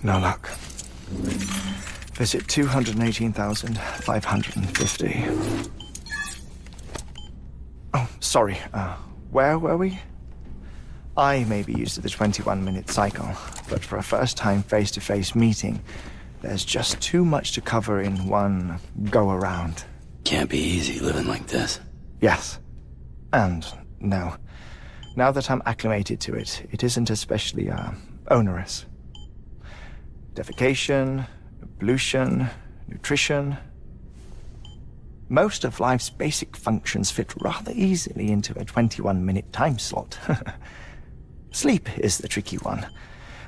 No luck. Visit 218,550. Oh, sorry. Where were we? I may be used to the 21-minute cycle, but for a first-time face-to-face meeting, there's just too much to cover in one go-around. Can't be easy living like this. Yes. And no. Now that I'm acclimated to it, it isn't especially, onerous. Defecation, ablution, nutrition. Most of life's basic functions fit rather easily into a 21-minute time slot. Sleep is the tricky one.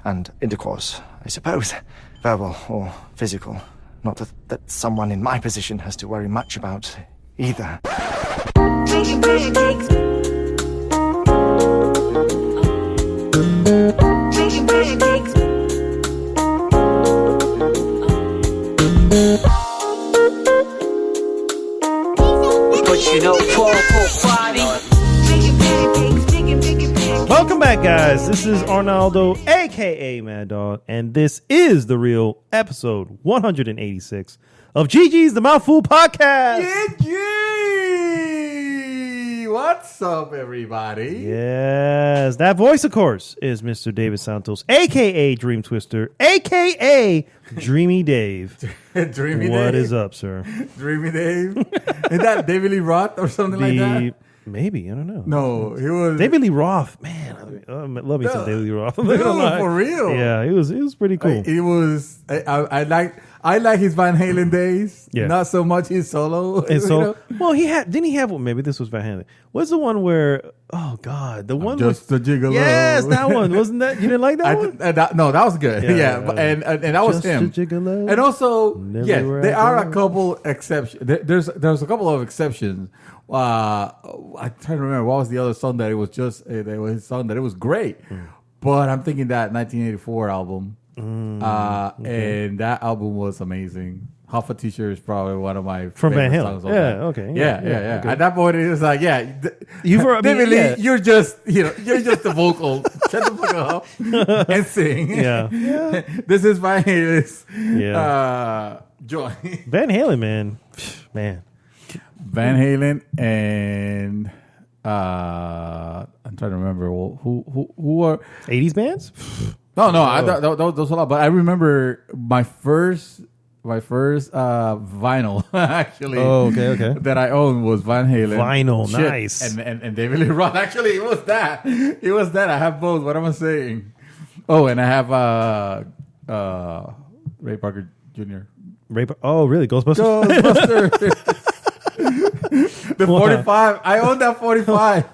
And intercourse, I suppose. Verbal or physical. Not that someone in my position has to worry much about either. Making pancakes. Making pancakes. But you know, Friday. Making pancakes. Making pancakes. Welcome back, guys. This is Arnaldo, aka Mad Dog, and this is The Real, episode 186 of GG's The Mouthful Podcast. What's up, everybody? Yes, that voice, of course, is Mr. David Santos, aka Dream Twister, aka Dreamy Dave. Dreamy What Dave? is up, sir? Dreamy Dave? Is that David Lee Roth or something like that? Maybe, I don't know. No, he was... David Lee Roth, man, I love me some David Lee Roth. Dude, for real. Yeah, it was pretty cool. It was... I like his Van Halen days. Yeah. Not so much his solo. And so, you know? well, didn't he have one? Maybe this was Van Halen. What's the one where? Oh God, the one Just a gigolo. Yes, that one wasn't that? You didn't like that one? No, that was good. Yeah, Yeah. and that was Just him. a gigolo. And also, Never yes, were there I are a born. couple exceptions. There's a couple of exceptions. I'm trying to remember what was the other song that it was just there was his song that it was great, but I'm thinking that 1984 album, and that album was amazing. Half a T-shirt is probably one of my From favorite Van Halen. songs. Yeah, okay. Yeah. Okay. At that point, it was like, David Lee, you're just the vocal. Shut the fuck up and sing. Yeah. This is Van Halen's joy. Van Halen, man. Van Halen and I'm trying to remember who are 80s bands. no those a lot, but I remember my first vinyl actually. Oh, okay. That I owned was Van Halen Vinyl, Shit. nice. And David Lee Roth. Actually, it was that. I have both. What am I saying? Oh, and I have Ray Parker Jr. Oh, really? Ghostbusters. Ghostbusters. The 45. I own that 45.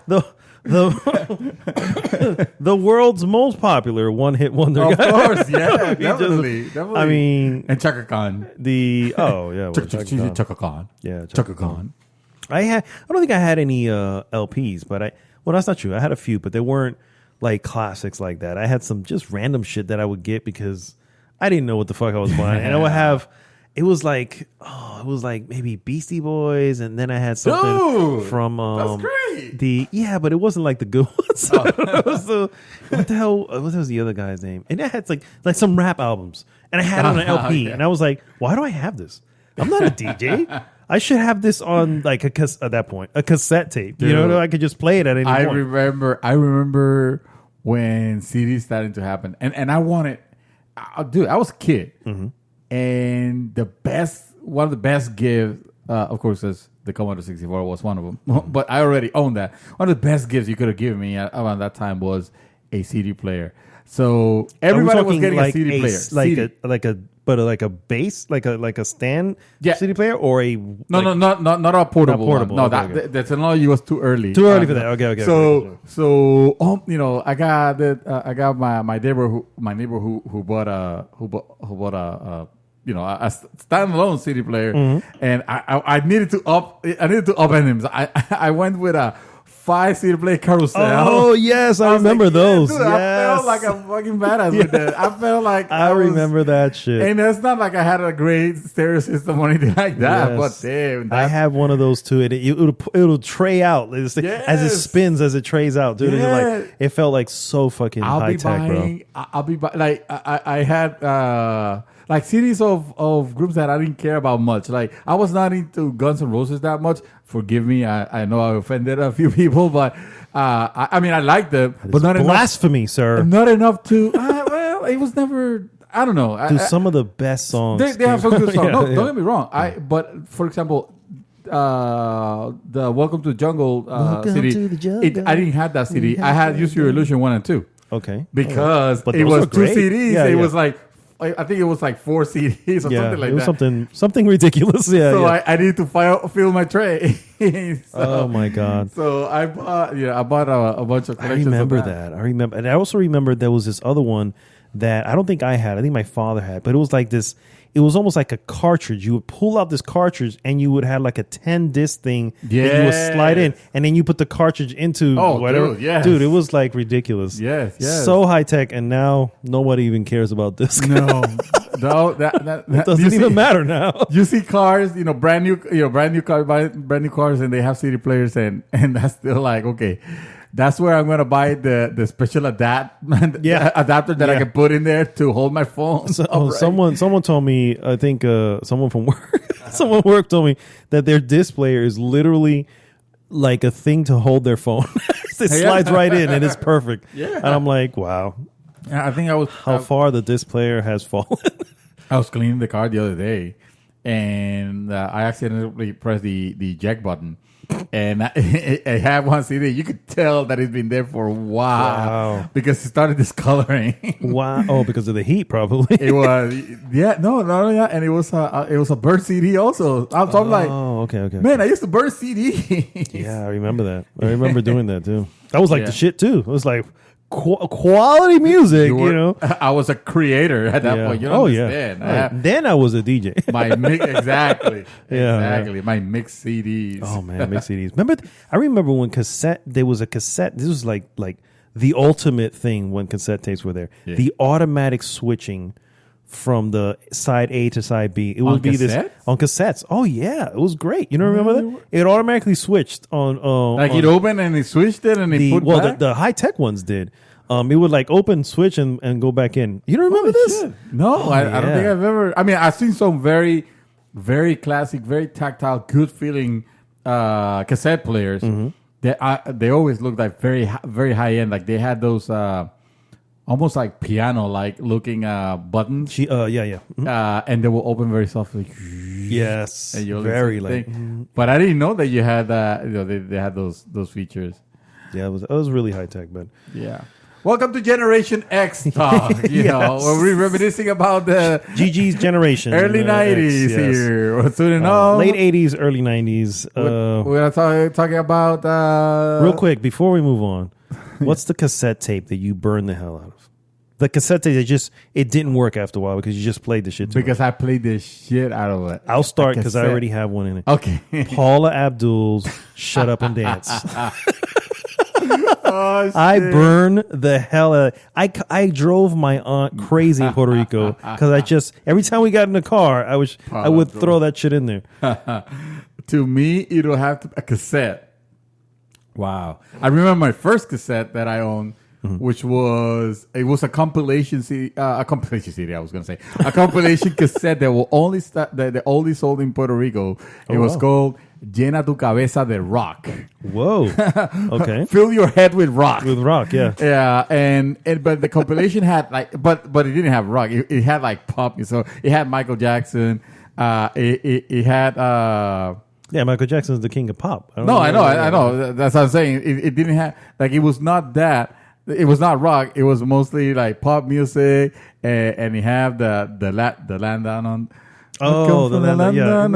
The world's most popular one-hit wonder. Of guy. course, yeah, definitely. I mean, and Chaka Khan. Chaka Khan. Yeah, Chaka Khan. I don't think I had any LPs, but that's not true. I had a few, but they weren't like classics like that. I had some just random shit that I would get because I didn't know what the fuck I was buying, and I would have. It was like maybe Beastie Boys, and then I had something from that's great. But it wasn't like the good ones. It was what the hell? What was the other guy's name? And I had like some rap albums, and I had it on an LP, and I was like, why do I have this? I'm not a DJ. I should have this on like at that point a cassette tape. Dude, you know, I could just play it at any point. I remember when CDs started to happen, and I wanted, dude. I was a kid. Mm-hmm. And one of the best gifts, of course, is the Commodore 64 was one of them. But I already owned that. One of the best gifts you could have given me around that time was a CD player. So everybody was getting a CD player, like a bass, like a stand CD player, or a not a portable. One. No, okay. that technology was too early. Too early for that. Okay. So I got I got my neighbor who bought a a standalone CD player, and I needed to upend him. So I went with a 5 CD player carousel. Oh yes, I was remember like, yeah, those. dude, Yes. I felt like a fucking badass with that. I felt like I remember that shit. And it's not like I had a great stereo system or anything like that. Yes. But damn, I have one of those too. It'll tray out as it Yes. spins, as it trays out, dude. Yeah. And it felt like so fucking high tech, bro. I'll be buying. Like I had like CDs of groups that I didn't care about much. Like I was not into Guns N' Roses that much. Forgive me. I know I offended a few people, but I mean I liked them, but not Blasphemy, sir. enough. Not enough to. Well, it was never. I don't know. Dude, some of the best songs. They have some good songs. Yeah, No, yeah. don't get me wrong. But for example, the Welcome to the Jungle Welcome CD. to the Jungle. I didn't have that CD. I had Use Your Illusion 1 and 2 Okay. because But it those was are 2 great. CDs. Yeah, it yeah. was like I think it was like 4 CDs or Yeah, something like it was that. something ridiculous. Yeah. So yeah. I needed to fill my tray. Oh my god. So I bought a bunch of I collections. remember of that. I remember, and I also remember there was this other one that I don't think I had. I think my father had, but it was like this. It was almost like a cartridge. You would pull out this cartridge, and you would have like a 10-disc thing that you would slide in, and then you put the cartridge into whatever. Dude, yes. Dude, it was like ridiculous. Yes, yes. So high tech, and now nobody even cares about this. No, that It doesn't even matter now. You see cars, brand new cars, and they have CD players, and that's still like, okay, that's where I'm gonna buy the special adapter that I can put in there to hold my phone. Someone told me, I think someone from work, someone at work told me that their disc player is literally like a thing to hold their phone. It slides right in and it's perfect. Yeah. And I'm like, wow, I think how far the disc player has fallen. I was cleaning the car the other day, and I accidentally pressed the eject button, and I had one CD. You could tell that it's been there for a while. Wow. Because it started discoloring. Wow. Oh, because of the heat, probably. It was, and it was a burn CD also. I'm like, Oh, okay. man, I used to burn CDs. Yeah, I remember that. I remember doing that too. That was like Yeah. the shit too. It was like quality music, you know. I was a creator at that point. You don't understand. Yeah. Then I was a DJ. My mix, exactly. Yeah, Exactly. My mixed CDs. Oh man, mix CDs. I remember when there was a cassette. This was like the ultimate thing when cassette tapes were there. Yeah. The automatic switching from the side A to side B. It would be cassettes? this on cassettes. Oh yeah, it was great. You don't remember that? It automatically switched on. Like it opened and it switched it and it put back? the high tech ones did. It would like open, switch, and go back in. You don't remember this? Shit. No, Oh, I don't yeah. think I've ever. I mean, I've seen some very, very classic, very tactile, good feeling cassette players. Mm-hmm. They always looked like very very high end. Like they had those almost like piano like looking buttons. Yeah. Mhm. And they will open very softly. Yes, And you'll very listen to like. thing. But I didn't know that you had they had those features. Yeah, it was really high tech, but Yeah. Welcome to Generation X talk. You know, Yes. where we're reminiscing about the GG's generation, early 90s X, yes. here. Soon enough. Late 80s, early 90s. We're talking about Real quick before we move on, what's the cassette tape that you burned the hell out of? The cassette tape that it didn't work after a while because you just played the shit too because much. I played the shit out of it. I'll start because I cassette. already have one in it. Okay. Paula Abdul's "Shut Up and Dance." Oh, I burn the hell out. I drove my aunt crazy in Puerto Rico because every time we got in the car, I would throw that shit in there. To me, it'll have to a cassette. Wow. I remember my first cassette that I owned, which was a compilation CD. A compilation CD, I was gonna say a compilation cassette that will only that only sold in Puerto Rico. It was called "Llena tu cabeza de rock." Whoa. Okay. Fill your head with rock. With rock, yeah. Yeah, and but the compilation had but it didn't have rock. It had like pop. So it had Michael Jackson. It had. Yeah, Michael Jackson's the king of pop. I know. That's what I'm saying. It didn't have it was not that. It was not rock. It was mostly like pop music, and it had the land down on. Oh, the land, yeah.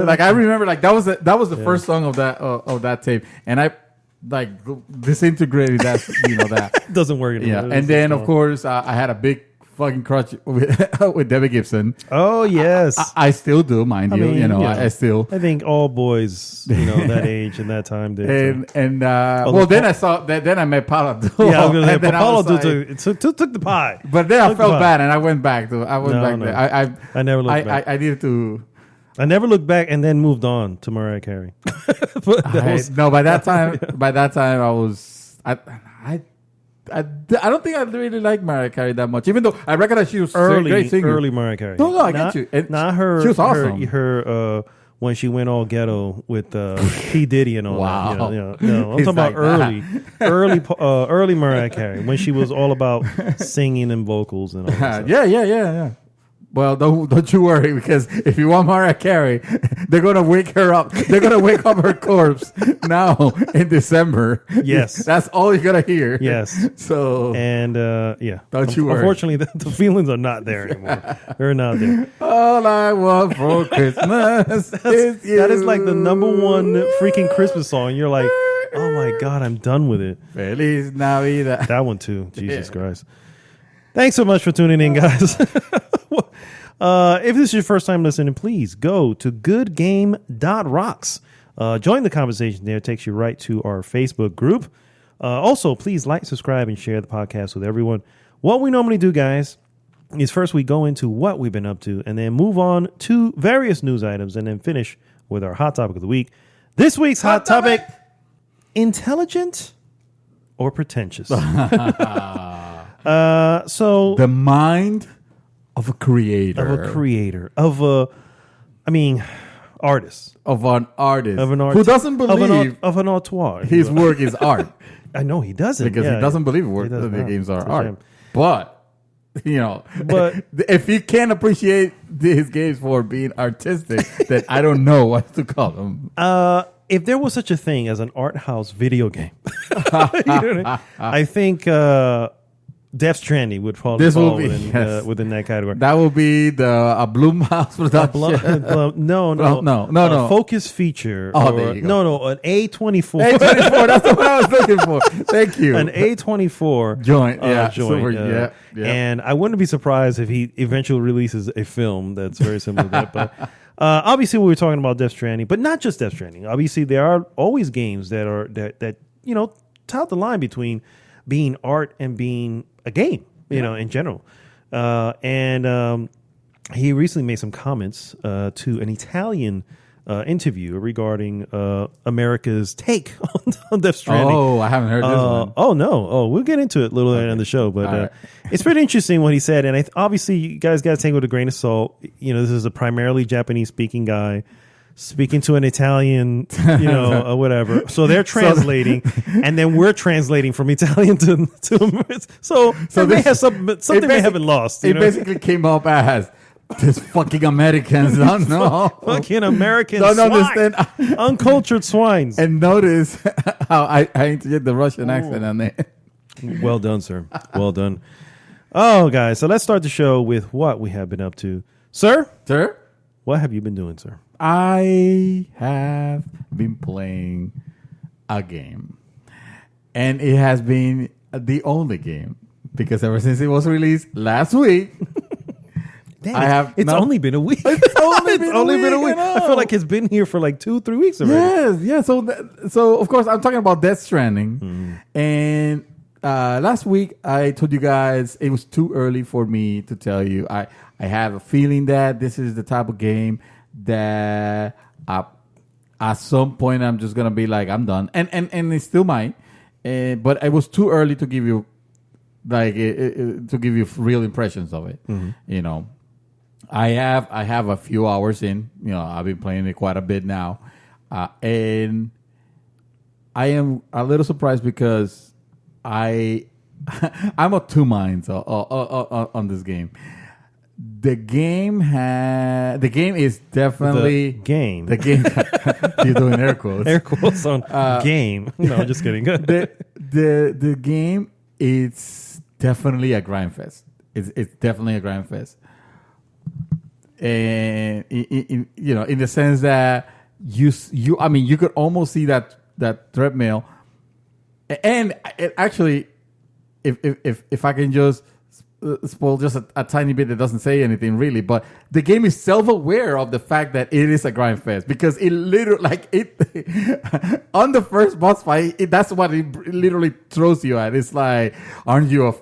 Like I remember, that was the first song of that tape, and I disintegrated that. That Doesn't work anymore. yeah. And then of course I had a big fucking crush with Debbie Gibson. Oh yes, I still do, mind you. mean, I still. I think all boys, that age and that time did. Then I saw that. Then I met Paula Abdul. Yeah, I was gonna say, and then I Paula was took the pie. But then I Took felt the pie. bad, and I went back to. There. I never looked back. I needed to. I never looked back and then moved on to Mariah Carey. But By that time, I was. I don't think I really like Mariah Carey that much, even though I recognize she was a great singer. early Mariah Carey. No, I get you. Not her. She was awesome. Her when she went all ghetto with P Diddy and all Wow. that. No, I'm He's talking about like early Mariah Carey when she was all about singing and vocals and all that. Stuff. Yeah. Well, don't you worry, because if you want Mariah Carey, they're gonna wake her up. They're gonna wake up her corpse now in December. Yes, that's all you're gonna hear. Yes. So and yeah, don't you worry. Unfortunately, the feelings are not there anymore. They're not there. All I want for Christmas is you. That is like the number one freaking Christmas song. You're like, oh my god, I'm done with it. Feliz Navidad. That one too. Jesus Christ. Thanks so much for tuning in, guys. If this is your first time listening, please go to goodgame.rocks. Join the conversation there. It takes you right to our Facebook group. Also, please like, subscribe, and share the podcast with everyone. What we normally do, guys, is first we go into what we've been up to and then move on to various news items and then finish with our hot topic of the week. This week's hot topic, intelligent or pretentious? So the mind of a creator, artist, of an artist who doesn't believe of an auteur. His work is art. I know he doesn't, because he doesn't believe the games are art. But if you can't appreciate his games for being artistic, then I don't know what to call them. If there was such a thing as an art house video game, I think Death Stranding would probably fall within that category. That would be a Blumhouse production. No. Focus feature. There you go. No, an A24. A24, that's what I was looking for. Thank you. An A24 joint. Yeah. And I wouldn't be surprised if he eventually releases a film that's very similar to that. But obviously, we were talking about Death Stranding, but not just Death Stranding. Obviously, there are always games that tout the line between being art and being a game, in general. And he recently made some comments to an Italian interview regarding America's take on Death Stranding. Oh, I haven't heard this one. Oh, no. Oh, we'll get into it a little later in the show. But it's pretty interesting what he said. And obviously, you guys got to take it with a grain of salt. This is a primarily Japanese-speaking guy speaking to an Italian, or whatever. So they're translating, and then we're translating from Italian to so they have something they haven't lost. It basically came up as these fucking Americans don't know. Fucking American don't swine. understand. Uncultured swines. And notice how I interject the Russian accent on there. Well done, sir. Well done. Oh, guys. So let's start the show with what we have been up to. Sir? What have you been doing, sir? I have been playing a game. And it has been the only game. Because ever since it was released last week, it's only been a week. It's only been a week. I feel like it's been here for like 2-3 weeks already. Yes. So of course, I'm talking about Death Stranding. And last week, I told you guys it was too early for me to tell you. I have a feeling that this is the type of game that at some point I'm just gonna be like, I'm done, and it still might, but it was too early to give you to give you real impressions of it. I have a few hours in. I've been playing it quite a bit now, and I am a little surprised because I'm of two minds on this game. The game is definitely the game. You're doing air quotes. Air quotes on game. No, just kidding. The game is definitely a grind fest. It's definitely a grind fest. And in the sense that you could almost see that treadmill. And actually, if I can just spoil just a tiny bit that doesn't say anything really, but the game is self-aware of the fact that it is a grind fest because it literally, on the first boss fight, that's what it literally throws you at. It's like, aren't you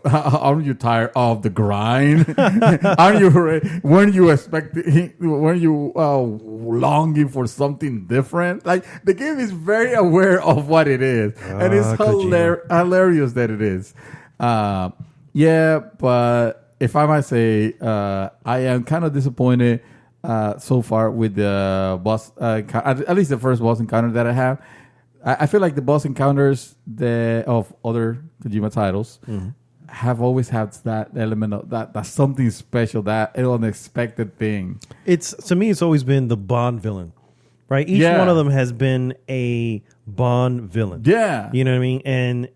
tired of the grind? Weren't you longing for something different? Like, the game is very aware of what it is, and it's hilarious that it is. Yeah, but if I might say, I am kind of disappointed so far with the boss, at least the first boss encounter that I have. I feel like the boss encounters of other Kojima titles have always had that element of that something special, that unexpected thing. To me, it's always been the Bond villain, right? Each one of them has been a Bond villain. Yeah. You know what I mean? And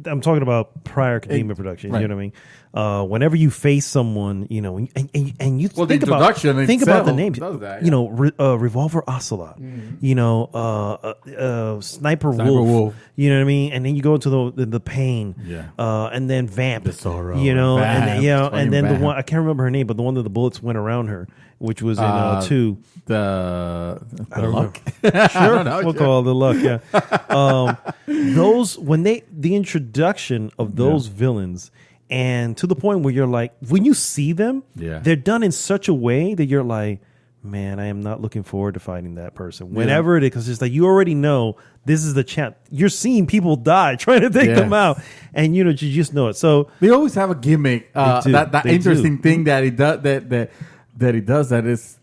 I'm talking about prior Kojima production. Right. You know what I mean? Whenever you face someone, you know, and you Well, think the introduction think about the itself names. does that, You know, Revolver Ocelot. You know, Sniper Wolf. You know what I mean? And then you go into the Pain. Yeah. And then Vamp. The Sorrow. You know, Vamp, and then Vamp. the one I can't remember her name, but the one that the bullets went around her, which was in 2. The Luck. Sure, we'll call it the Luck. Yeah, the introduction of those villains, and to the point where you're like, when you see them, they're done in such a way that you're like, man, I am not looking forward to fighting that person. Whenever it is, because it's like you already know this is the chance. You're seeing people die trying to take them out, and you just know it. So they always have a gimmick. That They interesting do. thing that he does that he does that is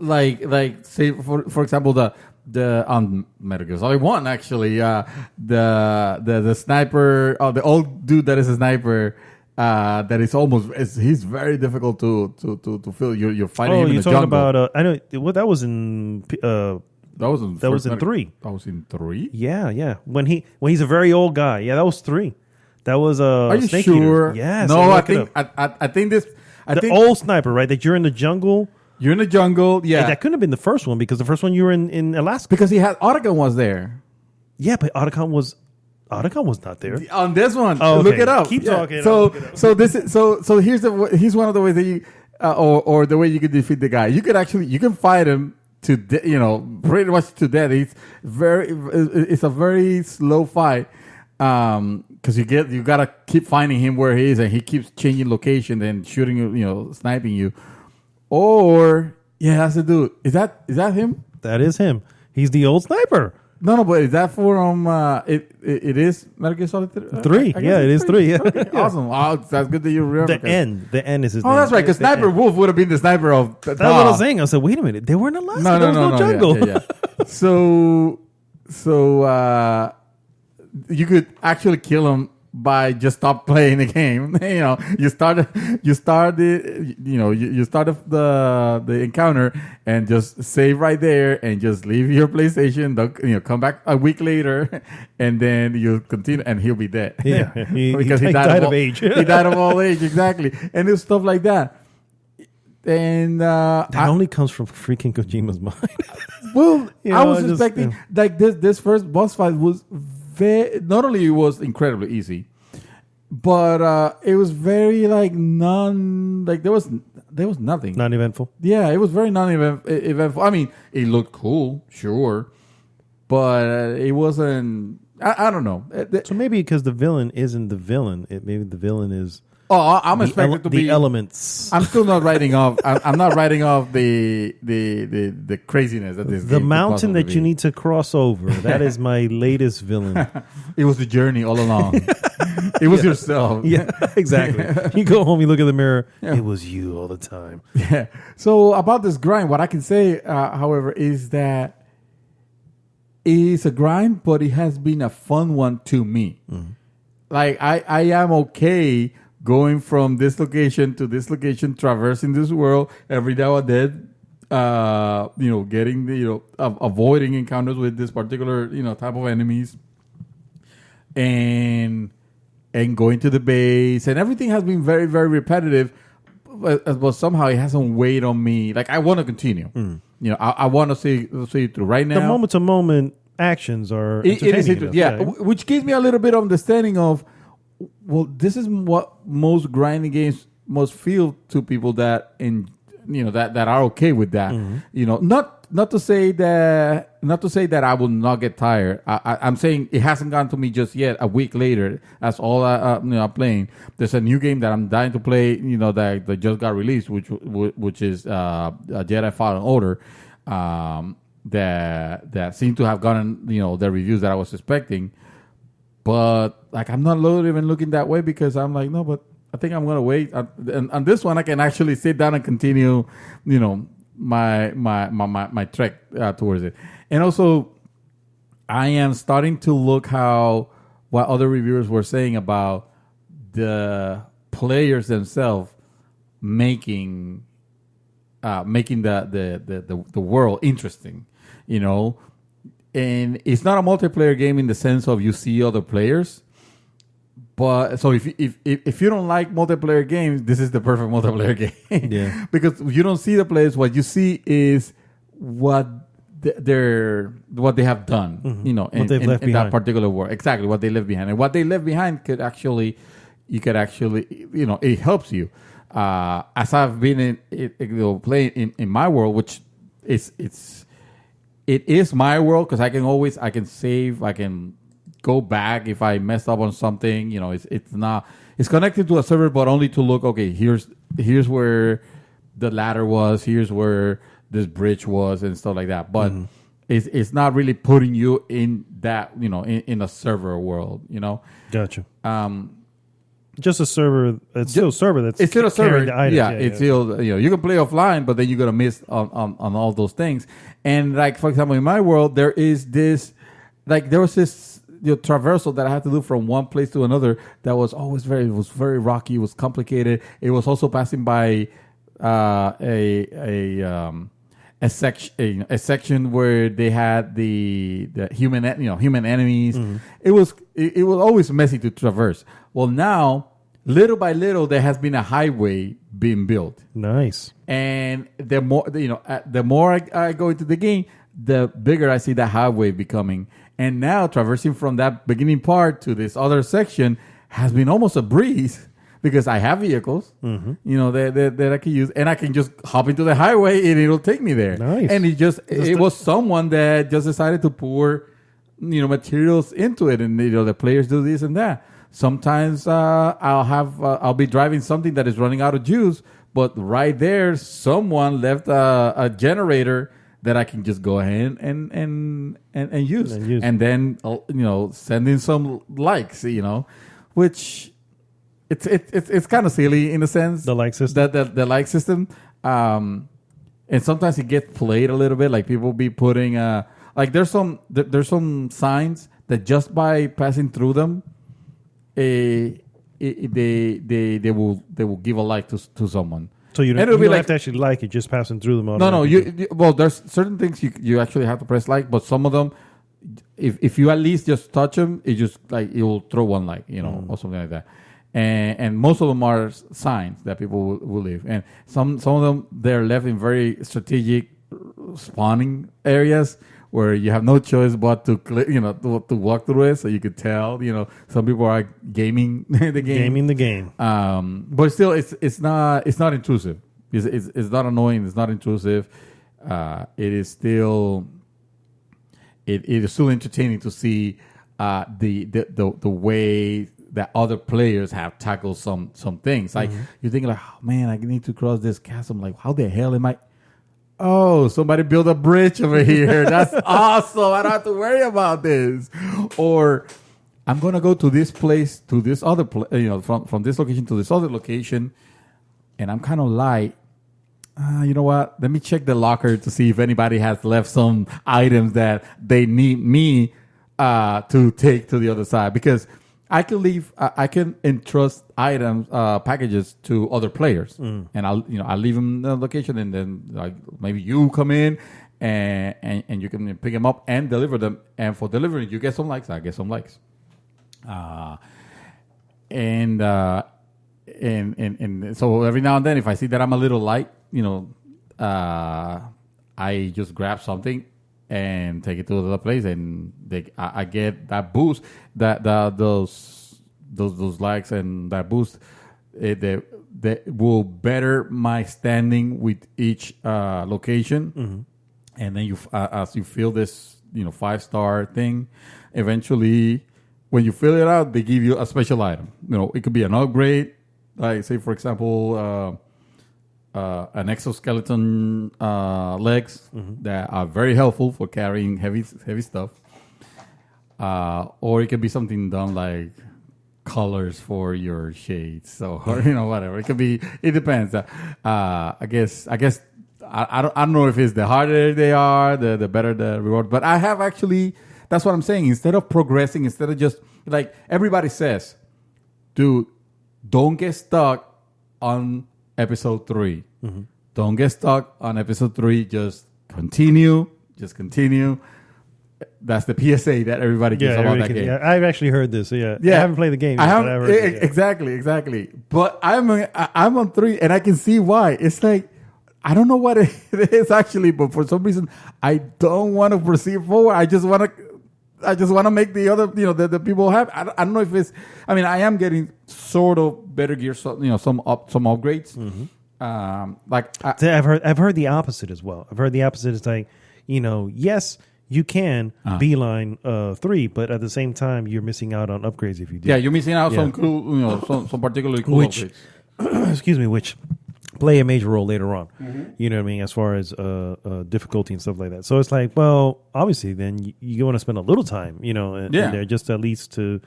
like say for example the on Metal Gear Solid 1 actually the sniper the old dude that is a sniper that is he's very difficult to feel. You're fighting him in you're the talking jungle. about I know that was in that was in 3. That was in 3. Yeah. When he's a very old guy. Yeah, that was 3. That was Are you Snake sure? Eaters. Yes. No, I look it think up. I think this. the old sniper, right? That you're in the jungle. You're in the jungle. Yeah, Hey, that couldn't have been the first one because the first one you were in Alaska. because he had Otacon was there. Yeah, but Otacon was not there. On this one, Oh, look okay. it up. Keep talking. I'll So, look it up. so this is so here's one of the ways that you or the way you could defeat the guy. You can fight him to pretty much to death. It's a very slow fight because you gotta keep finding him where he is, and he keeps changing location and shooting you, sniping you. Or that's the dude. Is that him? That is him. He's the old sniper. No, but is that for it is Metal Gear Solid 3. Yeah, it is 3. Yeah. Okay, awesome. Oh, that's good that you remember. The end is his name. Oh, that's right. Because The Sniper End. Wolf would have been the sniper of. That's what I was saying. I said, wait a minute. They were in Alaska. No, there was no jungle. Yeah. So you could actually kill him by just stop playing the game. You start the encounter and just save right there and just leave your PlayStation. Come back a week later and then you continue and he'll be dead. Yeah, because he died of age. He died of old age, exactly. And it's stuff like that. And That only comes from freaking Kojima's mind. well, I was just- expecting like this first boss fight was not only it was incredibly easy, but it was very there was nothing. Non-eventful. Yeah, it was very non-eventful. I mean, it looked cool, sure, but it wasn't. I don't know. So maybe because the villain isn't the villain, maybe the villain is I'm expected to be the elements. I'm still not writing off. I'm not writing off the craziness that this The game could mountain possibly that you be. need to cross over. That is my latest villain. It was the journey all along. It was yourself. Yeah, exactly. You go home, you look in the mirror. It was you all the time. Yeah. So about this grind, what I can say, however, is that it's a grind, but it has been a fun one to me. Mm-hmm. Like I am okay going from this location to this location, traversing this world every now and then. Getting avoiding encounters with this particular type of enemies, and going to the base, and everything has been very, very repetitive. But somehow it hasn't weighed on me. Like I want to continue. I want to see it through right now. The moment to moment actions are It is entertaining interesting. enough. Yeah, which gives me a little bit of understanding of well, this is what most grinding games must feel to people that that are okay with that. Not to say that I will not get tired. I'm saying it hasn't gone to me just yet. A week later, that's all I'm playing. There's a new game that I'm dying to play. That just got released, which is Jedi Fallen Order. That seemed to have gotten the reviews that I was expecting. But like, I'm not even looking that way because I'm like, no, but I think I'm gonna wait. And on this one, I can actually sit down and continue, my trek towards it. And also, I am starting to look what other reviewers were saying about the players themselves making the world interesting, And it's not a multiplayer game in the sense of you see other players. But so if you don't like multiplayer games, this is the perfect multiplayer game. Yeah. Because you don't see the players. What you see is what they have done. In that particular world. Exactly what they left behind, and what they left behind it helps you. As I've been playing in my world, which it is my world because I can save, I can go back if I messed up on something. It's connected to a server, but only to look. Okay, here's where the ladder was. Here's where this bridge was, and stuff like that. But it's not really putting you in that in a server world. Gotcha. Just a server. It's still a server. It's still a server. It's still you can play offline, but then you're gonna miss on all those things. And like, for example, in my world, there was this traversal that I had to do from one place to another that was always very rocky. It was complicated. It was also passing by a section where they had the human enemies. It was always messy to traverse. Well, now little by little there has been a highway being built. Nice. And the more I go into the game, the bigger I see that highway becoming. And now traversing from that beginning part to this other section has been almost a breeze because I have vehicles, that I can use, and I can just hop into the highway and it'll take me there. Nice. And it was someone that just decided to pour, materials into it, and the players do this and that. Sometimes I'll be driving something that is running out of juice, but right there someone left a generator that I can just go ahead and use. And then send in some likes, which it's kind of silly in a sense. The like system. The like system. And sometimes it gets played a little bit. Like people be putting there's some signs that just by passing through them, they will give a like to someone. So you don't have to actually like it, just passing through them. No. There's certain things you actually have to press like, but some of them, if you at least just touch them, it just it will throw one like, or something like that. And most of them are signs that people will leave, and some of them they're left in very strategic spawning areas where you have no choice but to click, to walk through it, so you could tell. Some people are gaming the game. But still, it's not intrusive. It's not annoying. It's not intrusive. It is still entertaining to see the way that other players have tackled some things. Like you're thinking like, oh man, I need to cross this chasm. Like, how the hell am I? Oh, somebody built a bridge over here. That's awesome. I don't have to worry about this. Or I'm going to go to this place, to this other place, from this location to this other location. And I'm kind of light. You know what? Let me check the locker to see if anybody has left some items that they need me to take to the other side. Because I can entrust items, packages to other players, and I'll leave them the location, and then maybe you come in and you can pick them up and deliver them. And for delivering, you get some likes. I get some likes. And so every now and then, if I see that I'm a little light, I just grab something and take it to another place, and I get that boost, those those likes and that boost, that will better my standing with each location. And then you as you feel this 5-star thing, eventually when you fill it out, they give you a special item. It could be an upgrade, like say for example an exoskeleton legs that are very helpful for carrying heavy stuff. Or it could be something dumb like colors for your shades, or whatever. It could be. It depends. I guess. I don't know if it's the harder they are, the better the reward. But I have actually. That's what I'm saying. Instead of progressing, instead of just like everybody says, dude, don't get stuck on episode 3. Don't get stuck on episode 3. Just continue. That's the PSA that everybody gives about that game. Yeah, I've actually heard this. Yeah. I haven't played the game. I haven't. But I've heard it, Exactly. But I'm on 3, and I can see why. It's like I don't know what it is actually, but for some reason I don't want to proceed forward. I just want to make the other the people happy. I don't know if it's. I mean, I am getting sort of better gear. So, some upgrades. I've heard the opposite as well. I've heard the opposite is like yes. You can beeline 3, but at the same time, you're missing out on upgrades if you do. Yeah, you're missing out some cool, some particularly cool upgrades. Excuse me, which play a major role later on. You know what I mean, as far as difficulty and stuff like that. So it's like, well, obviously, then you want to spend a little time, in there just at least to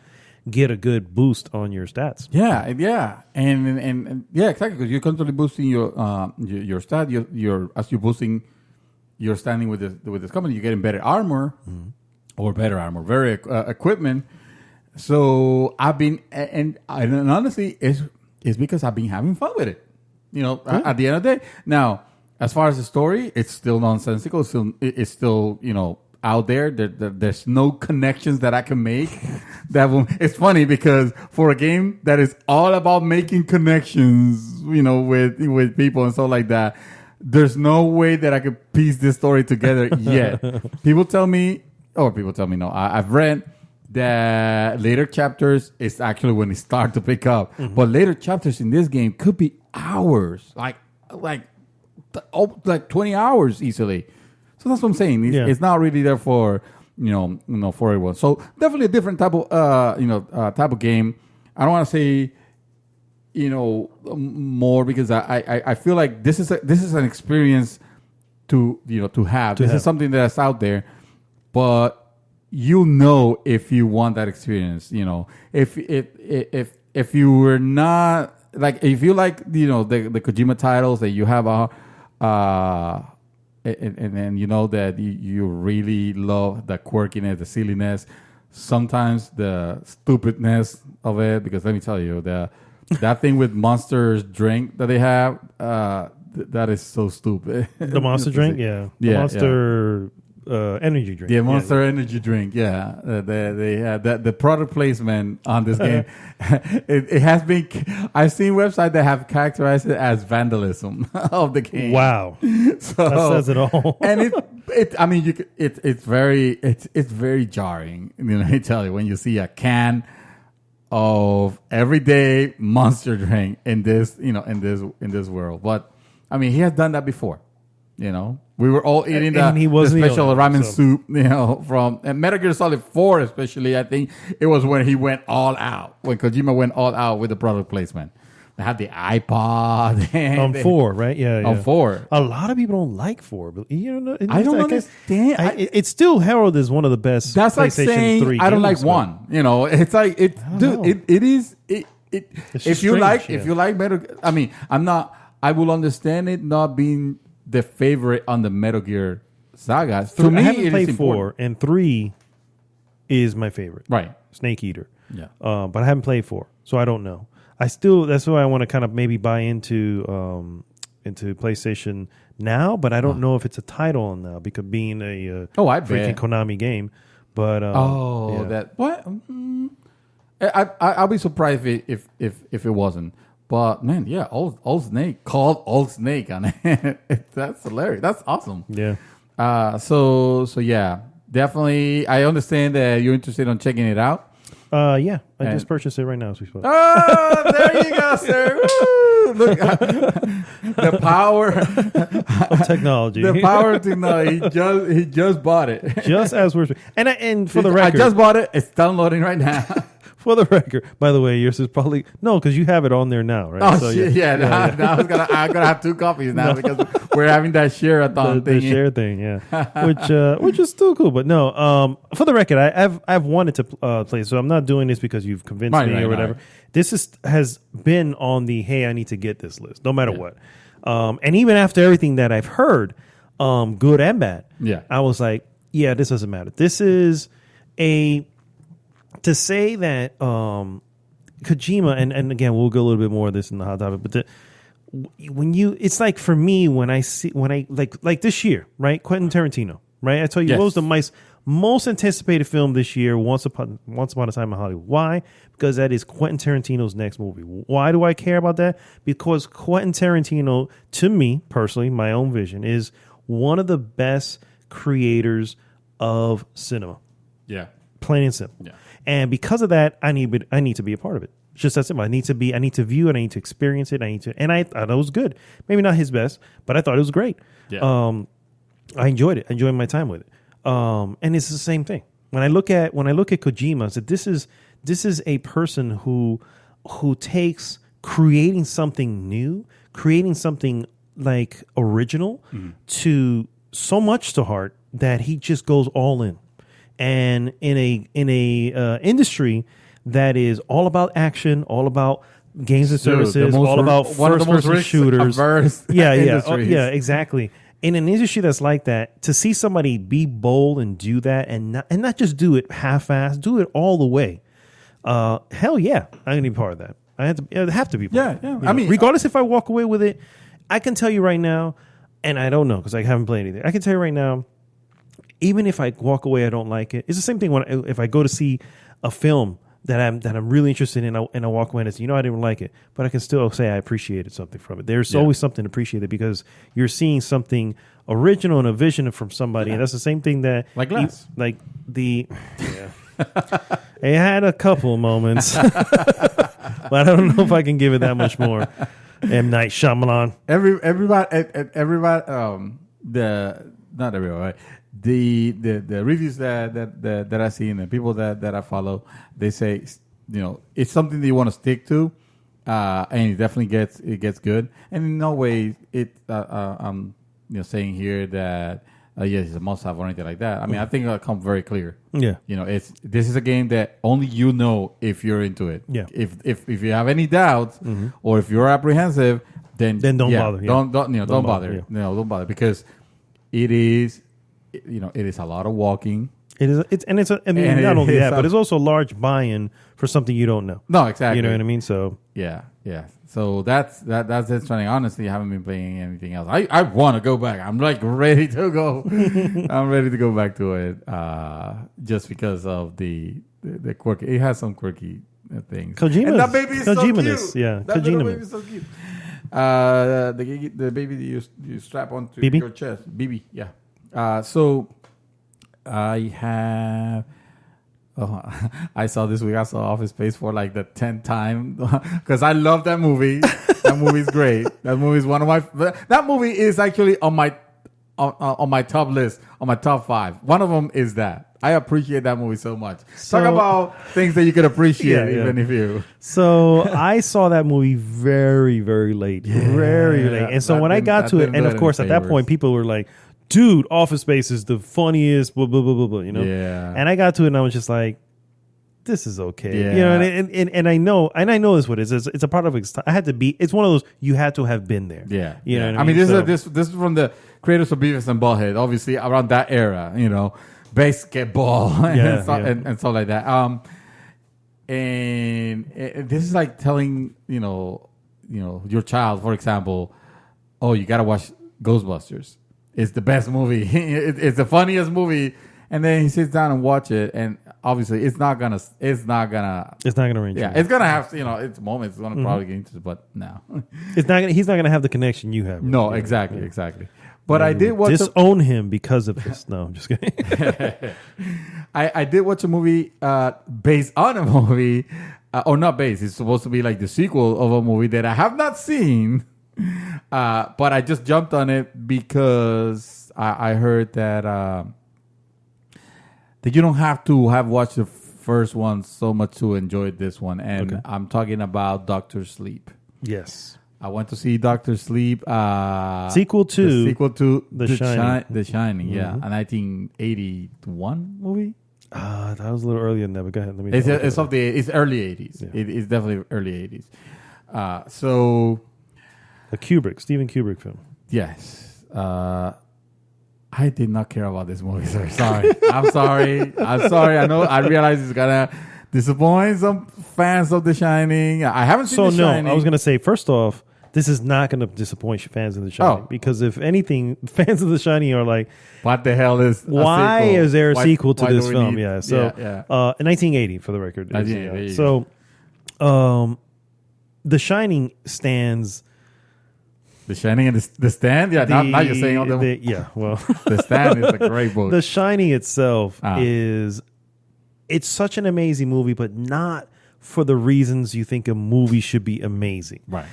get a good boost on your stats. Yeah, and yeah, exactly, because you're constantly boosting your stat. As you're boosting. You're standing with this company. You're getting better armor, or better armor, better equipment. So I've been, and honestly, it's because I've been having fun with it. At the end of the day. Now, as far as the story, it's still nonsensical. It's still out there. There's no connections that I can make. It's funny because for a game that is all about making connections, with people and stuff like that. There's no way that I could piece this story together yet. People tell me no. I've read that later chapters is actually when it starts to pick up. But later chapters in this game could be hours, like 20 hours easily. So that's what I'm saying. It's not really there for for everyone. So definitely a different type of game. I don't want to say. More because I feel like this is an experience to have. This is something that's out there, but if you want that experience, if you were not like if you like the Kojima titles that you have and then that you really love the quirkiness, the silliness, sometimes the stupidness of it. Because let me tell you that thing with Monster's drink that they have, that is so stupid. The Monster drink, yeah. The Monster energy drink. Yeah, Monster energy drink. Yeah, they had the product placement on this game. It has been. I've seen websites that have characterized it as vandalism of the game. Wow, so, that says it all. And it's very jarring. I tell you, when you see a can of everyday Monster drink in this world. But I mean, he has done that before. We were all eating the special ramen soup. From Metal Gear Solid 4, especially. I think it was when he went all out. When Kojima went all out with the product placement. They had the iPod on 4, right? Yeah, on 4. A lot of people don't like 4, but I don't understand. It's still heralded as one of the best. That's like saying 3 I don't like 1. It's like it, dude. It is. If you like Metal, I mean, I will understand it not being the favorite on the Metal Gear saga. To me, I haven't played 4, and 3 is my favorite. Right, Snake Eater. Yeah, but I haven't played 4, so I don't know. That's why I want to kind of maybe buy into PlayStation now, but I don't know if it's a title on now because being a freaking Konami game. But that what? I'll be surprised if it wasn't. But man, yeah, old Snake called Old Snake on it. That's hilarious. That's awesome. Yeah. So yeah, definitely. I understand that you're interested in checking it out. Yeah, I just purchased it right now as we spoke. Oh, there you go, sir. Woo! Look, the power Of technology. The power of technology. He just bought it. Just as we're and for the I record, just bought it. It's downloading right now. for the record, by the way, yours is probably because you have it on there now, right? Oh shit! Yeah, now I'm gonna have 2 copies now because we're having that share-a-thon the thing. share thing, yeah, which is still cool. But no, for the record, I've wanted to play, so I'm not doing this because you've convinced me or whatever. This has been on the hey, I need to get this list, no matter what. And even after everything that I've heard, good and bad, I was like, yeah, this doesn't matter. This is to say that Kojima, and again, we'll go a little bit more of this in the hot topic, but it's like for me when I like this year, right? Quentin Tarantino, right? I tell you, what was the most anticipated film this year? Once Upon a Time in Hollywood. Why? Because that is Quentin Tarantino's next movie. Why do I care about that? Because Quentin Tarantino, to me personally, my own vision, is one of the best creators of cinema. Yeah, plain and simple. Yeah. And because of that, I need to be a part of it. It's just that simple. I need to view it. I need to experience it. And I thought it was good. Maybe not his best, but I thought it was great. Yeah. I enjoyed it. I enjoyed my time with it. And it's the same thing. When I look at Kojima, I said this is a person who takes creating something new, creating something like original to so much to heart that he just goes all in. And in a industry that is all about action, all about games and services, all about first-person shooters. Yeah, exactly. In an industry that's like that, to see somebody be bold and do that, and not just do it half-assed, do it all the way. Hell yeah, I'm gonna be part of that. I have to be part of it. Yeah. I mean, regardless if I walk away with it, I can tell you right now, and I don't know because I haven't played anything. I can tell you right now. Even if I walk away, I don't like it. It's the same thing if I go to see a film that I'm really interested in, and I walk away and say, I didn't like it, but I can still say I appreciated something from it. There's always something to appreciate it because you're seeing something original and a vision from somebody, and that's the same thing that it had a couple moments, but I don't know if I can give it that much more. M. Night Shyamalan. Not everybody. Right? The reviews that I see and the people that I follow, they say it's something that you want to stick to, and it definitely gets good. And in no way I'm saying here that it's a must have or anything like that. I mean, I think it'll come very clear. Yeah, this is a game that only if you're into it. Yeah, if you have any doubts or if you're apprehensive, then don't bother. Don't bother. Yeah. No, don't bother because it is. It is a lot of walking. It is. Not only that, but it's also a large buy-in for something you don't know. No, exactly. You know what I mean? So yeah. So that's Death Stranding. Honestly, I haven't been playing anything else. I want to go back. I'm like ready to go. I'm ready to go back to it. Just because of the quirky. It has some quirky things. Kojima. And that baby is so cute. Yeah, that little baby is so cute. The baby that you strap onto your chest. BB. Yeah. So I have. I saw this week. I saw Office Space for like the 10th time because I love that movie. That movie's great. That movie is one of my. That movie is actually on my top list, on my top 5. One of them is that. I appreciate that movie so much. Talk about things that you could appreciate even if you. So I saw that movie very, very late, very late, and so when I got to it, and of course at that point people were like, dude, Office Space is the funniest, blah, blah, blah, blah, blah, Yeah. And I got to it and I was just like, this is okay. Yeah. And I know this what it is. It's a part of it. I had to be, it's one of those, you had to have been there. Yeah. You know what I mean? This is from the creators of Beavis and Butthead, obviously around that era, basketball and stuff like that. And this is like telling, your child, for example, oh, you got to watch Ghostbusters. It's the best movie. It's the funniest movie, and then he sits down and watch it, and obviously it's not gonna range. Yeah, it's gonna have its moments. It's gonna probably get into it, but no, it's not. He's not gonna have the connection you have. No, exactly. But I did watch disown him because of this. No, I'm just kidding. I did watch a movie based on a movie, or not based. It's supposed to be like the sequel of a movie that I have not seen, but I just jumped on it because I heard that you don't have to have watched the first one so much to enjoy this one, and I'm talking about Doctor Sleep. Yes. I went to see Doctor Sleep. Sequel to The Shining. Yeah, a 1981 movie. That was a little earlier than that, but go ahead. Let me. It's early 80s. Yeah. It's definitely early 80s. So a Stephen Kubrick film. yes, I did not care about this movie, sir. Sorry, I'm sorry. I know. I realize it's gonna disappoint some fans of The Shining. I haven't seen The Shining. I was gonna say first off, this is not going to disappoint fans of The Shining because if anything, fans of The Shining are like, "What the hell is? Why is there a sequel to this film?" Need, yeah. So, in 1980, for the record. So, The Shining stands. The Shining and the Stand. Yeah, now you're saying all them. Well, The Stand is a great book. The Shining itself it's such an amazing movie, but not for the reasons you think a movie should be amazing. Right.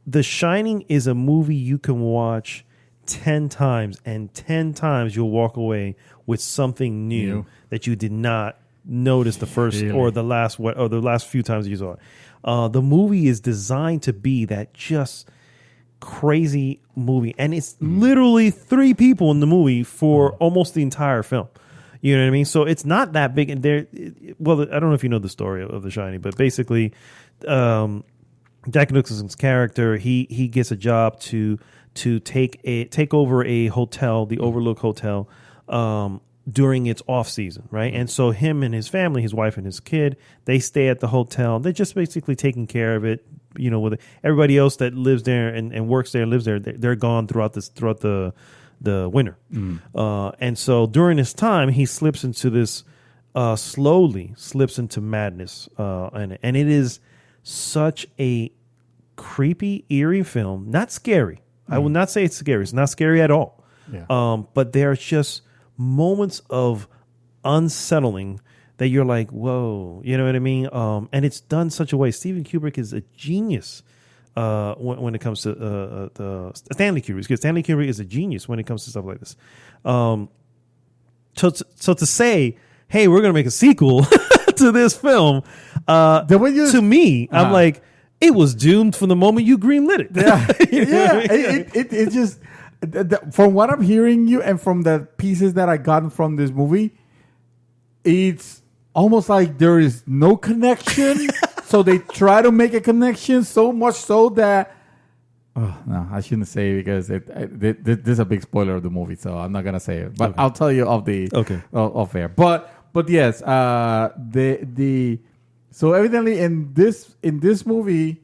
The Shining is a movie you can watch 10 times, and 10 times you'll walk away with something new that you did not notice the first or the last few times you saw it. The movie is designed to be that just crazy movie, and it's literally 3 people in the movie for almost the entire film. You know what I mean? So it's not that big. And I don't know if you know the story of The Shining, but basically, Jack Nicholson's character, he gets a job to take over a hotel, the Overlook Hotel, during its off season, right? And so him and his family, his wife and his kid, they stay at the hotel. They're just basically taking care of it, with everybody else that lives there and works there, lives there. They're gone throughout the winter. And so during this time, he slips into this, slowly slips into madness, and it is such a creepy, eerie film. Not scary. I will not say it's scary. It's not scary at all. Yeah. But there's just moments of unsettling that you're like, whoa, you know what I mean? And it's done such a way. Stephen Kubrick is a genius when it comes to Stanley Kubrick. Because Stanley Kubrick is a genius when it comes to stuff like this. So to say, hey, we're going to make a sequel to this film, to me, I'm like, it was doomed from the moment you greenlit it. It just, from what I'm hearing you and from the pieces that I gotten from this movie, it's almost like there is no connection. So they try to make a connection so much so that, no, I shouldn't say it because this is a big spoiler of the movie, so I'm not gonna say it. But I'll tell you off air. But yes, so evidently in this movie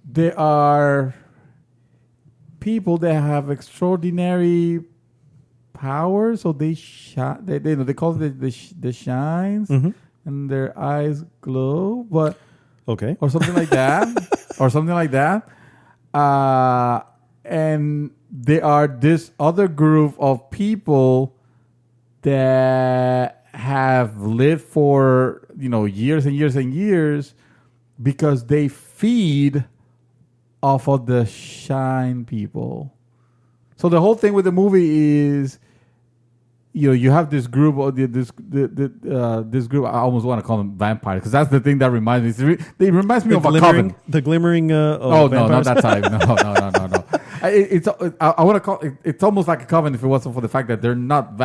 there are people that have extraordinary powers. So they call it the shines, and their eyes glow, but or something like that, and there are this other group of people that have lived for years and years and years because they feed off of the shine people. So the whole thing with the movie is, you have this group of this group. I almost want to call them vampires because that's the thing that reminds me. It reminds me of a coven. The glimmering. No, not that type. No. I want to call it. It's almost like a coven if it wasn't for the fact that they're not.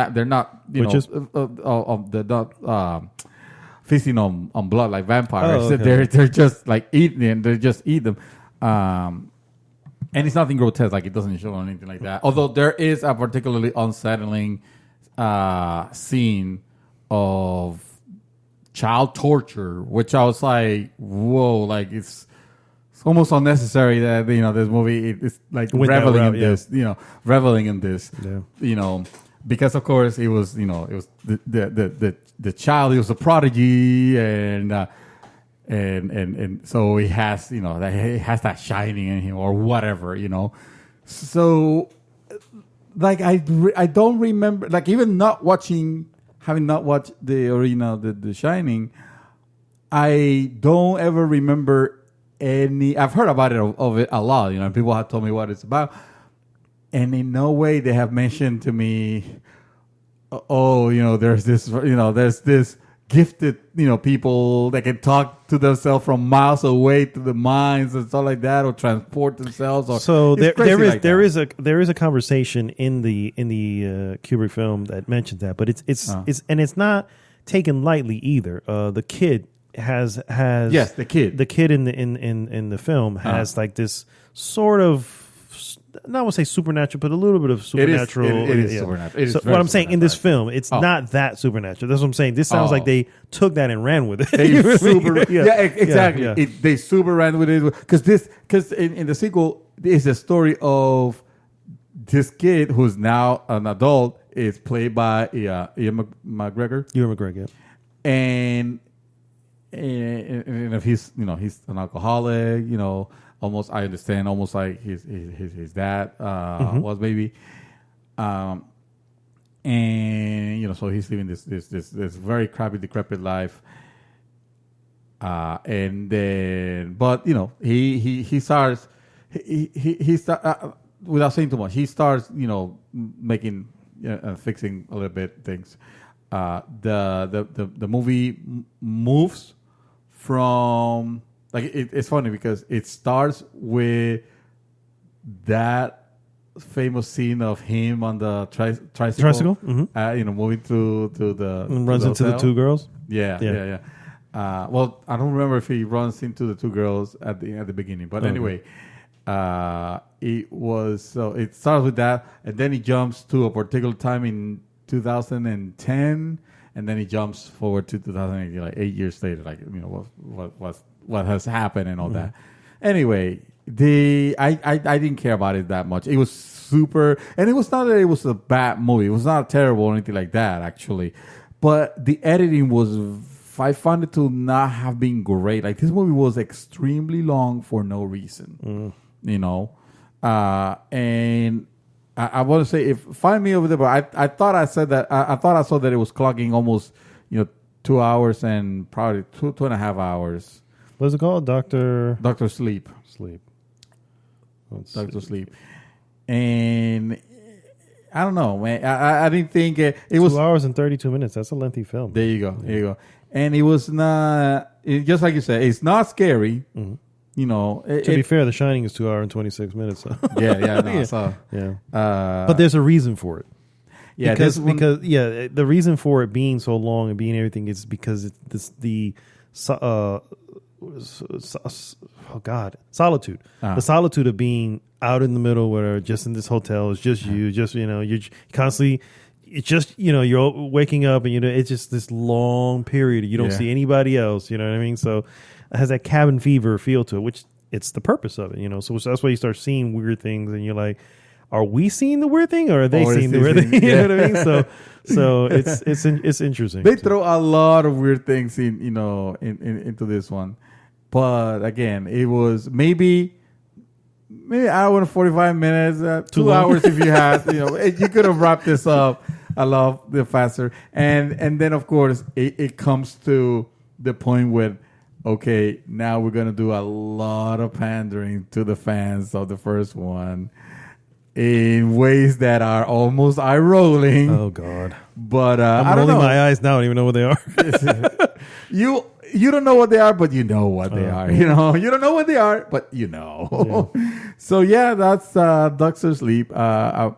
Feasting on blood like vampires. Oh, okay. They're just like eating and they just eat them. And it's nothing grotesque, like it doesn't show or anything like that. Although there is a particularly unsettling scene of child torture, which I was like, whoa, like it's almost unnecessary that this movie is like reveling in this, because of course it was the child, he was a prodigy, and so he has he has that shining in him or whatever, So like I don't remember, like even having not watched the original, the Shining, I don't ever remember any. I've heard about it a lot. People have told me what it's about, and in no way they have mentioned to me, there's this gifted, people that can talk to themselves from miles away to the mines and stuff like that, or transport themselves. So there is a conversation in the Kubrick film that mentions that, but it's not taken lightly either. The kid has the kid in the film has like this sort of, not want to say supernatural, but a little bit of supernatural. It is supernatural. So what I'm saying in this film, it's not that supernatural. That's what I'm saying. This sounds like they took that and ran with it. Exactly. They super ran with it because in the sequel is a story of this kid who's now an adult. Is played by Ian McGregor. Ewan McGregor, yeah. And if he's he's an alcoholic, almost, I understand, almost like his dad was maybe, and so he's living this very crappy, decrepit life, and then he starts without saying too much, he starts making fixing a little bit things. The movie moves from. Like it's funny because it starts with that famous scene of him on the tricycle, moving to the and runs into the two girls. Yeah. Well, I don't remember if he runs into the two girls at the beginning, but anyway, it starts with that, and then he jumps to a particular time in 2010, and then he jumps forward to 2008, like 8 years later, like what has happened and all that. Anyway, I didn't care about it that much. It was super, and it was not that it was a bad movie. It was not terrible or anything like that, actually. But the editing was, I found it to not have been great. Like, this movie was extremely long for no reason, and I want to say, find me over there, but I thought I said that, I thought I saw that it was clocking almost, 2 hours and probably two and a half hours. What's it called? Doctor Sleep. Let's Doctor Sleep. And I don't know, man. I didn't think it was 2 hours and 32 minutes. That's a lengthy film. There you go. And it was not, just like you said, it's not scary. Mm-hmm. To be fair, The Shining is 2 hours and 26 minutes. So. But there's a reason for it. Yeah, because the reason for it being so long and being everything is because solitude. The solitude of being out in the middle, where just in this hotel, it's just you, you're constantly, it's just, you're waking up and it's just this long period. You don't see anybody else. You know what I mean? So it has that cabin fever feel to it, which it's the purpose of it. So that's why you start seeing weird things, and you're like, are we seeing the weird thing, or are they seeing the weird thing? You know what I mean? So it's interesting. They throw a lot of weird things into this one, but again, it was maybe an hour and 45 minutes, 2 hours if you had. You could have wrapped this up a lot faster, and then of course it comes to the point where, okay, now we're gonna do a lot of pandering to the fans of the first one, in ways that are almost eye-rolling. Oh God! But I'm rolling my eyes now. I don't even know what they are. You don't know what they are, but you know what they are. You don't know what they are, but Yeah. So that's Doctor Sleep. A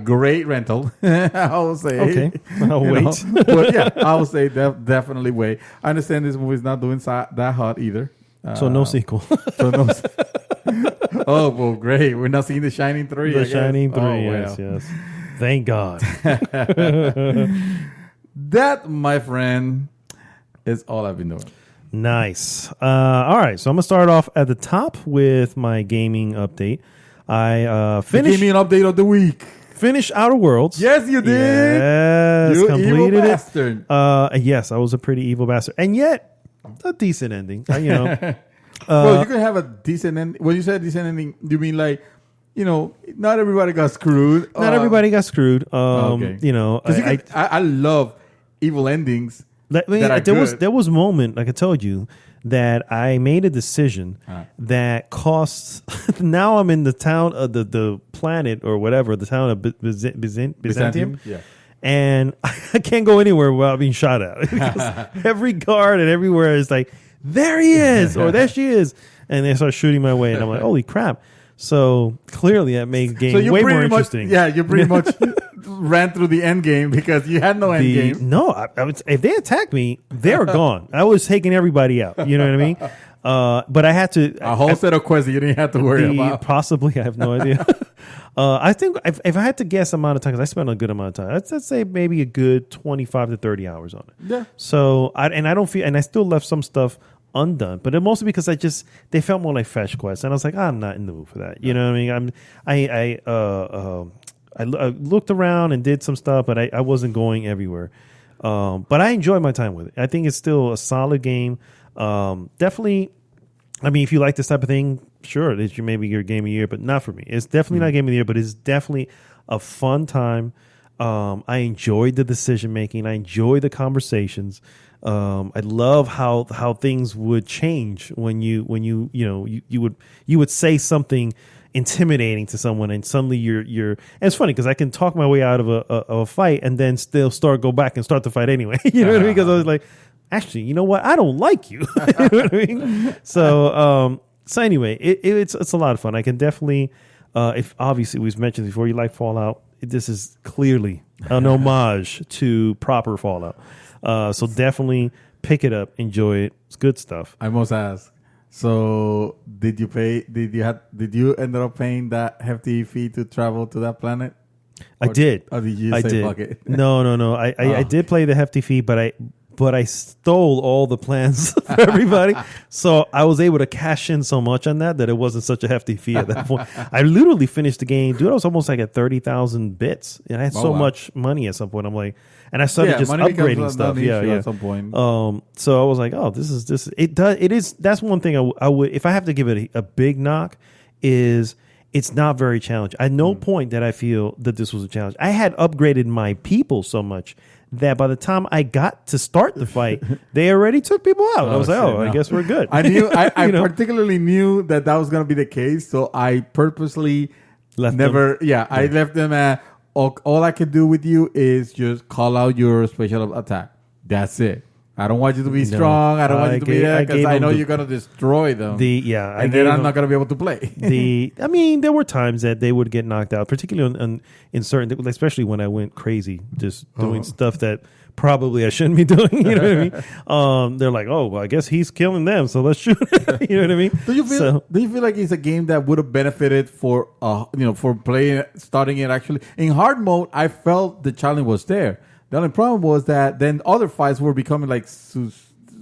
great rental, I will say. Okay, I'll wait. But I will say definitely wait. I understand this movie is not doing that hot either. So no sequel. Oh, well, great. We're not seeing The Shining 3. The Shining 3, yes. Thank God. That, my friend, is all I've been doing. Nice. All right, so I'm going to start off at the top with my gaming update. I finished... The gaming update of the week. Finished Outer Worlds. Yes, you did. Yes, you completed evil it. Bastard. Yes, I was a pretty evil bastard. And yet, a decent ending. Well, you could have a decent ending. When you said decent ending, you mean like not everybody got screwed. Not everybody got screwed. Okay. I love evil endings. There was a moment, like I told you, that I made a decision that costs. Now I'm in the town of the planet or whatever, the town of Byzantium. Yeah. And I can't go anywhere without being shot at. Because every guard and everywhere is like, there he is, or there she is. And they start shooting my way. And I'm like, holy crap. So clearly that made the game way more interesting. You pretty much ran through the end game because you had no end game. No, if they attacked me, they were gone. I was taking everybody out. You know what I mean? But I had to... A whole set of quests that you didn't have to worry about. Possibly. I have no idea. I think if I had to guess amount of time, because I spent a good amount of time, I'd say maybe a good 25 to 30 hours on it. Yeah. So, I still left some stuff undone, but it mostly because they felt more like fetch quests, and I was like, I'm not in the mood for that. You know what I mean? I looked around and did some stuff, but I wasn't going everywhere. But I enjoyed my time with it. I think it's still a solid game. Definitely, I mean, if you like this type of thing, sure, it's maybe your game of the year, but not for me. It's definitely not game of the year, but it's definitely a fun time. I enjoyed the decision making. I enjoyed the conversations. I love how things would change when you would say something intimidating to someone, and suddenly you're. And it's funny because I can talk my way out of a fight and then still go back and start the fight anyway. You know what I mean? Because I was like, actually, you know what? I don't like you. You know what I mean? So anyway, it's a lot of fun. I can definitely, if obviously we've mentioned before, you like Fallout. This is clearly an homage to proper Fallout. So definitely pick it up, enjoy it. It's good stuff. I must ask. So did you end up paying that hefty fee to travel to that planet? I did. Or did you say fuck it? No. I did play the hefty fee, but I stole all the plans for everybody. So I was able to cash in so much on that it wasn't such a hefty fee at that point. I literally finished the game. Dude, I was almost like at 30,000 bits. And I had much money at some point. I'm like, and I started just upgrading stuff. Yeah. At some point. So I was like, oh, this is, it is, that's one thing I would, if I have to give it a big knock, is it's not very challenging. At no point did I feel that this was a challenge. I had upgraded my people so much that by the time I got to start the fight, they already took people out. I was like, I guess we're good. I knew, I particularly knew that was going to be the case, so I purposely left them. I left them at, all I could do with you is just call out your special attack. That's it. I don't want you to be strong. I don't want you to be there because I know you're going to destroy them. And then I'm not going to be able to play. I mean, there were times that they would get knocked out, particularly in certain, especially when I went crazy, just doing stuff that probably I shouldn't be doing. You know what I mean? They're like, oh, well, I guess he's killing them, so let's shoot. You know what I mean? Do you feel like it's a game that would have benefited for starting it actually in hard mode? I felt the challenge was there. The only problem was that then other fights were becoming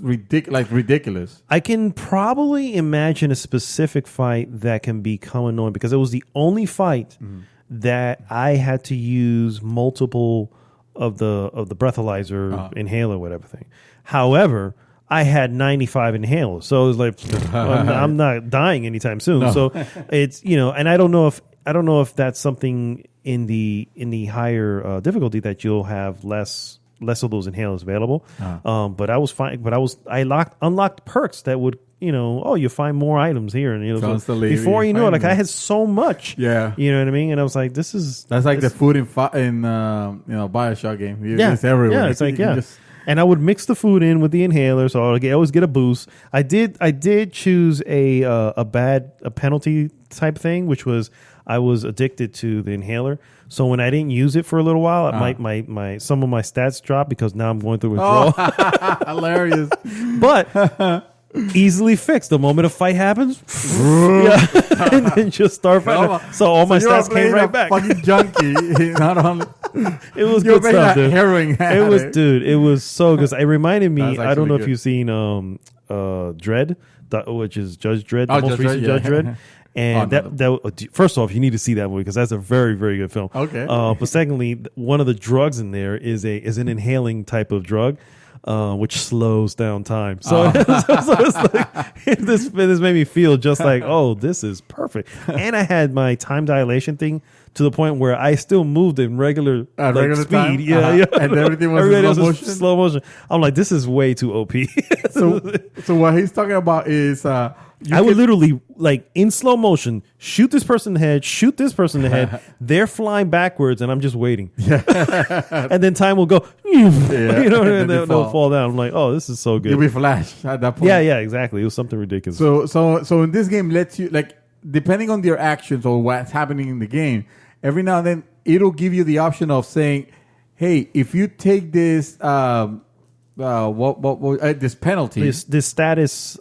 ridiculous. I can probably imagine a specific fight that can become annoying because it was the only fight that I had to use multiple of the breathalyzer inhaler, whatever thing. However, I had 95 inhalers, so it was like I'm not dying anytime soon. No. So it's and I don't know if that's something in the higher difficulty that you'll have less of those inhalers available. But I was fine. But I unlocked perks that would you find more items here, and before you know it, like I had so much. Yeah, you know what I mean. And I was like, that's like the food in BioShock game. It's everywhere. Yeah, it's like And I would mix the food in with the inhaler, so I always get a boost. I did choose a penalty type thing, which was I was addicted to the inhaler. So when I didn't use it for a little while, my some of my stats dropped because now I'm going through withdrawal. Hilarious. But easily fixed. The moment a fight happens, and then just start fighting. So all my stats came right back. Fucking junkie. Not only it was good stuff, dude. Harrowing. It was so good. It reminded me. I don't know if you've seen Dredd, which is Judge Dredd, the most recent Judge Dredd. And that first off, you need to see that movie because that's a very, very good film. Okay. But secondly, one of the drugs in there is an inhaling type of drug. which slows down time. So, so it's like, this made me feel just like, oh, this is perfect. And I had my time dilation thing to the point where I still moved in regular, regular speed. time? Yeah. And everything was Everybody in else slow was motion? slow motion. I'm like, this is way too OP. So what he's talking about is I would literally, like, in slow motion, shoot this person in the head, shoot this person in the head. They're flying backwards, and I'm just waiting. And then time will go, you know, and then they'll fall down. I'm like, oh, this is so good. You'll be flash at that point. Yeah, exactly. It was something ridiculous. So in this game lets you, like, depending on your actions or what's happening in the game, every now and then it'll give you the option of saying, hey, if you take this this penalty, this status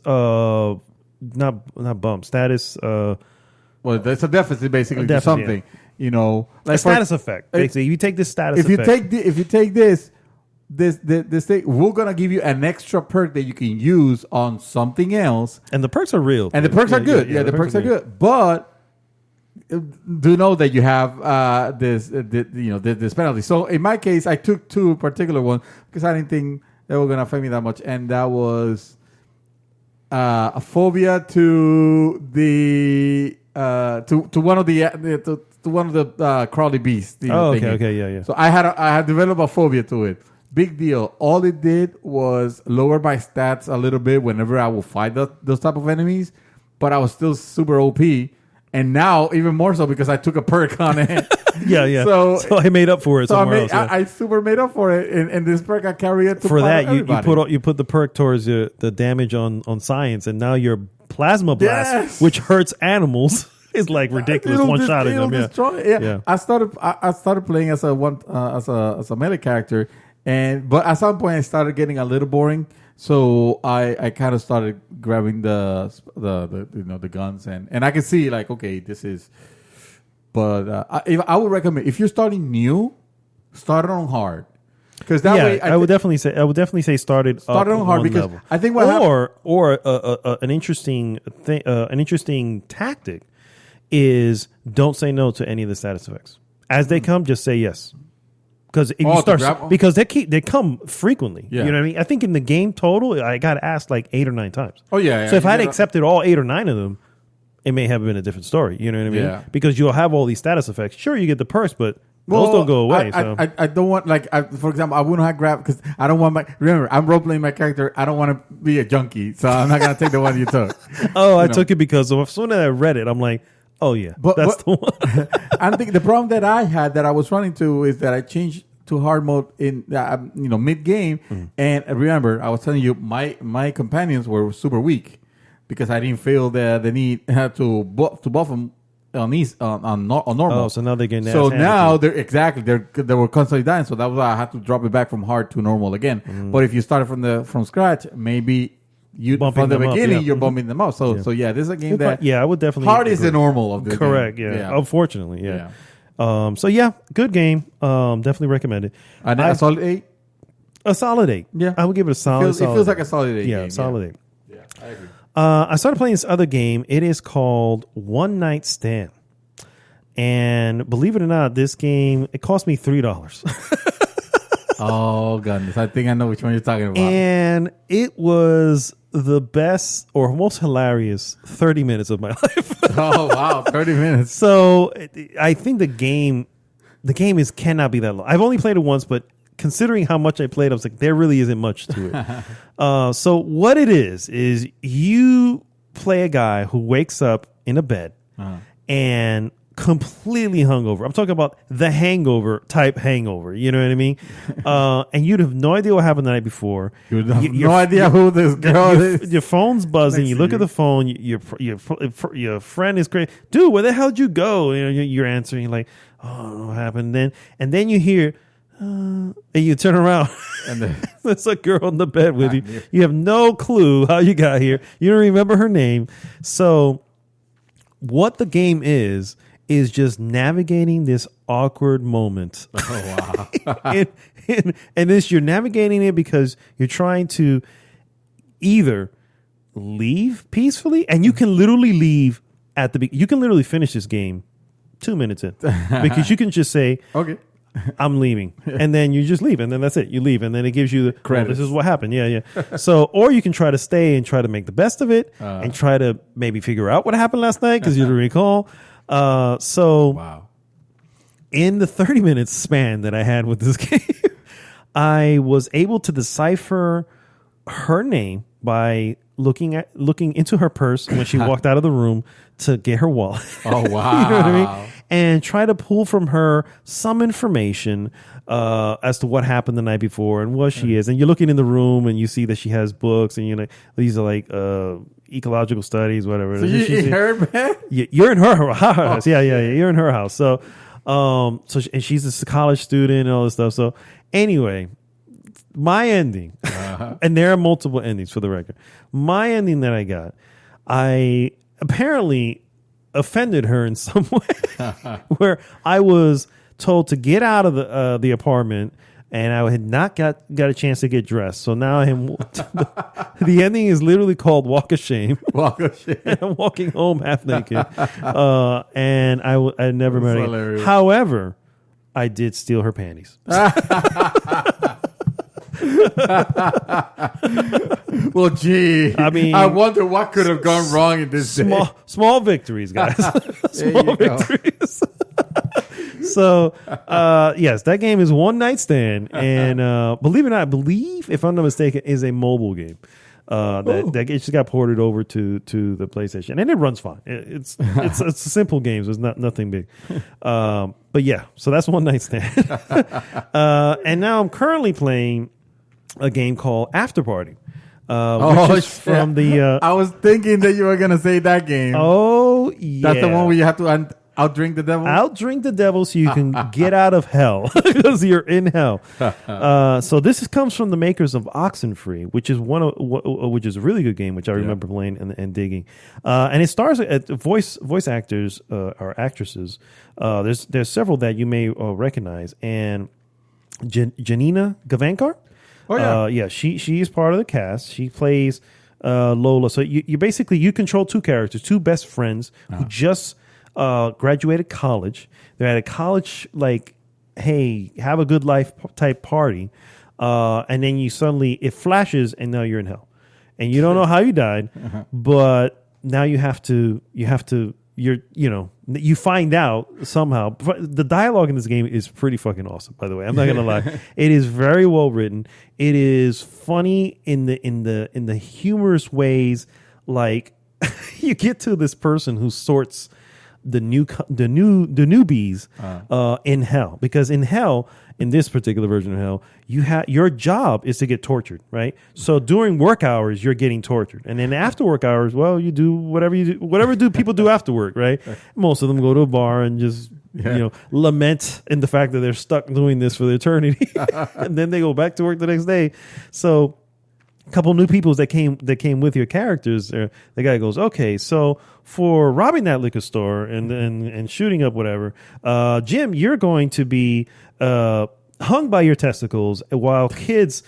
not bump status well, that's a deficit basically to deficit, something, you know, like a status effect. Basically, you take this status if you effect. take if you take this thing, we're gonna give you an extra perk that you can use on something else, and the perks are real, and the perks are good. Yeah, the perks are good, but do know that you have this penalty. So in my case, I took two particular ones because I didn't think they were gonna affect me that much, and that was a phobia to the to one of the crawly beasts. Yeah. So I had developed a phobia to it. Big deal. All it did was lower my stats a little bit whenever I would fight those type of enemies, but I was still super OP. And now even more so because I took a perk on it. Yeah. So I made up for it somewhere else. I super made up for it, and this perk I carry it to for that. everybody. You put the perk towards the damage on science, and now your plasma blast, Yes. which hurts animals, is like ridiculous. One shot at them. Yeah. I started playing as a melee character, but at some point I started getting a little boring. So I kind of started grabbing the guns and I can see like, okay, this is. But I would recommend if you're starting new, start it on hard, because that way I would definitely say start it on hard because level. I think an interesting thing, an interesting tactic is don't say no to any of the status effects as they come. Just say yes. Because if you start, because they come frequently. Yeah. You know what I mean? I think in the game total, I got asked like 8 or 9 times. Oh yeah. So if I had accepted all 8 or 9 of them, it may have been a different story. You know what I mean? Yeah. Because you'll have all these status effects. Sure, you get the perks, but those don't go away. I don't want for example, I wouldn't have grabbed because I don't want remember, I'm role playing my character. I don't want to be a junkie, so I'm not gonna take the one you took. I took it because as soon as I read it, I'm like, oh yeah, that's the one. I think the problem that I had that I was running to is that I changed to hard mode in mid game, and remember I was telling you my companions were super weak because I didn't feel the need to buff them on normal. Oh, so now they're getting. So now they were constantly dying. So that was why I had to drop it back from hard to normal again. But if you started from scratch, maybe from the beginning you're bumping them up. So this is a game that I would definitely hard is the normal of the correct. game. Yeah, unfortunately, yeah. Good game. Definitely recommend it. A solid 8. A solid 8. Yeah, I would give it a solid. It feels like a solid 8. Yeah, game. solid 8. Yeah, I agree. I started playing this other game. It is called One Night Stand, and believe it or not, this game it cost me $3. Oh goodness! I think I know which one you're talking about. And it was the best or most hilarious 30 minutes of my life. Oh wow, 30 minutes. So I think the game cannot be that long. I've only played it once, but considering how much I played, I was like, there really isn't much to it. So what it is you play a guy who wakes up in a bed and completely hungover. I'm talking about the Hangover type hangover. You know what I mean? And you'd have no idea what happened the night before. You have no idea who this girl is. Your phone's buzzing. You look at the phone. Your friend is crazy. Dude, where the hell did you go? You know, you're answering. You're like, oh, I don't know what happened. And then you hear, and you turn around. And there's a girl in the bed with you. You have no clue how you got here. You don't remember her name. So what the game is just navigating this awkward moment. Oh, wow. and this, you're navigating it because you're trying to either leave peacefully, and you can literally leave at you can literally finish this game 2 minutes in because you can just say, okay, I'm leaving. And then you just leave. And then that's it. You leave. And then it gives you the Credits. this is what happened. Yeah. So, or you can try to stay and try to make the best of it and try to maybe figure out what happened last night because you don't recall. Wow. In the 30 minutes span that I had with this game, I was able to decipher her name by looking into her purse when she walked out of the room to get her wallet. Oh, wow. You know what I mean? And try to pull from her some information as to what happened the night before and what she is. And you're looking in the room and you see that she has books and you're like, these are like ecological studies, whatever. So you in her bed? You're in her house. Yeah. You're in her house. So, and she's a college student and all this stuff. So anyway, my ending, and there are multiple endings for the record. My ending that I got, I apparently offended her in some way, where I was told to get out of the apartment, and I had not got a chance to get dressed. So now the ending is literally called "Walk of Shame." Walk of shame. And I'm walking home half naked, and I never met her again. Hilarious. However, I did steal her panties. Well, gee. I mean, I wonder what could have gone wrong in this day. Small victories, guys. There Small you go. victories. So, yes, that game is one night stand, and believe it or not, I believe, if I'm not mistaken, is a mobile game. That it just got ported over to the PlayStation, and it runs fine. It's a simple game, so it's nothing big. But yeah, so that's one night stand. And now I'm currently playing a game called After Party. Which is from the. I was thinking that you were gonna say that game. Oh yeah, That's the one where you have to outdrink the devil. Outdrink the devil so you can get out of hell because you're in hell. So this comes from the makers of Oxenfree, which is which is a really good game, which I remember playing and digging. And it stars voice actors or actresses. There's several that you may recognize, and Janina Gavankar. Oh yeah, she is part of the cast. She plays Lola. So you basically you control two characters, two best friends who just graduated college. They're at a college like, hey, have a good life type party, and then you suddenly it flashes and now you're in hell, and you don't know how you died, but now you find out somehow. The dialogue in this game is pretty fucking awesome, by the way. I'm not gonna lie. It is very well written. It is funny in the humorous ways. Like you get to this person who sorts the newbies in hell, because in hell, in this particular version of hell, your job is to get tortured, right? So during work hours, you're getting tortured, and then after work hours, well, you do whatever do people do after work, right? Most of them go to a bar and just lament in the fact that they're stuck doing this for the eternity, and then they go back to work the next day. So a couple new people that came with your characters, the guy goes, okay, so for robbing that liquor store and shooting up whatever, Jim, you're going to be hung by your testicles while kids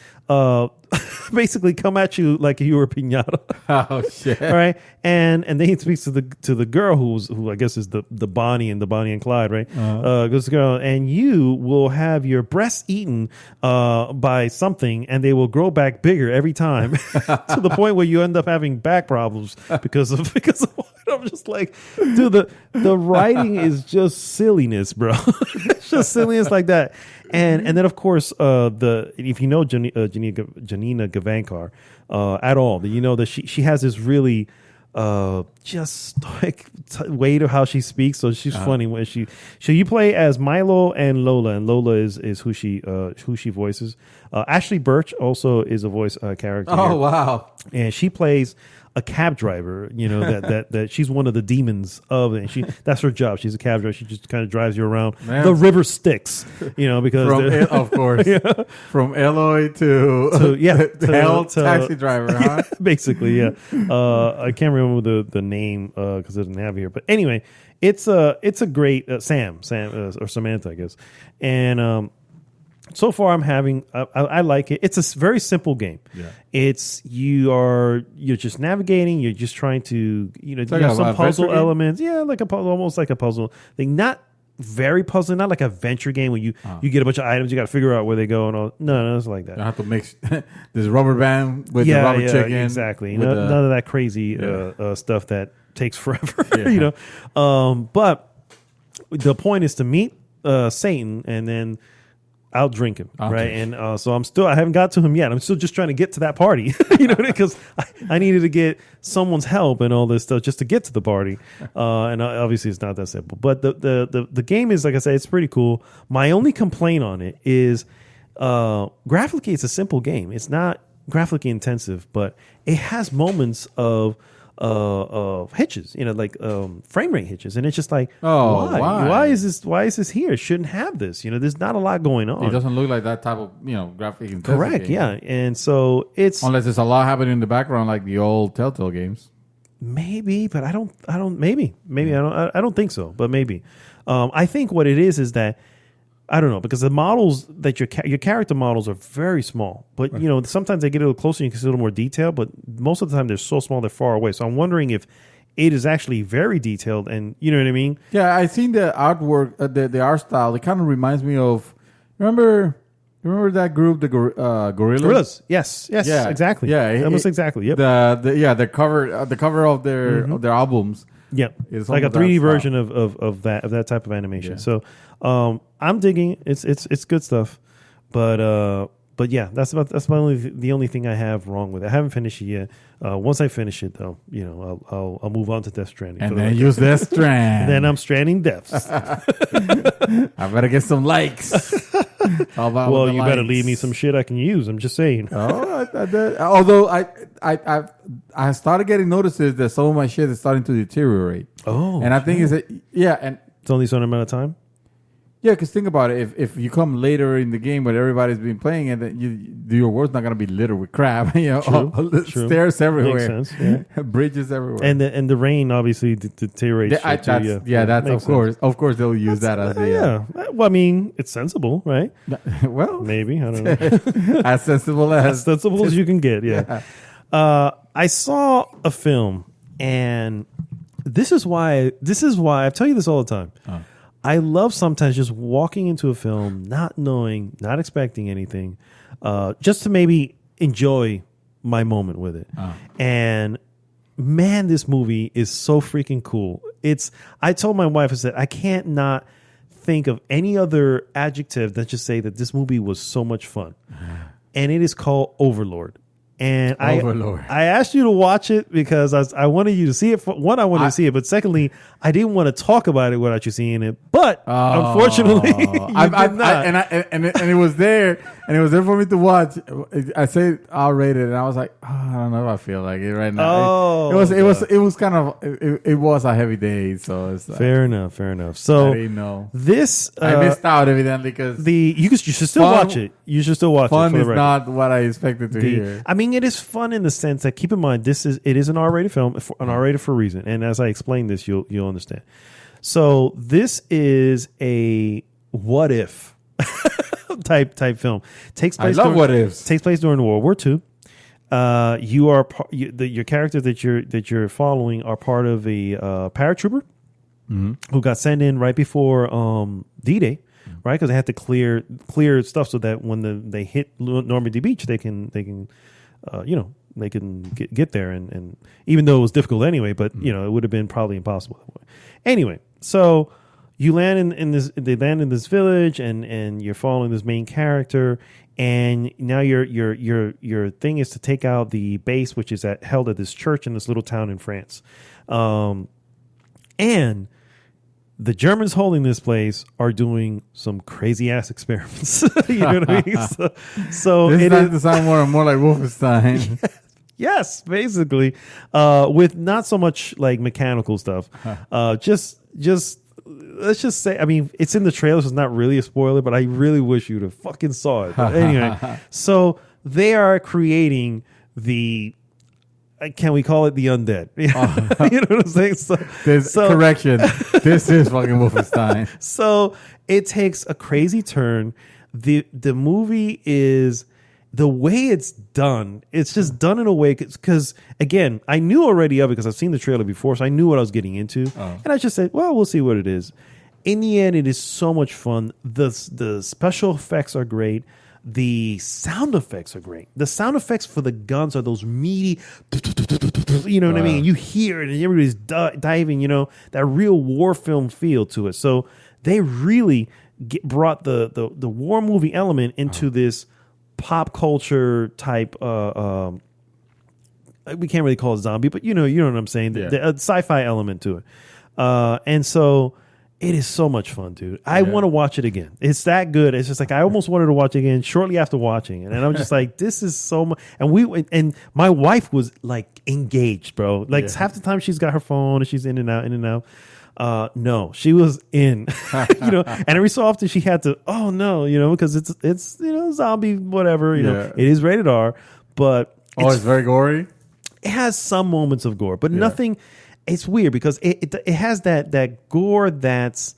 basically come at you like you were a piñata. Oh shit! All right, and then he speaks to the girl who I guess is the Bonnie and Clyde, right? Goes to the girl, and you will have your breasts eaten by something, and they will grow back bigger every time to the point where you end up having back problems because of what. I'm just like, dude, the writing is just silliness, bro. It's just silliness like that. And then of course if you know Janina Gavankar at all, you know that she has this really just like way to how she speaks. So she's funny when so you play as Milo and Lola is who she voices. Ashley Birch also is a voice character. Oh here. wow! And she plays a cab driver, that she's one of the demons of it. And that's her job. She's a cab driver. She just kind of drives you around the river Styx, because of course, from Eloy to hell taxi driver, huh? Basically, yeah. I can't remember the name because I didn't have it here. But anyway, it's a great Sam or Samantha, I guess, and. So far, I like it. It's a very simple game. Yeah. You're just navigating. You're just trying to, some puzzle elements. Yeah, almost like a puzzle thing. Not very puzzling. Not like a venture game where you get a bunch of items, you got to figure out where they go and all. No, it's like that. I have to mix this rubber band with the rubber chicken. Exactly. None of that crazy stuff that takes forever. But the point is to meet Satan and then I'll drink him, right? And so I haven't got to him yet. I'm still just trying to get to that party, because I needed to get someone's help and all this stuff just to get to the party. And obviously it's not that simple. But the game is, like I said, it's pretty cool. My only complaint on it is graphically it's a simple game. It's not graphically intensive, but it has moments of hitches, like frame rate hitches, and it's just like, why is this here? It shouldn't have this. There's not a lot going on. It doesn't look like that type of graphic intensive correct game. Yeah, and so it's unless there's a lot happening in the background like the old Telltale games. Maybe, but I don't I don't think so, but maybe. I think what it is that I don't know, because the models that your character models are very small, but sometimes they get a little closer and you can see a little more detail, but most of the time they're so small they're far away. So I'm wondering if it is actually very detailed, and you know what I mean? Yeah, I seen the artwork, the art style. It kind of reminds me of remember that group, the Gorillas? Yes, yeah, exactly. Yeah, almost exactly. Yep. The cover of their albums. Yep, it's like a 3D version of that type of animation. Yeah. So I'm digging. It's good stuff, but yeah, that's the only thing I have wrong with it. I haven't finished it yet. Once I finish it, though, I'll move on to Death Stranding. And then use Death Strand. Then I'm stranding deaths. I better get some likes. Well, you better leave me some shit I can use. I'm just saying. Although I started getting notices that some of my shit is starting to deteriorate. And I think and it's only a certain amount of time. Yeah, because think about it. If you come later in the game when everybody's been playing it, then your world's not going to be littered with crap. True. Stairs everywhere, makes sense. Yeah. Bridges everywhere, and the rain obviously deteriorates. That's of course they'll use that as the Well, I mean, it's sensible, right? Well, maybe I don't know. as sensible as you can get. Yeah. I saw a film, and this is why I tell you this all the time. I love sometimes just walking into a film, not knowing, not expecting anything, just to maybe enjoy my moment with it. And man, this movie is so freaking cool. I told my wife, I said, I can't not think of any other adjective than just say that this movie was so much fun. And it is called Overlord. And I asked you to watch it because I wanted you to see it. One, I wanted to see it, but secondly, I didn't want to talk about it without you seeing it. But unfortunately, you did not. And it was there, and it was there for me to watch. I say R-rated, and I was like, I don't know if I feel like it right now. It was kind of it was a heavy day, so it's like, fair enough. So I didn't know this. I missed out evidently because you should still watch it. You should still watch it. Fun is not what I expected to hear. I mean, it is fun in the sense that, keep in mind, it is an R-rated film, an R-rated for a reason. And as I explain this, you'll understand. So this is a what if type film. Takes place. I love what ifs. Takes place during World War II. Your characters that you're following are part of a paratrooper who got sent in right before D-Day. Right, because they had to clear stuff so that when they hit Normandy Beach, they can get there, and even though it was difficult anyway, but it would have been probably impossible that way. Anyway, so you land they land in this village, and you're following this main character, and now your thing is to take out the base, which is held at this church in this little town in France, and the Germans holding this place are doing some crazy ass experiments. You know what I mean? So this is to sound more like Wolfenstein. Yes, basically, with not so much like mechanical stuff. Just let's just say, I mean, it's in the trailer, so it's not really a spoiler, but I really wish you'd have fucking saw it. But anyway, so they are creating can we call it the undead? You know what I'm saying? Correction. This is fucking Wolfenstein. So it takes a crazy turn. The movie is, the way it's done, it's just done in a way, because again, I knew already of it because I've seen the trailer before, so I knew what I was getting into. And I just said, well, we'll see what it is. in the end, it is so much fun. The special effects are great. The sound effects are great. The sound effects for the guns are those meaty, you know what I mean? You hear it and everybody's diving, you know, that real war film feel to it. So they really brought the war movie element into this pop culture type, we can't really call it zombie, but you know what I'm saying? The sci-fi element to it. And so it is so much fun, dude. I want to watch it again. It's that good. It's just like I almost wanted to watch it again shortly after watching it, and I'm just like, this is so much. And my wife was like engaged, bro. Like half the time she's got her phone and she's in and out. No, she was in, you know. And every so often she had to, oh no, you know, because it's you know, zombie whatever, you know. It is rated R, but it's very gory. It has some moments of gore, but nothing. It's weird because it has that gore that's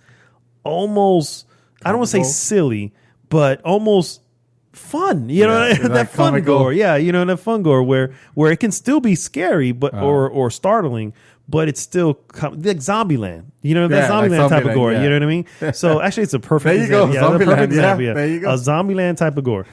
almost, I don't want to say silly, but almost fun. You know, that like fun comical gore. Yeah, you know, that fun gore where it can still be scary, but or startling, but it's still like Zombieland. You know, that Zombieland like type of gore. You know what I mean? So actually, it's a perfect example. There you go. Perfect example. There you go. A Zombieland type of gore.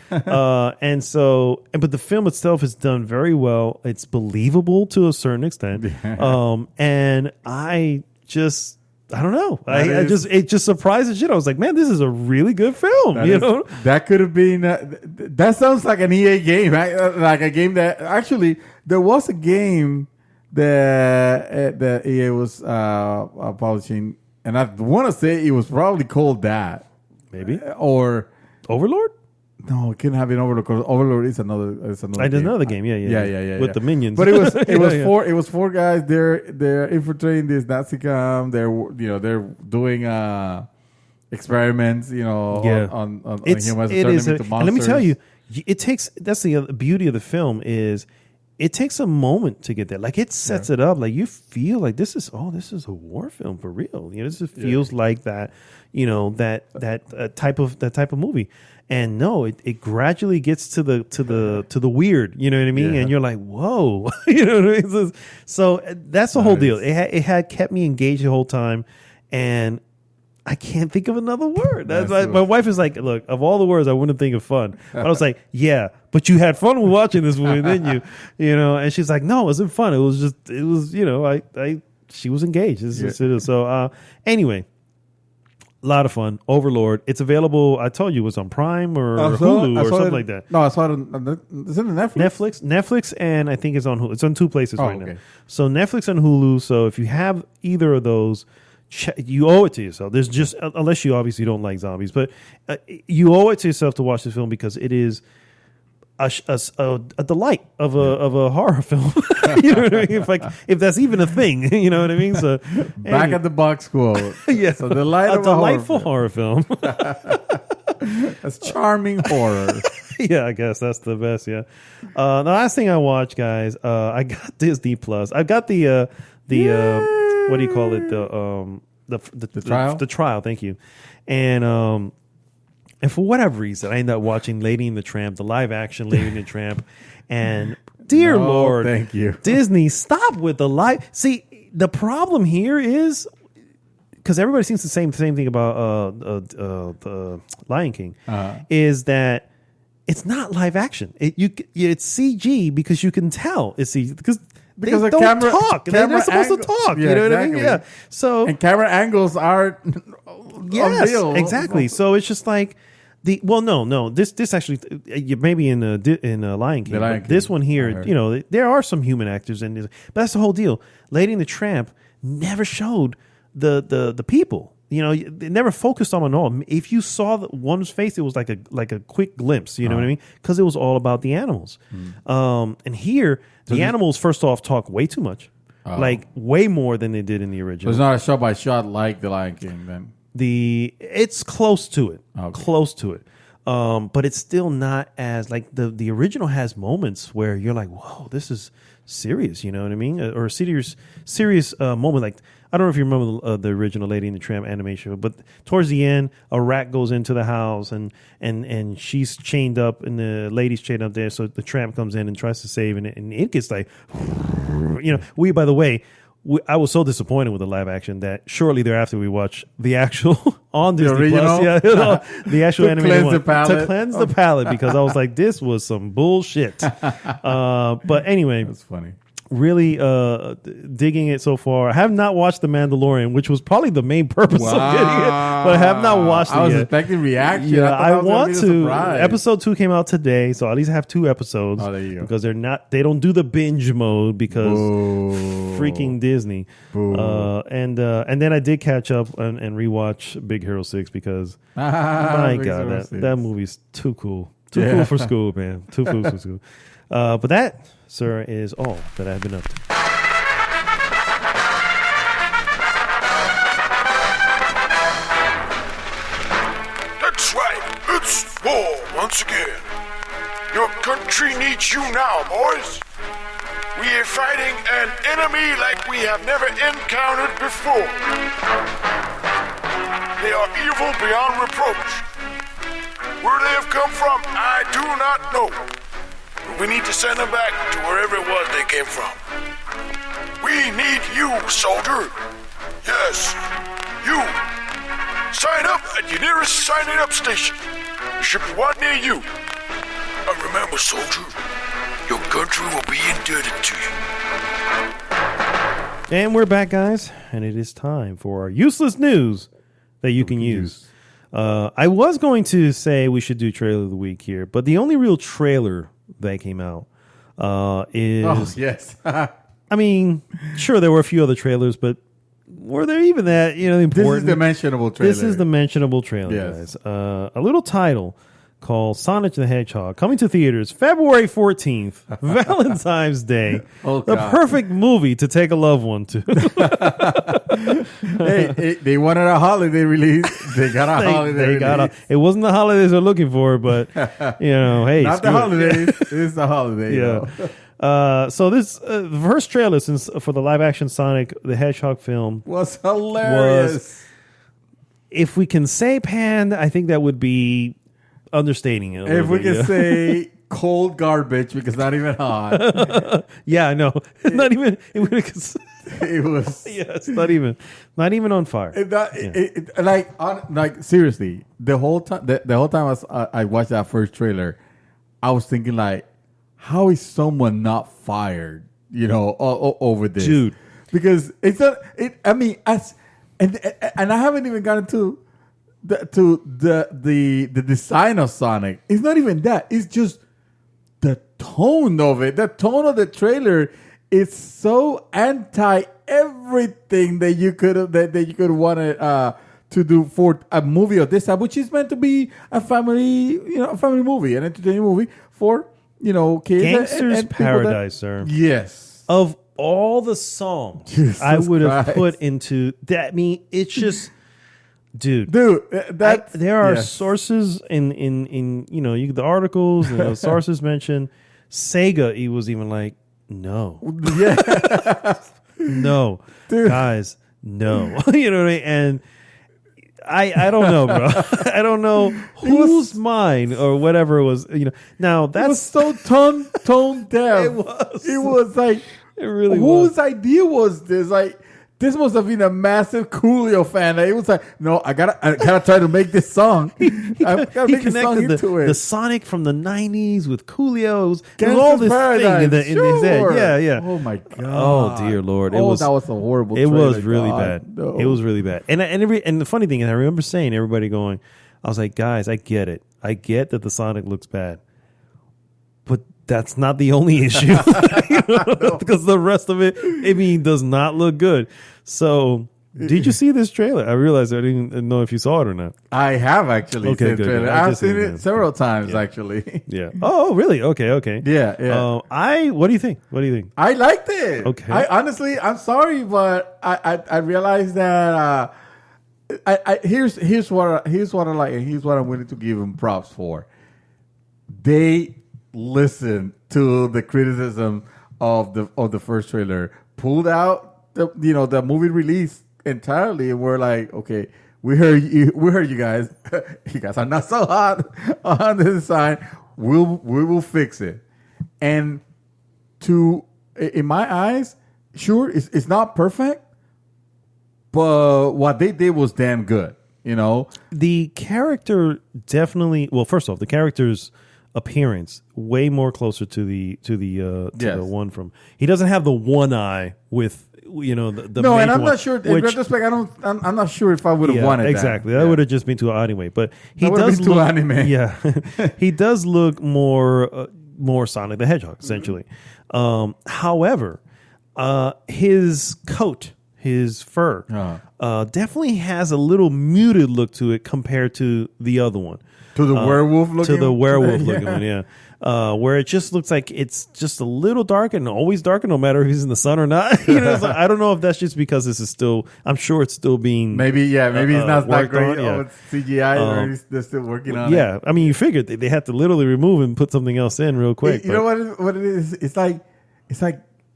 And so, but the film itself is done very well. It's believable to a certain extent. And I don't know. It just surprised the shit. I was like, man, this is a really good film. That could have been. That sounds like an EA game, right? Like a game that actually there was a game that the EA was publishing, and I want to say it was probably called that, maybe or Overlord. No, it couldn't have been Overlord because Overlord is another. I did another game. Yeah. With the minions, but it was four guys. They're infiltrating this Nazi camp. They're doing experiments. On humans, turning them into monsters. And let me tell you, it takes. That's the beauty of the film is. It takes a moment to get there. Like it sets it up. Like you feel like this is a war film for real. You know, this feels like that. You know, that type of movie. And no, it gradually gets to the weird. You know what I mean? And you're like, whoa. You know what I mean? So that's the whole deal. It had kept me engaged the whole time, and I can't think of another word. That's like, my wife is like, look, of all the words, I wouldn't think of fun. But I was like, yeah, but you had fun watching this movie, didn't you? You know, and she's like, no, it wasn't fun. It was, you know, she was engaged. So anyway, a lot of fun. Overlord. It's available. I told you it was on Prime or Hulu or something like that. No, I saw it on is it on Netflix? Netflix, and I think it's on Hulu. It's on two places now. So Netflix and Hulu. So if you have either of those, you owe it to yourself. There's just, unless you obviously don't like zombies, but you owe it to yourself to watch this film because it is a delight of a horror film. You know what I mean? If that's even a thing, you know what I mean? So back at the box quote. Yes, a delightful horror film. That's charming horror. Yeah, I guess that's the best. Yeah. The last thing I watched, guys, I got Disney Plus. I've got the what do you call it? The trial? The trial, thank you. And for whatever reason, I ended up watching Lady and the Tramp, the live action Lady and the Tramp. And dear Lord, thank you. Disney, stop with the live. See, the problem here is because everybody seems the same thing about the Lion King, is that it's not live action. It's CG because you can tell it's CG because they don't talk. They're supposed to talk. Yeah, you know exactly. what I mean? Yeah. So and camera angles are unreal. Exactly. So it's just like no. This actually maybe in Lion King. But this one here, you know, there are some human actors in this, but that's the whole deal. Lady and the Tramp never showed the people. You know, they never focused on them at all. If you saw one's face, it was like a quick glimpse. You know what I mean? Because it was all about the animals. And here, the animals first off talk way too much, like way more than they did in the original. So it's not a shot by shot like the Lion King. Then it's close to it, close to it. But it's still not as like the original has moments where you're like, whoa, this is serious. You know what I mean? Or a serious moment like. I don't know if you remember the original Lady and the Tramp animation, but towards the end, a rat goes into the house and she's chained up and the lady's chained up there. So the tramp comes in and tries to save and it gets like, you know, by the way, I was so disappointed with the live action that shortly thereafter we watched the actual on Disney original? Plus, the actual To animated cleanse one the palate? to cleanse the palate because I was like, this was some bullshit. But anyway, That's funny. really digging it so far. I have not watched The Mandalorian, which was probably the main purpose of getting it, but I have not watched it I was yet. expecting reaction. Yeah, thought I was gonna want be a to. surprise. Episode 2 came out today, so at least I have 2 episodes. Oh, there you go. Because they don't do the binge mode because Boo. freaking Disney. And then I did catch up and rewatch Big Hero 6 because my Big God, Hero 6. that movie's too cool. Too cool for school, man. Too cool for school. But that, sir, is all that I've been up to. That's right, it's war once again. Your country needs you now, boys. We are fighting an enemy like we have never encountered before. They are evil beyond reproach. Where they have come from, I do not know. But we need to send them back to wherever it was they came from. We need you, soldier. Yes, you. Sign up at your nearest signing up station. There should be one near you. And remember, soldier, your country will be indebted to you. And we're back, guys, and it is time for our useless news that you can use. I was going to say we should do trailer of the week here, but the only real trailer that came out is... Oh, yes. I mean, sure, there were a few other trailers, but were there even that important? This is the mentionable trailer. This is the mentionable trailer, Yes. guys. A little title called Sonic the Hedgehog, coming to theaters February 14th, Valentine's Day. Oh, the God. perfect movie to take a loved one to. Hey, they wanted a holiday release. They got a holiday release. It wasn't the holidays they're looking for, but hey, Not the screw it. holidays. It's the holiday. Yeah. So this the first trailer for the live action Sonic the Hedgehog film Was hilarious. if we can say panned, I think that would be understating it. a If little we bit, can say cold garbage because not even hot. yeah, I know. Not even. It was Yeah, it's not even on fire. like seriously, the whole time I watched that first trailer, I was thinking like, how is someone not fired? Over this, Dude. Because it's not. I mean, and I haven't even gotten to the design of Sonic. It's not even that. It's just the tone of it. The tone of the trailer is so anti everything that you could want to do for a movie of this type, which is meant to be a family movie, an entertaining movie for kids. Gangster's and people Paradise, sir. Yes. Of all the songs Jesus I would have Christ. put into that, I mean, it's just, dude. There are yes. sources in the articles, sources mention Sega. He was even like, no, no, Dude. guys, no. You know what I mean? And I don't know, bro. I don't know whose mind or whatever it was. Now It that's was so tone deaf. It was. It was like, it really whose was. idea was this? Like, this must have been a massive Coolio fan. It was like, no, I gotta try to make this song. I gotta He make this song connected into it. the Sonic from the 90s with Coolio. It was Gangsta's all this Paradise, thing in his sure. head. Yeah. Oh my god. Oh dear Lord. That was a horrible. It was trailer. really God, bad. no. It was really bad. And the funny thing is, I remember saying, everybody going, I was like, guys, I get it. I get that the Sonic looks bad, but that's not the only issue. Because the rest of it, I mean, does not look good. So, did you see this trailer? I realized I didn't know if you saw it or not. I have actually Okay, seen the good, trailer. good. I I've just seen seen it it. several times actually. Yeah. Oh, really? Okay. Yeah. What do you think? I liked it. Okay. I'm sorry, but I realized that here's what I like, and here's what I'm willing to give them props for. They listened to the criticism of the first trailer, pulled out the movie release entirely, and we're like, okay, we heard you guys. You guys are not so hot on the design. We will fix it. And in my eyes, sure, it's not perfect, but what they did was damn good. You know, the character definitely. Well, first off, the character's appearance way more closer to the one from. He doesn't have the one eye with the no, main and I'm one, not sure. In retrospect, I'm not sure if I would have wanted exactly. that. That would have just been too anime. But he That does been too look anime. Yeah, he does look more Sonic the Hedgehog essentially. However, his coat. His fur definitely has a little muted look to it compared to the other one. To the werewolf looking? To the werewolf looking one, yeah. Where it just looks like it's just a little dark and always darker no matter if he's in the sun or not. It's like, I don't know if that's just because this is still, I'm sure it's still being maybe it's not that great on, CGI or they're still working on it. Yeah, I mean, you figured they had to literally remove and put something else in real quick. You know what it is? It's like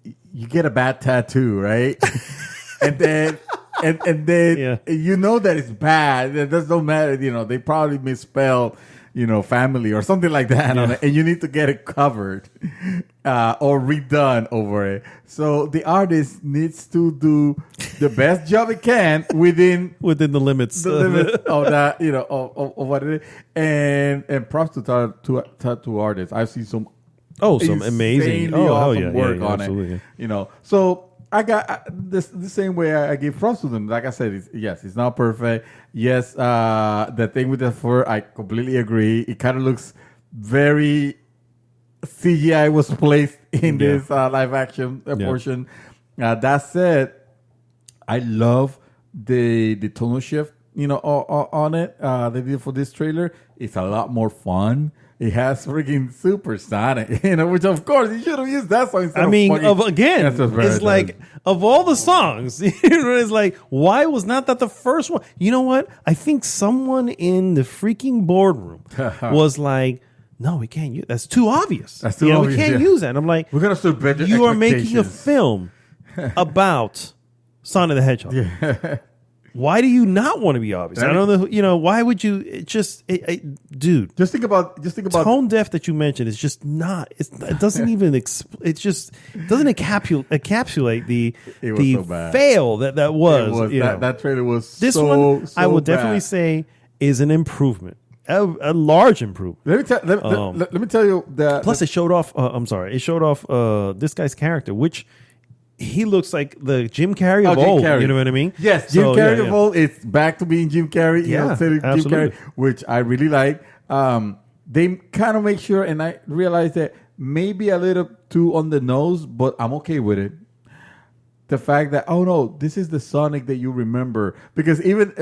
you get a bad tattoo, right? And then you know that it's bad. It doesn't matter. They probably misspelled, family or something like that on it, and you need to get it covered or redone over it. So the artist needs to do the best job it can within the limits of that, of what it is. And props to tattoo artists. I've seen some some amazing awesome work on absolutely. it. So I got this the same way I gave props to them. Like I said, it's not perfect. Yes, the thing with the fur, I completely agree. It kind of looks very CGI was placed in this live action portion. That said, I love the tonal shift, on it. They did for this trailer. It's a lot more fun. It has freaking supersonic, which of course you should have used that song instead it's like of all the songs, it's like, why was not that the first one? You know what? I think someone in the freaking boardroom was like, no, we can't use that's too obvious. That's too obvious. We can't use that. And I'm like, we're gonna still bet you are making a film about Sonic the Hedgehog. Yeah. Why do you not want to be obvious? I don't know. Why would you? Dude. Just think about tone deaf that you mentioned is just not. It doesn't even. It just doesn't encapsulate the so fail that was. That trailer was this so, one. So I would bad. definitely say is an improvement, a large improvement. Let me tell you that. Plus, it showed off. I'm sorry, it showed off this guy's character, which. He looks like the Jim Carrey of old. Carrey. You know what I mean? Yes, Jim Carrey of old. It's back to being Jim Carrey. Absolutely. Jim Carrey, which I really like. They kind of make sure, and I realize that maybe a little too on the nose, but I'm okay with it. The fact that this is the Sonic that you remember, because even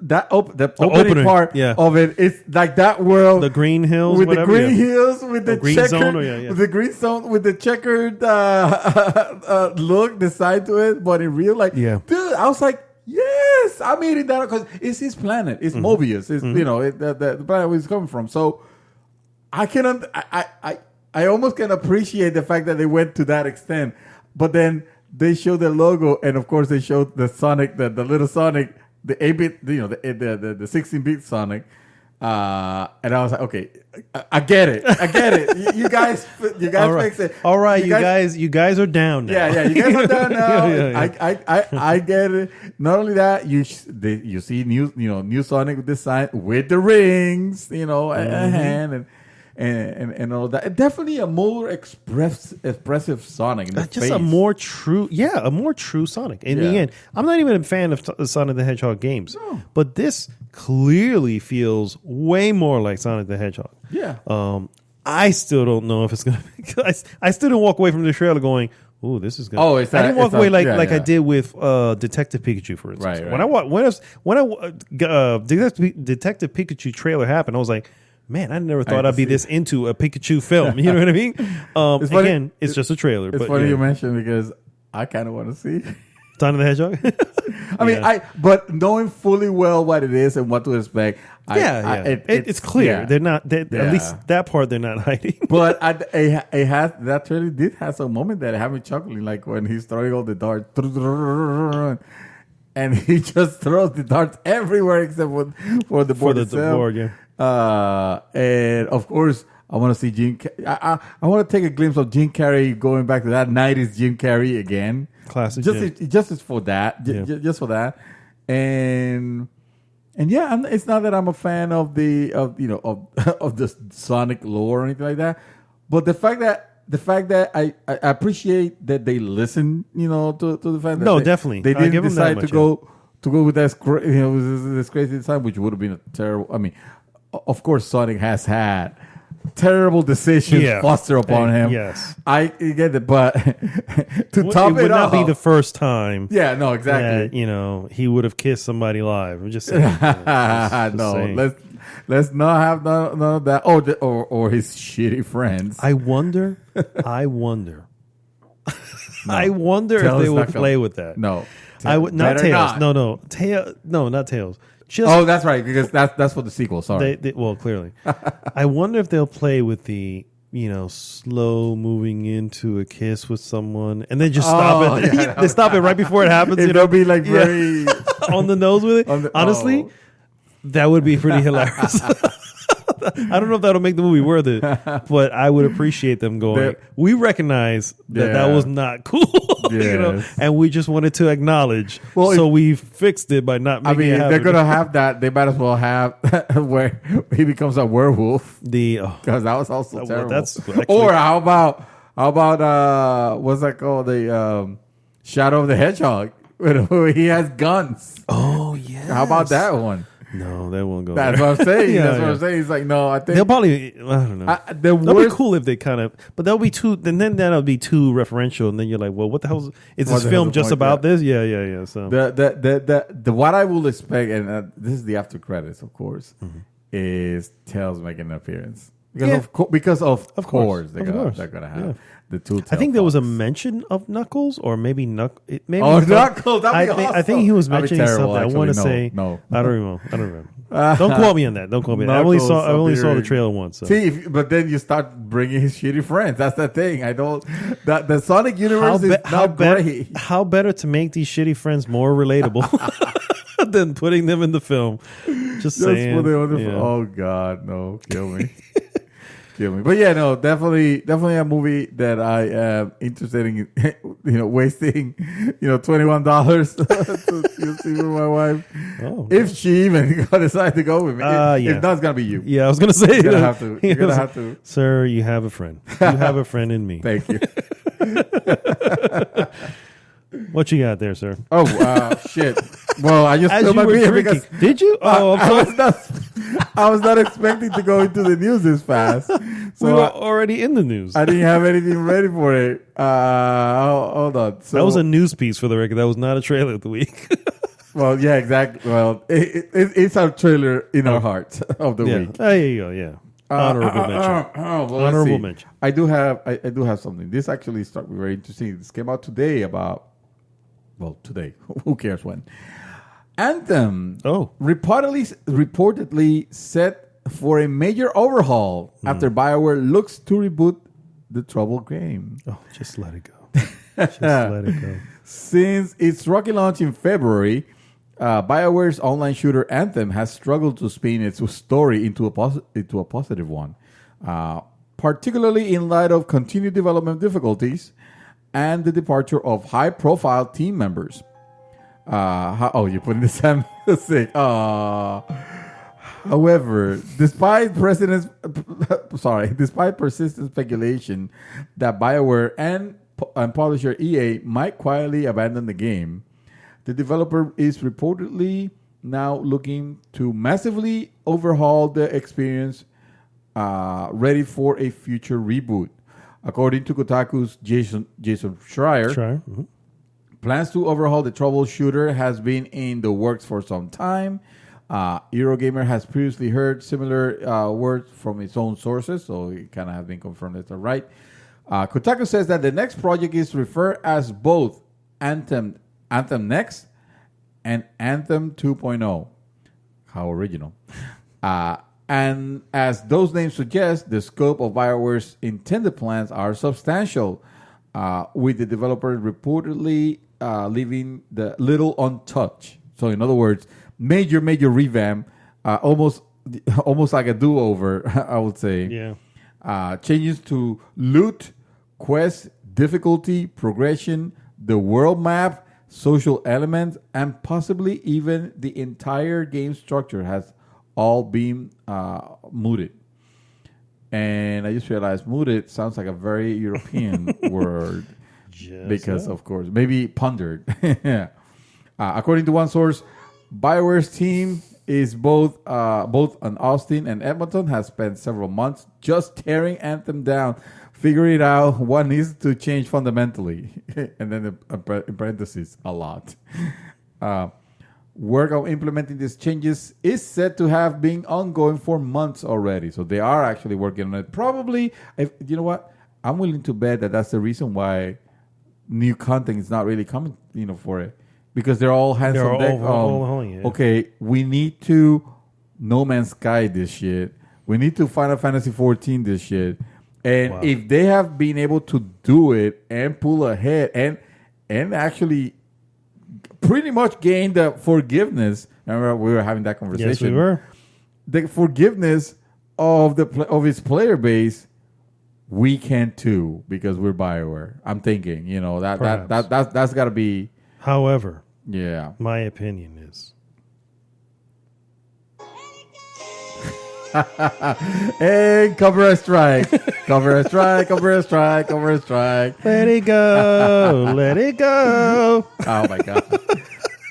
the opening part of it, it's like that world, the green hills, with whatever, the green hills, with the green checkered, zone, with the green zone, with the checkered look, the side to it. But in real life, dude, I was like, yes, I'm eating that because it's his planet. It's Mobius. It's the planet where he's coming from. So I can I almost can appreciate the fact that they went to that extent, but then. They showed the logo, and of course, they showed the Sonic, the little Sonic, the 8-bit, the 16-bit Sonic, and I was like, okay, I get it. You guys fix it. All right, you guys are down now. Yeah, you guys are down now. I get it. Not only that, you see new Sonic design with the rings, a hand and all that. Definitely a more expressive Sonic. Just a more true Sonic. In the end, I'm not even a fan of Sonic the Hedgehog games, but this clearly feels way more like Sonic the Hedgehog. Yeah. I still don't know if it's gonna. I still didn't walk away from the trailer going, "Ooh, this is good." I didn't walk away like I did with Detective Pikachu, for instance. Right. When Detective Pikachu trailer happened, I was like, man, I never thought I'd be this into a Pikachu film. You know what I mean? It's funny, again, it's just a trailer. It's funny you mentioned because I kind of want to see Sonic the Hedgehog. I mean, but knowing fully well what it is and what to expect. It's clear. They're not. At least that part they're not hiding. But it has that trailer did have some moment that had me chuckling, like when he's throwing all the darts, and he just throws the darts everywhere except for the board itself. Board, yeah. And of course, I want to see I want to take a glimpse of Jim Carrey going back to that 90s Jim Carrey again. Classic. Just for that. Just for that. And yeah, it's not that I'm a fan of the of the Sonic lore or anything like that, but the fact that I appreciate that they listen, to the fact that definitely they didn't decide to go with that this crazy design, which would have been a terrible. I mean, of course, Sonic has had terrible decisions foster upon him. Yes, I get it, but to top it would it not off, be the first time. Yeah, no, exactly. That, he would have kissed somebody live. I'm just saying. No, let's not have none of that. Or his shitty friends. I wonder. I wonder if they would play with that. No, I would not Tails. No, not Tails. That's right, because that's for the sequel. Sorry. Well, clearly, I wonder if they'll play with the slow moving into a kiss with someone, and then just stop it. Yeah, they stop it right before it happens. They'll be like very on the nose with it. Honestly, that would be pretty hilarious. I don't know if that'll make the movie worth it, but I would appreciate them going. We recognize that was not cool, and we just wanted to acknowledge. So we fixed it by not making it happen. If they're gonna have that, they might as well have where he becomes a werewolf. Because that was also terrible. Or how about what's that called? The Shadow of the Hedgehog. He has guns. Oh yeah. How about that one? No, that won't go. That's what I'm saying. That's what I'm saying. He's like, no, I think they'll probably. I don't know. That'll be cool if they kind of, but that'll be too. Then that'll be too referential, and then you're like, well, what the hell is this film just about? This? Yeah. So the what I will expect, and this is the after credits, of course, is Tails making an appearance because of course they're gonna have. The two. I think there was a mention of Knuckles, or maybe Knuckles. Knuckles! That'd be awesome. I think he was mentioning terrible, something. actually. I want to say. No. I don't remember. Don't quote me on that. Don't quote me. I only saw the trailer once. So. See, but then you start bringing his shitty friends. That's the thing. I don't. The Sonic universe is not great. How better to make these shitty friends more relatable than putting them in the film? Just saying. Oh God, no! Kill me. But yeah, no, definitely a movie that I am interested in, wasting, $21 to see with my wife. Oh, if she even decide to go with me. If not, it's gonna be you. Yeah, I was gonna say you're gonna have to. Sir, you have a friend. You have a friend in me. Thank you. What you got there, sir? Oh, shit. Well, I just spilled my beer because... Did you? Oh, I was not expecting to go into the news this fast. So we were already in the news. I didn't have anything ready for it. Hold on. So, that was a news piece for the record. That was not a trailer of the week. Well, yeah, exactly. Well, it's our trailer in our heart of the week. There you go, yeah. Honorable mention. Honorable mention. I do have something. This actually struck me very interesting. This came out today today. Who cares when? Anthem. Reportedly set for a major overhaul after BioWare looks to reboot the troubled game. Oh, just let it go. Just let it go. Since its rocky launch in February, BioWare's online shooter Anthem has struggled to spin its story into a positive one, particularly in light of continued development difficulties and the departure of high-profile team members. You're putting the Sam sick. However, despite persistent speculation that BioWare and publisher EA might quietly abandon the game, the developer is reportedly now looking to massively overhaul the experience, ready for a future reboot. According to Kotaku's Jason Schreier, plans to overhaul the troubleshooter has been in the works for some time. Eurogamer has previously heard similar words from its own sources, so it kind of has been confirmed that's right. Kotaku says that the next project is referred as both Anthem Next and Anthem 2.0. How original. And as those names suggest, the scope of BioWare's intended plans are substantial, with the developer reportedly leaving the little untouched. So in other words, major revamp, almost like a do-over, I would say. Yeah. changes to loot, quest, difficulty, progression, the world map, social elements, and possibly even the entire game structure has all been mooted. And I just realized mooted sounds like a very European word. Because, of course, maybe pondered. According to one source, BioWare's team is both in Austin and Edmonton has spent several months just tearing Anthem down, figuring out what needs to change fundamentally. And then in parentheses, a lot. Work on implementing these changes is said to have been ongoing for months already. So they are actually working on it. Probably, you know what? I'm willing to bet that that's the reason why new content is not really coming, for it. Because they're all hands on deck. Okay, we need to No Man's Sky this shit. We need to Final Fantasy 14 this shit. And if they have been able to do it and pull ahead and actually pretty much gain the forgiveness. Remember, we were having that conversation. Yes, we were. The forgiveness of its player base. We can too because we're BioWare. I'm thinking, that's got to be. However, my opinion is. Hey, cover a strike, cover a strike, cover a strike, cover a strike. Let it go, let it go. Oh my god,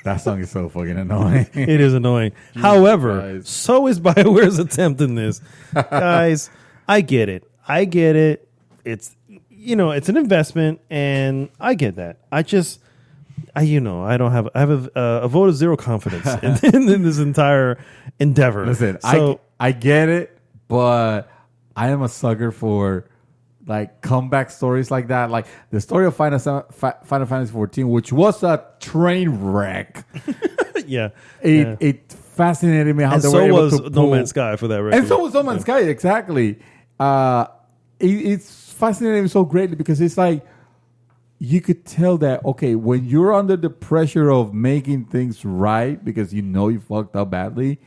that song is so fucking annoying. It is annoying. However, so is BioWare's attempt in this, guys. I get it. It's it's an investment, and I get that. I have a vote of zero confidence in this entire endeavor. Listen, I get it, but I am a sucker for like comeback stories like that. Like the story of Final Fantasy 14, which was a train wreck. It fascinated me how and they so were able was to pull. No Man's Sky for that record. And so was No Man's Sky, exactly. It's fascinating so greatly because it's like you could tell that, okay, when you're under the pressure of making things right because you fucked up badly,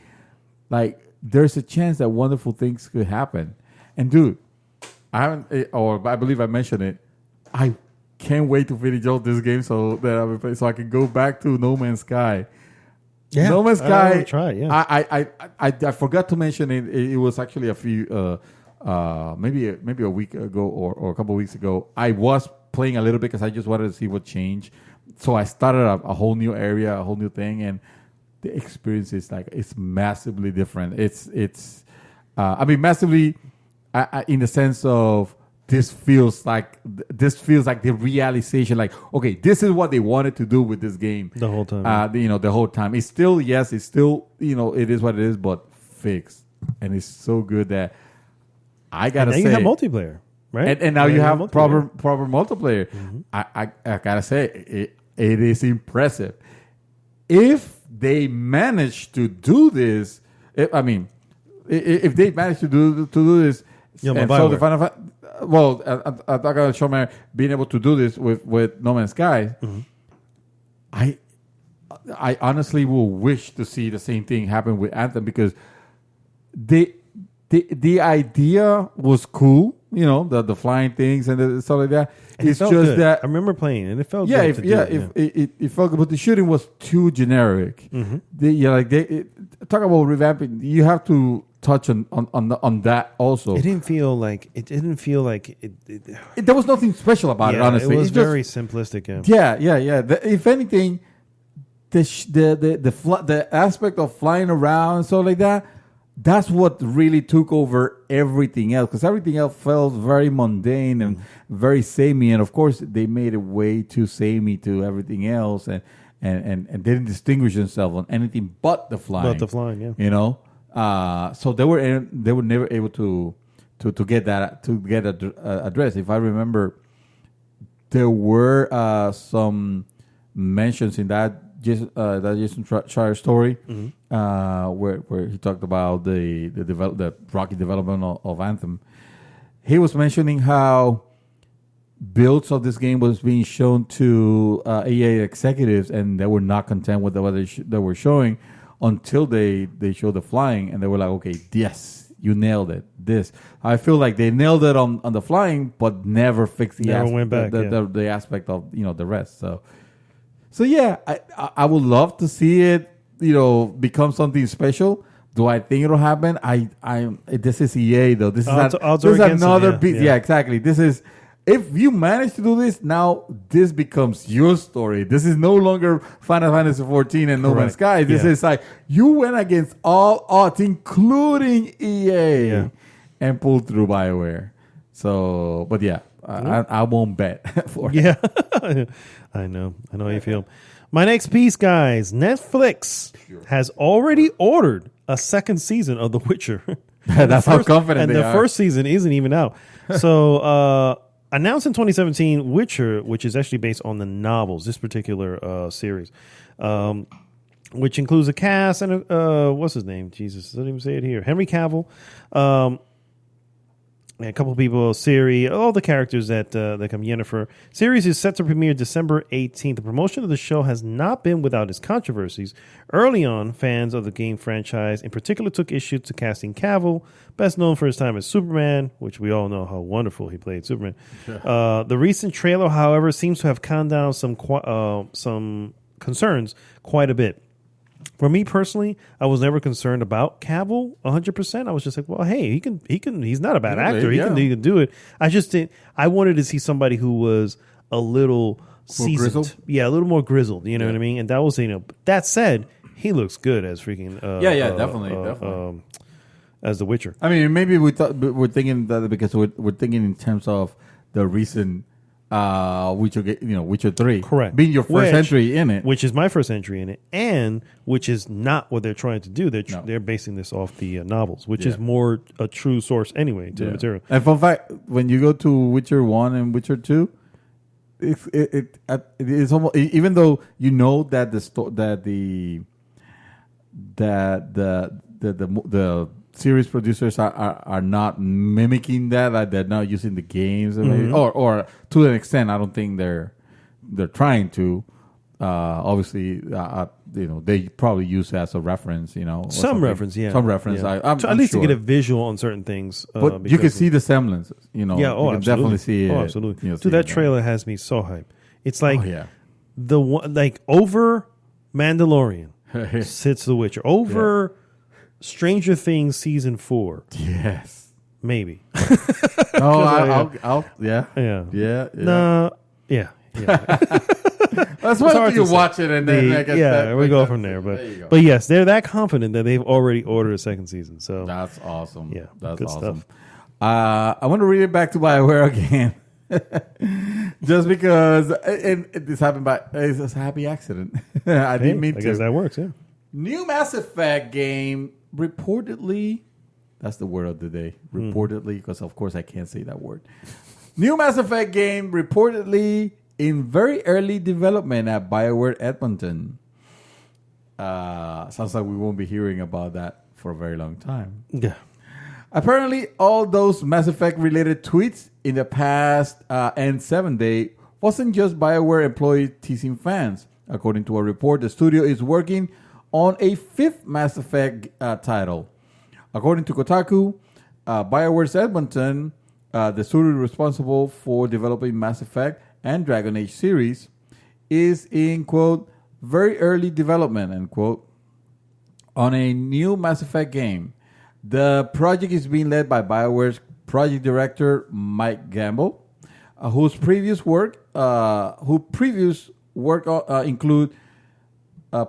like there's a chance that wonderful things could happen. And dude, I believe I mentioned it. I can't wait to finish out this game so I can go back to No Man's Sky. Yeah, No Man's Sky. I forgot to mention it. It was actually a few. Maybe a week ago or a couple of weeks ago, I was playing a little bit because I just wanted to see what changed. So I started a whole new area, a whole new thing, and the experience is it's massively different. It's massively in the sense of this feels like the realization. Like, okay, this is what they wanted to do with this game the whole time. The whole time. It's still it is what it is, but fixed, and it's so good that. I gotta say, you have multiplayer, right? And now you have proper multiplayer. Mm-hmm. I gotta say, it is impressive. If they manage to do this, if they manage to do this, and so the Final I'm not gonna show me being able to do this with No Man's Sky. Mm-hmm. I honestly will wish to see the same thing happen with Anthem because the idea was cool, the flying things and the stuff like that. And it's just good. That I remember playing, and it felt good. It felt good, but the shooting was too generic. Mm-hmm. Talk about revamping. You have to touch on that also. It didn't feel like it. There was nothing special about it. Honestly, it was very simplistic. Yeah. If anything, the aspect of flying around and stuff like that. That's what really took over everything else because everything else felt very mundane and very samey. And of course, they made it way too samey to everything else and didn't distinguish themselves on anything but the flying. So they were never able to get addressed. If I remember, there were some mentions in that Jason Schreier story, where he talked about the rocky development of Anthem. He was mentioning how builds of this game was being shown to EA executives, and they were not content with what they were showing until they showed the flying, and they were like, okay, yes, you nailed it. I feel like they nailed it on the flying, but never fixed Went back, the aspect of the rest. So yeah, I would love to see it become something special. Do I think it'll happen? This is EA though. This is another piece. Yeah, exactly. This is, if you manage to do this, now this becomes your story. This is no longer Final Fantasy 14 and No Man's Sky. This is like you went against all odds, including EA, and pulled through BioWare. So, but yeah, I won't bet for it. Yeah, I know how you feel. My next piece, guys. Netflix has already ordered a second season of The Witcher. That's how confident they are. And the first season isn't even out. So, announced in 2017, Witcher, which is actually based on the novels, this particular series, which includes a cast and what's his name? Jesus, doesn't even say it here. Henry Cavill. A couple of people, Ciri, all the characters that come. Yennefer. Series is set to premiere December 18th. The promotion of the show has not been without its controversies. Early on, fans of the game franchise in particular took issue to casting Cavill, best known for his time as Superman, which we all know how wonderful he played Superman. The recent trailer, however, seems to have calmed down some concerns quite a bit. For me personally, I was never concerned about Cavill 100%. I was just like, well, hey, he can. He's not a bad actor. He can do it. I just didn't. I wanted to see somebody who was a little seasoned, grizzled? Yeah, a little more grizzled. You know what I mean? And that was That said, he looks good as freaking. Definitely. As The Witcher. I mean, maybe we're thinking that because we're thinking in terms of the recent. Witcher 3. Correct. Being your first entry in it. Which is my first entry in it, and which is not what they're trying to do. They're basing this off the novels, which is more a true source anyway to the material. And fun fact, when you go to Witcher 1 and Witcher 2, it's almost, even though you know that the series producers are not mimicking that, like they're not using the games, or to an extent, I don't think they're trying to. Obviously, they probably use it as a reference, some reference. I'm at least sure. to get a visual on certain things. But you can see the semblances, Yeah, you can definitely see it. Oh, absolutely. Dude, that trailer has me so hyped. It's like the one, like over Mandalorian sits The Witcher over. Stranger Things season 4. Yes. Maybe. I'll Yeah. No. Yeah. That's why you watch it and then we go from there. But yes, they're that confident that they've already ordered a second season. So that's awesome. Yeah, that's good awesome. stuff. I want to read it back to BioWare again. Just because this happened it's a happy accident. I didn't mean to. I guess that works, yeah. New Mass Effect game reportedly, that's the word of the day, reportedly, because of course I can't say that word. New Mass Effect game reportedly in very early development at BioWare Edmonton. Sounds like we won't be hearing about that for a very long time. Yeah. Apparently, all those Mass Effect related tweets in the past N7 day wasn't just BioWare employees teasing fans. According to a report, the studio is working on a 5th Mass Effect title. According to Kotaku, BioWare's Edmonton, the studio responsible for developing Mass Effect and Dragon Age series, is in, quote, very early development, end quote, on a new Mass Effect game. The project is being led by BioWare's project director, Mike Gamble, whose previous work include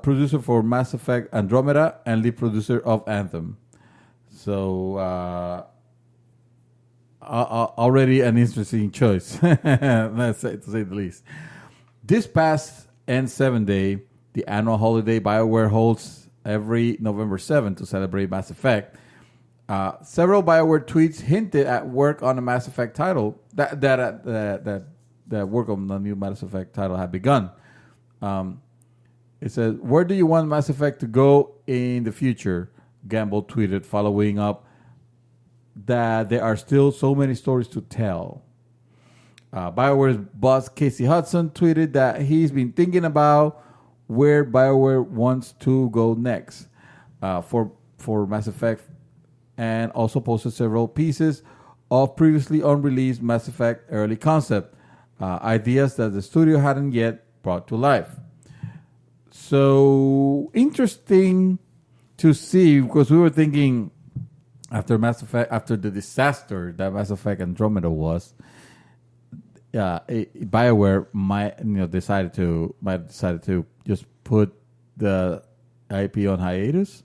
producer for Mass Effect Andromeda and lead producer of Anthem. So already an interesting choice, let's say, to say the least. This past N7 day, the annual holiday BioWare holds every November 7th to celebrate Mass Effect. Several BioWare tweets hinted at work on a Mass Effect title that work on the new Mass Effect title had begun. It says, "Where do you want Mass Effect to go in the future?" Gamble tweeted, following up that there are still so many stories to tell. BioWare's boss, Casey Hudson, tweeted that he's been thinking about where BioWare wants to go next for Mass Effect and also posted several pieces of previously unreleased Mass Effect early concept ideas that the studio hadn't yet brought to life. So interesting to see, because we were thinking after the disaster that Mass Effect Andromeda was, BioWare might decided to just put the IP on hiatus,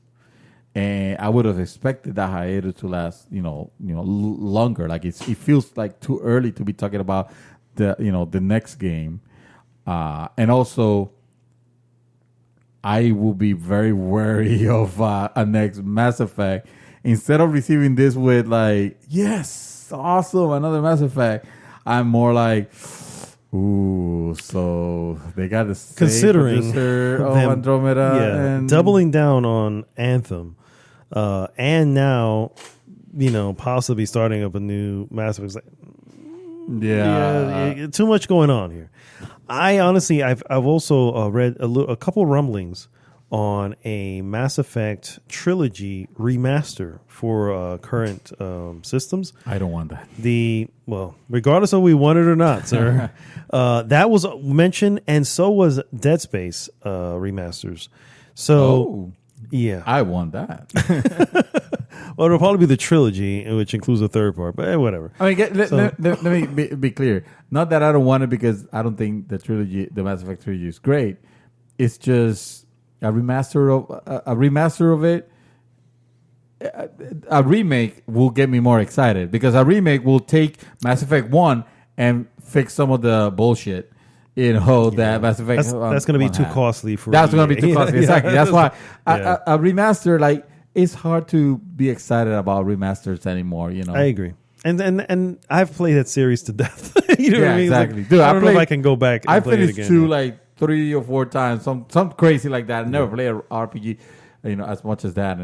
and I would have expected that hiatus to last longer. Like it feels like too early to be talking about the next game, and also I will be very wary of a next Mass Effect. Instead of receiving this with like, yes, awesome, another Mass Effect, I'm more like, ooh, so they got the same producer of Andromeda, and doubling down on Anthem, and now possibly starting up a new Mass Effect. Yeah, too much going on here. I honestly, I've also read a couple rumblings on a Mass Effect trilogy remaster for current systems. I don't want that. Regardless of we want it or not, sir, that was mentioned, and so was Dead Space remasters. So, yeah, I want that. Well, it'll probably be the trilogy, which includes the third part, but whatever. I mean, let me be clear. Not that I don't want it, because I don't think the Mass Effect trilogy is great. It's just a remaster of it. A remake will get me more excited, because a remake will take Mass Effect 1 and fix some of the bullshit. That Mass Effect. That's going to be too costly for. That's going to be too costly. Exactly. That's why a remaster, like, it's hard to be excited about remasters anymore. I agree. And I've played that series to death. You know what I mean? Exactly. Like, dude, I don't know if I can go back and play it again. I finished 2 like 3 or 4 times, some crazy like that. I never played an RPG, as much as that.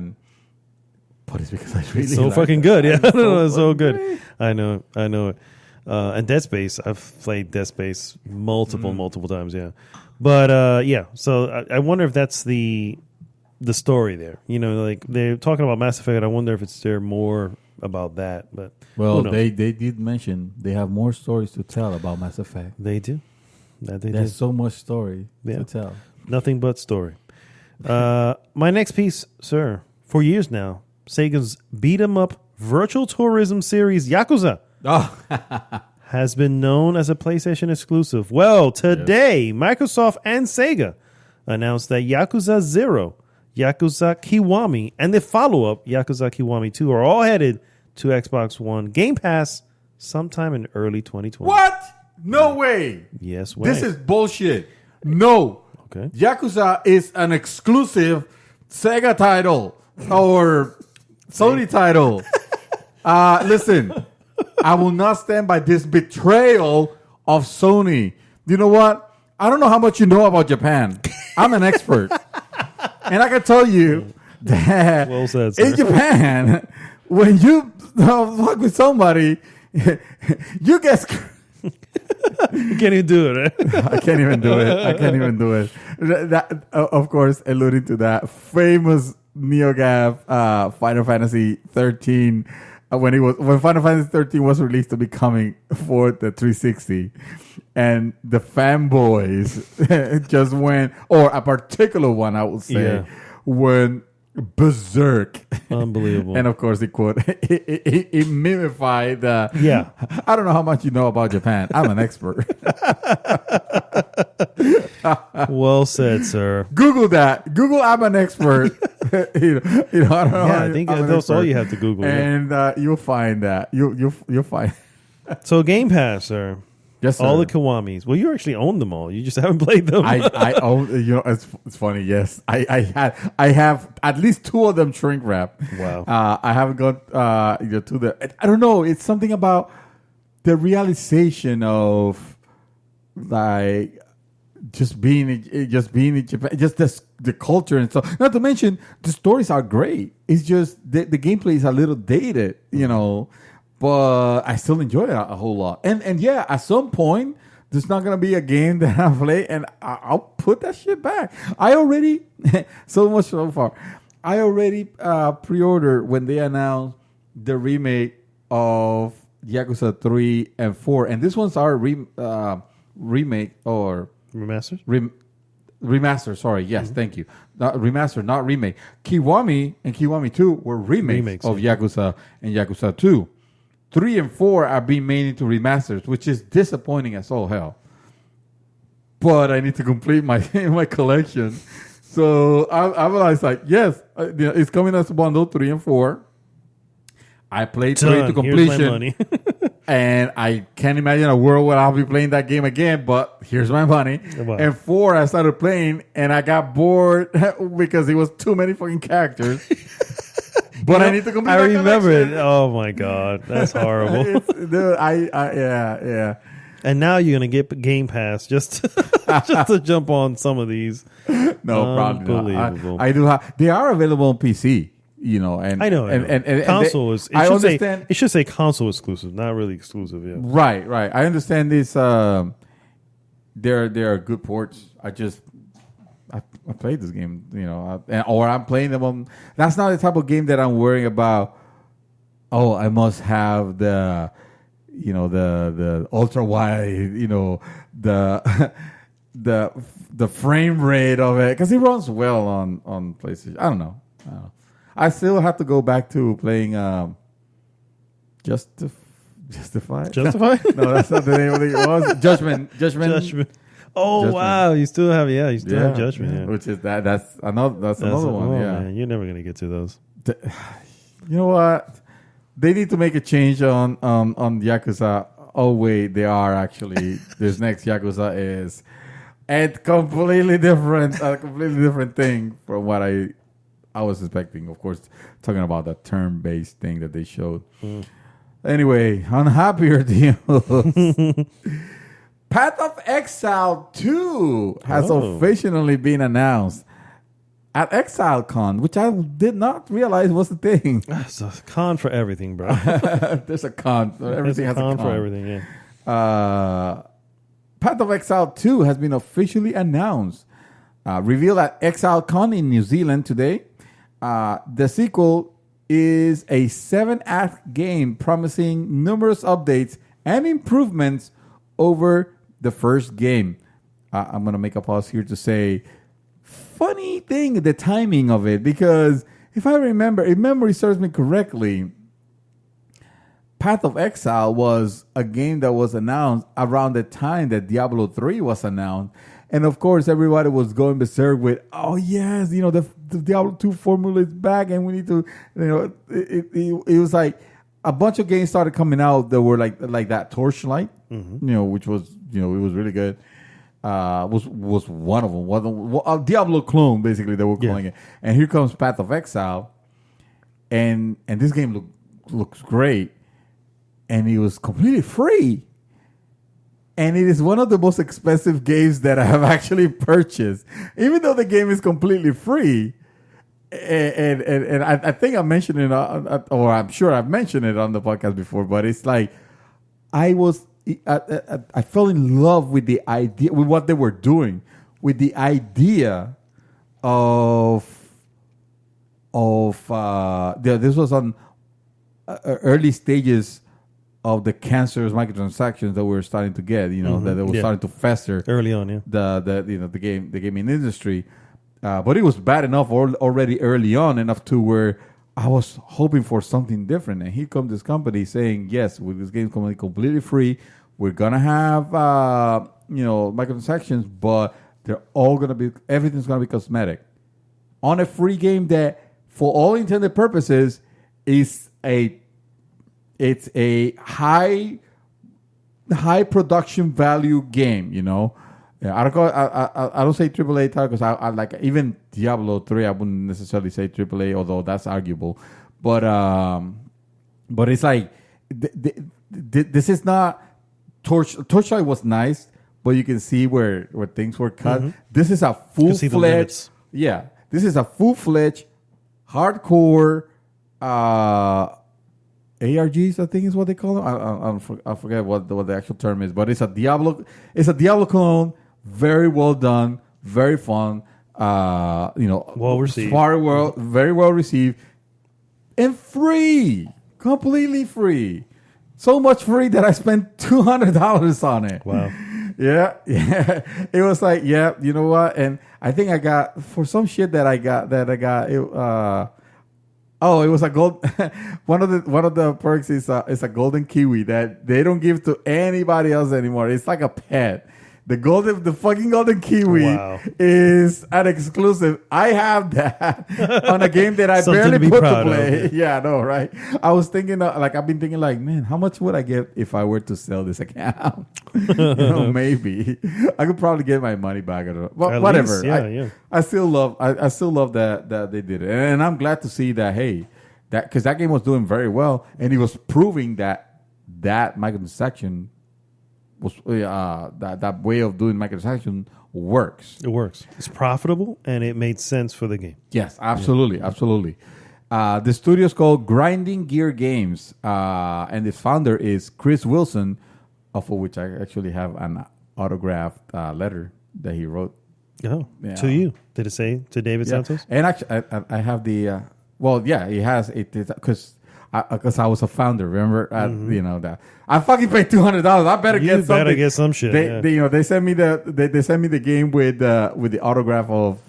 But it's because I really so fucking good. Yeah, it's so good. I know it. And Dead Space, I've played Dead Space multiple times. Yeah, but So I wonder if that's the story there. Like they're talking about Mass Effect. I wonder if it's there more about that. But they did mention they have more stories to tell about Mass Effect. They do. There's so much story to tell. Nothing but story. My next piece, sir. For years now, Sega's beat 'em up virtual tourism series Yakuza has been known as a PlayStation exclusive. Well, today, Microsoft and Sega announced that Yakuza 0, Yakuza Kiwami, and the follow-up, Yakuza Kiwami 2, are all headed to Xbox One Game Pass sometime in early 2020. What? No way. Yes way. This is bullshit. No. Okay. Yakuza is an exclusive Sega title or Sony title. Listen, I will not stand by this betrayal of Sony. You know what? I don't know how much you know about Japan. I'm an expert. And I can tell you that well said, sir. In Japan, when you fuck with somebody, you get... You can't even do it, right? I can't even do it. That, of course, alluding to that famous NeoGAF Final Fantasy 13 when Final Fantasy 13 was released to be coming for the 360, and the fanboys just went, or a particular one, I would say, went berserk. Unbelievable. And of course, it mimified the. I don't know how much you know about Japan. I'm an expert. Well said, sir. Google that. Google I'm an expert. I don't know. Yeah, I think that's all you have to Google. And you'll find that. You'll find. So Game Pass, sir. Yes, sir. All the Kiwamis. Well, you actually own them all. You just haven't played them. I own. It's funny. Yes, I have at least 2 of them shrink wrap. Wow. I haven't got to the. I don't know. It's something about the realization of like just being in Japan, just the culture and stuff. Not to mention the stories are great. It's just the gameplay is a little dated, but I still enjoy it a whole lot. And yeah, at some point, there's not going to be a game that I play and I'll put that shit back. I already, so much so far, I already pre-ordered when they announced the remake of Yakuza 3 and 4. And this one's our remake or... Remasters? Remaster, sorry. Yes, thank you. Not remaster, not remake. Kiwami and Kiwami 2 were remakes of Yakuza and Yakuza 2. 3 and 4 are being made into remasters, which is disappointing as all hell. But I need to complete my collection. So I was like, yes, it's coming as a bundle, 3 and 4. I played 3 to completion. Here's my money. And I can't imagine a world where I'll be playing that game again, but here's my money. Wow. And 4, I started playing, and I got bored because it was too many fucking characters. But I need to complete I that remember collection. it. Oh, my God. That's horrible. Dude, yeah. And now you're going to get Game Pass just to jump on some of these. No, probably not. Unbelievable. I do have. They are available on PC. You know, and I know. And console is. I understand. It should say console exclusive, not really exclusive. Yeah. Right. I understand this. There are good ports. I played this game. You know, or I'm playing them on. That's not the type of game that I'm worrying about. Oh, I must have the, you know, the ultra wide. You know, the frame rate of it, because it runs well on PlayStation. I don't know. I still have to go back to playing Justify. Justify? No, that's not the name of it. What was it? Judgment. Oh, Judgment. wow. You still have Judgment. Yeah. Which is that's another one. Yeah. Man, you're never gonna get to those. You know what? They need to make a change on Yakuza. Oh wait, they are actually. This next Yakuza is a completely different thing from what I was expecting. Of course, talking about that turn-based thing that they showed. Anyway, on happier deals. Path of Exile 2 has officially been announced at ExileCon, which I did not realize was a thing. It's a con for everything, bro. There's a con. Everything has a con for everything, yeah. Path of Exile 2 has been officially announced. Revealed at ExileCon in New Zealand today. The sequel is a 7-act game promising numerous updates and improvements over the first game. I'm going to make a pause here to say, funny thing, the timing of it, because if memory serves me correctly, Path of Exile was a game that was announced around the time that Diablo 3 was announced. And of course, everybody was going berserk with, oh yes, you know, the Diablo 2 formula is back, and we need to, you know, it was like a bunch of games started coming out that were like that Torchlight, you know, which was, you know, it was really good. Was one of them, a Diablo clone, basically, they were calling it. And here comes Path of Exile, and this game looks great, and it was completely free. And it is one of the most expensive games that I have actually purchased, even though the game is completely free. And I think I mentioned it, or I'm sure I've mentioned it on the podcast before. But it's like I fell in love with the idea, with what they were doing, with the idea of this was on early stages of the cancerous microtransactions that we were starting to get, you know, that they were starting to fester early on, the gaming industry. But it was bad enough already early on, enough to where I was hoping for something different. And here comes this company saying, yes, with this game coming completely free, we're gonna have microtransactions, but they're all gonna be, everything's gonna be cosmetic on a free game that, for all intended purposes, is it's a high production value game, you know. I don't say AAA title, because I like, even Diablo 3, I wouldn't necessarily say AAA, although that's arguable. But it's like this is not Torchlight was nice, but you can see where things were cut. This is a full-fledged, this is a full-fledged hardcore ARGs, I think is what they call them. I forget what the actual term is, but it's a Diablo clone. Very well done, very fun. Well received. Very well received, and free, completely free. So much free that I spent $200 on it. Wow. Yeah. It was like, yeah, you know what? And I think I got for some shit that I got. It was a gold. one of the perks is a golden kiwi that they don't give to anybody else anymore. It's like a pet. The fucking golden kiwi is an exclusive. I have that on a game that I barely put to play. Yeah, I know, right? I was thinking, I've been thinking, man, how much would I get if I were to sell this account? Maybe I could probably get my money back. But whatever. Least, I still love that they did it, and I'm glad to see that. Hey, because that game was doing very well, and it was proving that microtransaction was that way of doing microtransaction works. It works. It's profitable and it made sense for the game. Yes, absolutely, absolutely. The studio is called Grinding Gear Games, and its founder is Chris Wilson, of which I actually have an autographed letter that he wrote. Oh, to you? Did it say to David Santos? And actually, I have the. He has it because I was a founder. Remember, that I fucking paid $200. I better get something. Better get some shit. They sent me the game with the autograph of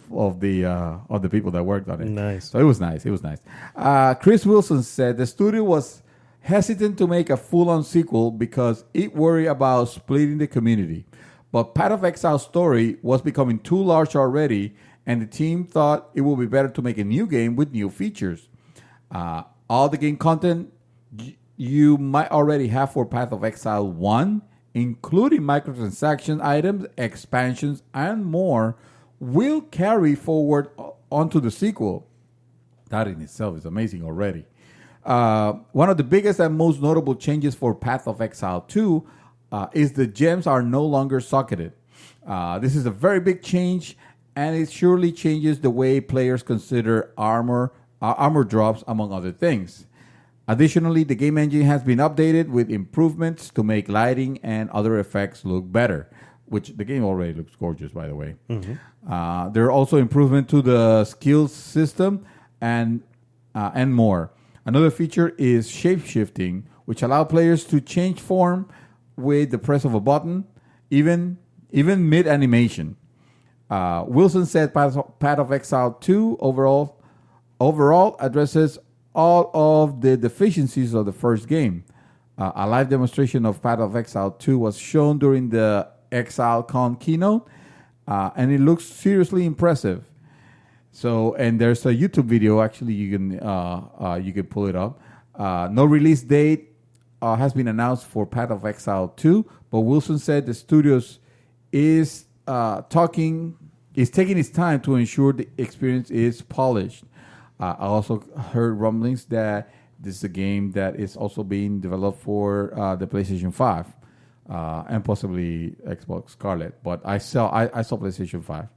the people that worked on it. Nice. So it was nice. Chris Wilson said the studio was hesitant to make a full-on sequel because it worried about splitting the community. But Path of Exile's story was becoming too large already, and the team thought it would be better to make a new game with new features. All the game content you might already have for Path of Exile 1, including microtransaction items, expansions, and more, will carry forward onto the sequel. That in itself is amazing already. One of the biggest and most notable changes for Path of Exile 2 is the gems are no longer socketed. This is a very big change, and it surely changes the way players consider armor drops, among other things. Additionally, the game engine has been updated with improvements to make lighting and other effects look better, which the game already looks gorgeous, by the way. Mm-hmm. There are also improvements to the skills system and more. Another feature is shape-shifting, which allows players to change form with the press of a button, even mid-animation. Wilson said Path of Exile 2 overall addresses all of the deficiencies of the first game. A live demonstration of Path of Exile 2 was shown during the ExileCon keynote, and it looks seriously impressive. So, and there's a YouTube video. Actually, you can pull it up. No release date has been announced for Path of Exile 2, but Wilson said the studios is taking its time to ensure the experience is polished. I also heard rumblings that this is a game that is also being developed for the PlayStation 5 and possibly Xbox Scarlet. But I saw PlayStation 5.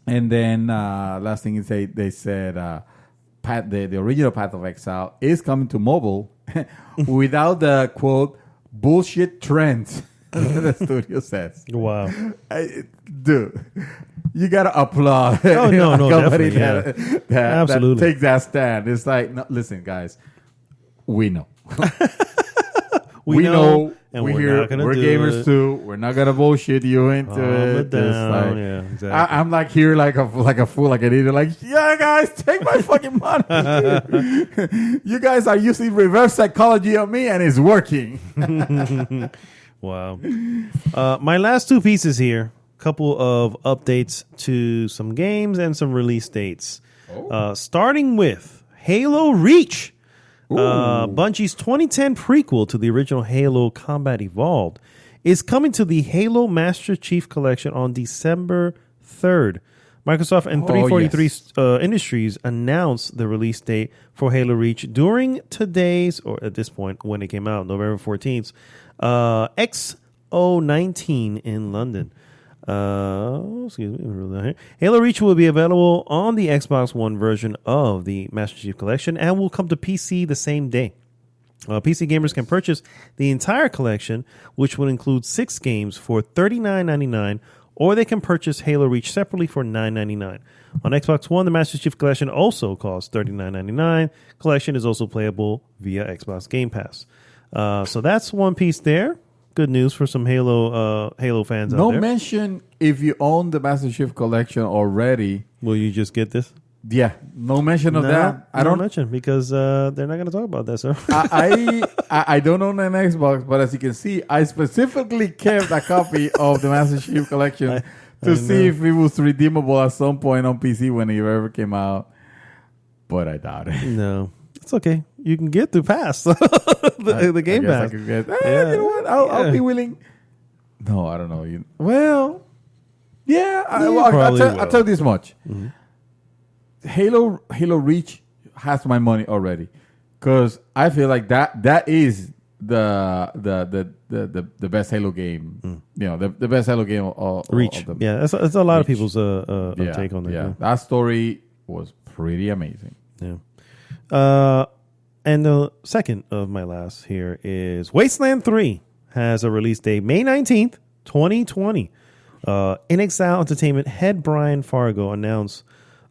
And then last thing they said the original Path of Exile is coming to mobile without the quote bullshit trends. The studio says. Wow. Dude, you gotta applaud. Oh no, definitely. That Absolutely. That takes that stand. It's like, no, listen, guys, we know. we know, and we're gamers too. We're not gonna bullshit you into it. Down. Yeah, exactly. I'm like here like a fool, like an idiot. Like, yeah, guys, take my fucking money. You guys are using reverse psychology on me, and it's working. Wow. My last two pieces here. Couple of updates to some games and some release dates. Starting with Halo Reach. Bungie's 2010 prequel to the original Halo Combat Evolved is coming to the Halo Master Chief Collection on December 3rd. Microsoft and 343 Industries announced the release date for Halo Reach during today's, or at this point when it came out, November 14th, XO19 in London. Excuse me. Halo Reach will be available on the Xbox One version of the Master Chief Collection and will come to PC the same day. PC gamers can purchase the entire collection, which would include 6 games, for $39.99 or they can purchase Halo Reach separately for $9.99. On Xbox One, the Master Chief Collection also costs $39.99. Collection is also playable via Xbox Game Pass. So that's one piece there. Good news for some Halo fans out there. No mention if you own the Master Chief Collection already. Will you just get this? Yeah, no mention of that. I don't mention because they're not going to talk about that, sir. I don't own an Xbox, but as you can see, I specifically kept a copy of the Master Chief Collection to see if it was redeemable at some point on PC when it ever came out. But I doubt it. No, it's okay. You can get the pass, the Game Pass. You know what? I'll be willing. No, I don't know. I'll tell you this much. Mm-hmm. Halo Reach has my money already, because I feel like that is the best Halo game. You know, the best Halo game of Reach. Of them. Yeah, that's a lot of people's take on that. Yeah, that story was pretty amazing. Yeah. And the second of my last here is Wasteland 3 has a release date May 19th, 2020. In Exile Entertainment head Brian Fargo announced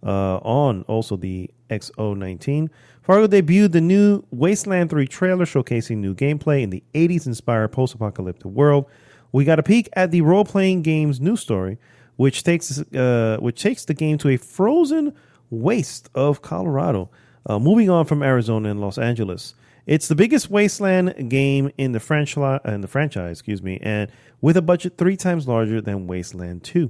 on also the XO19. Fargo debuted the new Wasteland 3 trailer showcasing new gameplay in the 80s-inspired post-apocalyptic world. We got a peek at the role-playing game's new story, which takes the game to a frozen waste of Colorado, moving on from Arizona and Los Angeles. It's the biggest Wasteland game in the franchise, and with a budget 3 times larger than Wasteland 2.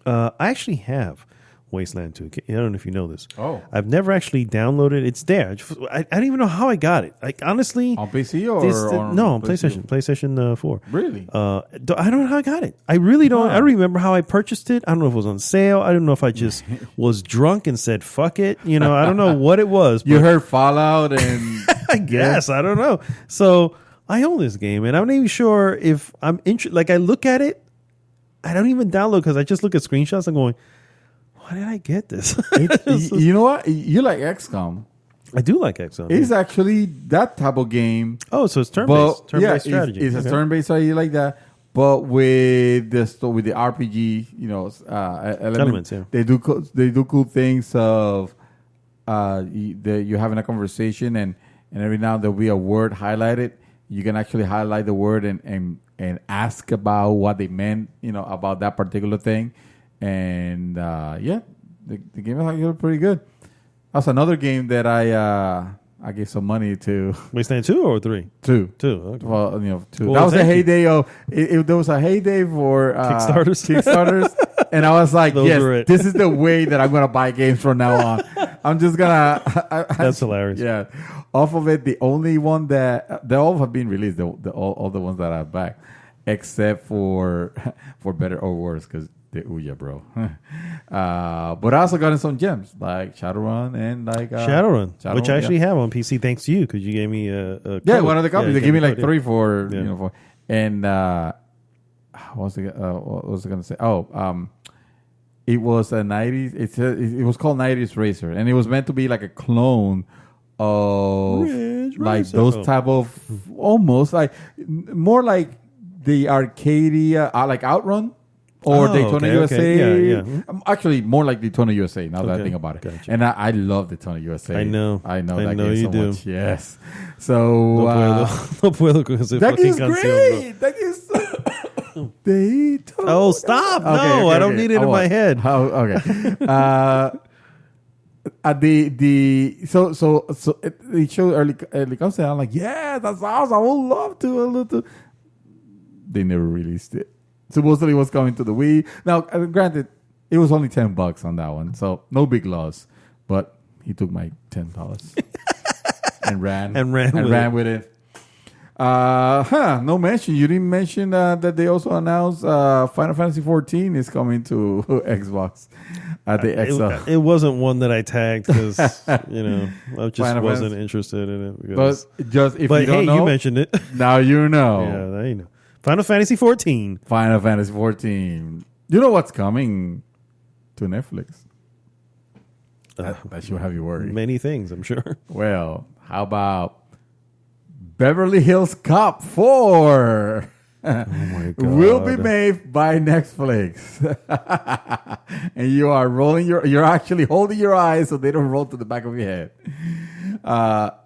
I actually have Wasteland 2. I don't know if you know this. Oh. I've never actually downloaded it. It's there. I don't even know how I got it. Like, honestly. On PC or on PlayStation. PlayStation 4. Really? I don't know how I got it. I really don't. I don't remember how I purchased it. I don't know if it was on sale. I don't know if I just was drunk and said, fuck it. You know, I don't know what it was. You heard Fallout and... I guess. I don't know. So I own this game, and I'm not even sure if I'm interested. Like, I look at it. I don't even download because I just look at screenshots and going, why did I get this? You know what? You like XCOM. I do like XCOM. It's actually that type of game. Oh, so it's turn-based strategy. It's a turn-based strategy like that, but with the RPG, you know, elements. Yeah. They do cool things of you're having a conversation and every now and there'll be a word highlighted. You can actually highlight the word and ask about what they meant, you know, about that particular thing. And the game is actually pretty good. That's another game that I gave some money to. Wasteland 2 or 3? 2. 2. Okay. Well, you know, 2. Well, that was a thank you. heyday of. There was a heyday for Kickstarters. And I was like, Those were yes, it. this is the way that I'm gonna buy games from now on. I'm just gonna. That's hilarious. Yeah, off of it, the only one that they all have been released. All the ones that I back, except for better or worse, because. Ouya, bro. But I also got in some gems like Shadowrun and like Shadowrun, which I actually have on PC thanks to you because you gave me a code. one of the copies. They gave me like 3 for Yeah. you know for and what was I gonna say? It was a 90s. It was called 90s Racer, and it was meant to be like a clone of Ridge like Racer. those type of almost like more like the Arcadia like Outrun. Or Daytona USA. Okay. Yeah. Actually, more like Daytona USA now that I Okay. think about it. Gotcha. And I love Daytona USA. I know that you game so do. much. Yes. So No puedo con ese that fucking is canción, great. That is Daytona. Oh, stop. Okay, No, okay, I don't okay. need it in my head. Oh, okay. So it showed early concept. I'm like, yeah, that's awesome. I would love to. They never released it. Supposedly it was coming to the Wii. Now, granted, it was only $10 on that one, so no big loss. But he took my $10 and ran with it. No mention. You didn't mention that they also announced Final Fantasy 14 is coming to Xbox at the XL. It wasn't one that I tagged because I just Final wasn't Fantasy. interested in it. Because, But just if but you don't hey, know, you mentioned it. now you know. Yeah, now you know. Final Fantasy 14. Final Fantasy 14. You know what's coming to Netflix? That should have you worried. Many things, I'm sure. Well, how about Beverly Hills Cop 4? my God. will be made by Netflix. And you're actually holding your eyes so they don't roll to the back of your head.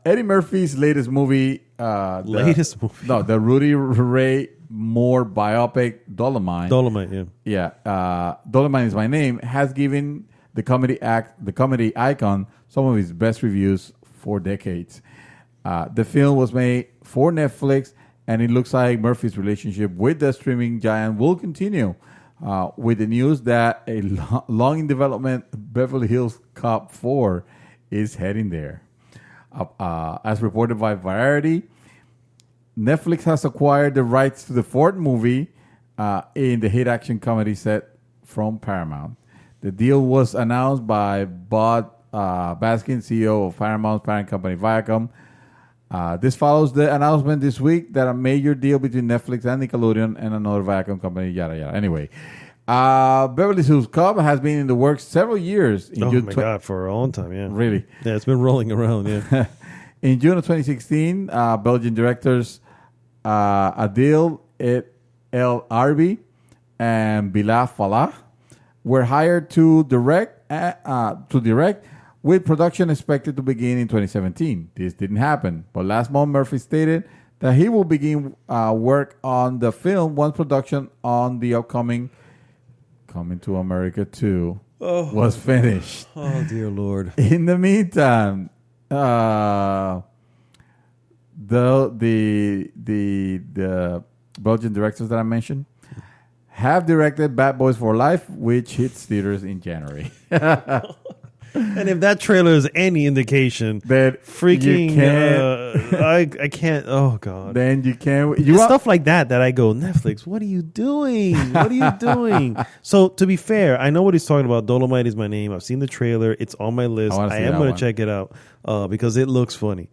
Eddie Murphy's latest movie. The Rudy Ray Moore biopic, Dolomite. Dolomite, yeah. Yeah. Dolomite Is My Name has given the comedy icon some of his best reviews for decades. The film was made for Netflix, and it looks like Murphy's relationship with the streaming giant will continue, with the news that a long in development Beverly Hills Cop 4 is heading there. As reported by Variety, Netflix has acquired the rights to the fourth movie in the hit action comedy set from Paramount. The deal was announced by Bob Baskin, CEO of Paramount's parent company Viacom. This follows the announcement this week that a major deal between Netflix and Nickelodeon and another Viacom company, yada, yada. Anyway, Beverly Hills Cop has been in the works several years. God, for a long time, yeah. Really? Yeah, it's been rolling around, yeah. In June of 2016, Belgian directors Adil El Arbi and Bilal Falah were hired to direct, with production expected to begin in 2017. This didn't happen, but last month Murphy stated that he will begin work on the film once production on the upcoming Coming to America 2 was finished. Oh, dear Lord. In the meantime, the Belgian directors that I mentioned have directed Bad Boys for Life, which hits theaters in January. And if that trailer is any indication, that freaking, I can't. Oh God! Then you can't. Stuff like that I go, Netflix. What are you doing? What are you doing? So to be fair, I know what he's talking about. Dolomite Is My Name. I've seen the trailer. It's on my list. I am going to check it out because it looks funny.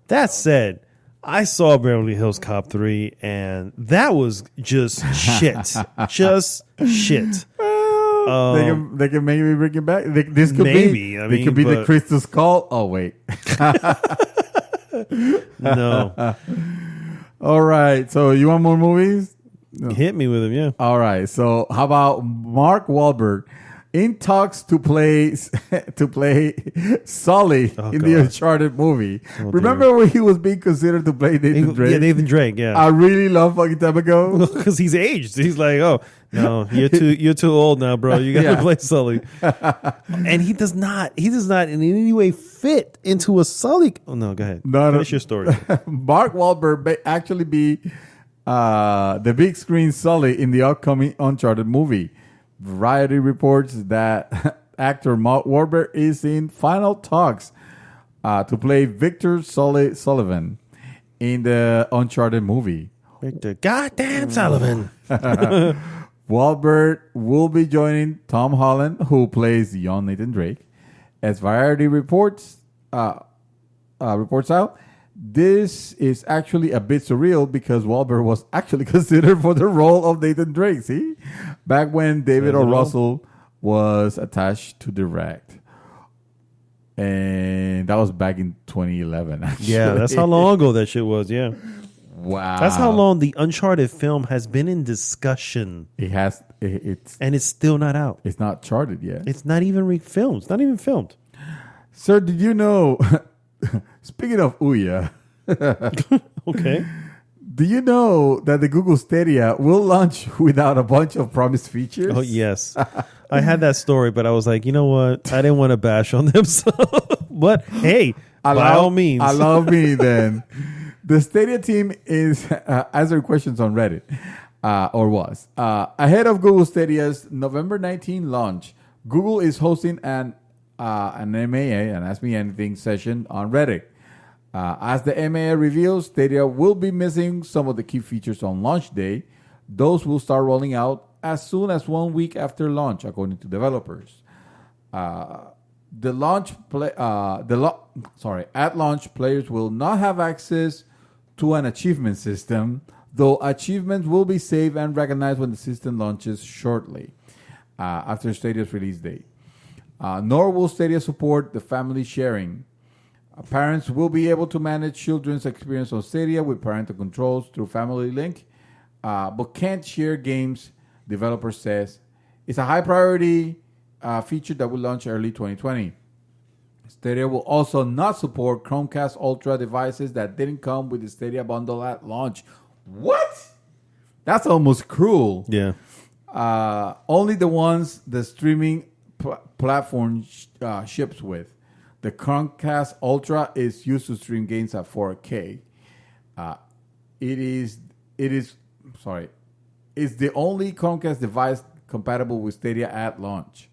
That said, I saw Beverly Hills Cop 3, and that was just shit. Just shit. They can maybe bring it back. This could maybe. It could be the Crystal Skull. Oh wait. No. All right. So you want more movies? No. Hit me with them, yeah. All right. So how about Mark Wahlberg in talks to play Sully in the Uncharted movie? Remember when he was being considered to play Nathan Drake? Yeah, Nathan Drake. Yeah, a really long fucking time ago. Because he's aged. He's like, oh no, you're too old now, bro. You got to play Sully. And he does not in any way fit into a Sully. Oh no, go ahead. Finish your story. Mark Wahlberg may actually be the big screen Sully in the upcoming Uncharted movie. Variety reports that actor Mark Wahlberg is in final talks to play Victor Sullivan in the Uncharted movie. Victor goddamn Sullivan. Wahlberg will be joining Tom Holland, who plays young Nathan Drake. As Variety reports out, this is actually a bit surreal because Wahlberg was actually considered for the role of Nathan Drake. See? Back when David O. Russell was attached to direct. And that was back in 2011. Actually. Yeah, that's how long ago that shit was. Yeah. Wow. That's how long the Uncharted film has been in discussion. It has. And it's still not out. It's not charted yet. It's not even filmed. It's not even filmed. Sir, did you know... Speaking of Ouya, okay. Do you know that the Google Stadia will launch without a bunch of promised features? Oh, yes. I had that story, but I was like, you know what? I didn't want to bash on them. So, but hey, by all means. Allow me then. The Stadia team is answering questions on Reddit, or was. Ahead of Google Stadia's November 19 launch, Google is hosting an MAA, an Ask Me Anything session on Reddit. As the MAA reveals, Stadia will be missing some of the key features on launch day. Those will start rolling out as soon as 1 week after launch, according to developers. At launch, players will not have access to an achievement system, though achievements will be saved and recognized when the system launches shortly after Stadia's release date. Nor will Stadia support the family sharing. Parents will be able to manage children's experience on Stadia with parental controls through Family Link. but can't share games, developer says. It's a high priority feature that will launch early 2020. Stadia will also not support Chromecast Ultra devices that didn't come with the Stadia bundle at launch. What? That's almost cruel. Yeah. Only the ones the streaming platform ships with. The Chromecast Ultra is used to stream games at 4K. It's the only Chromecast device compatible with Stadia at launch.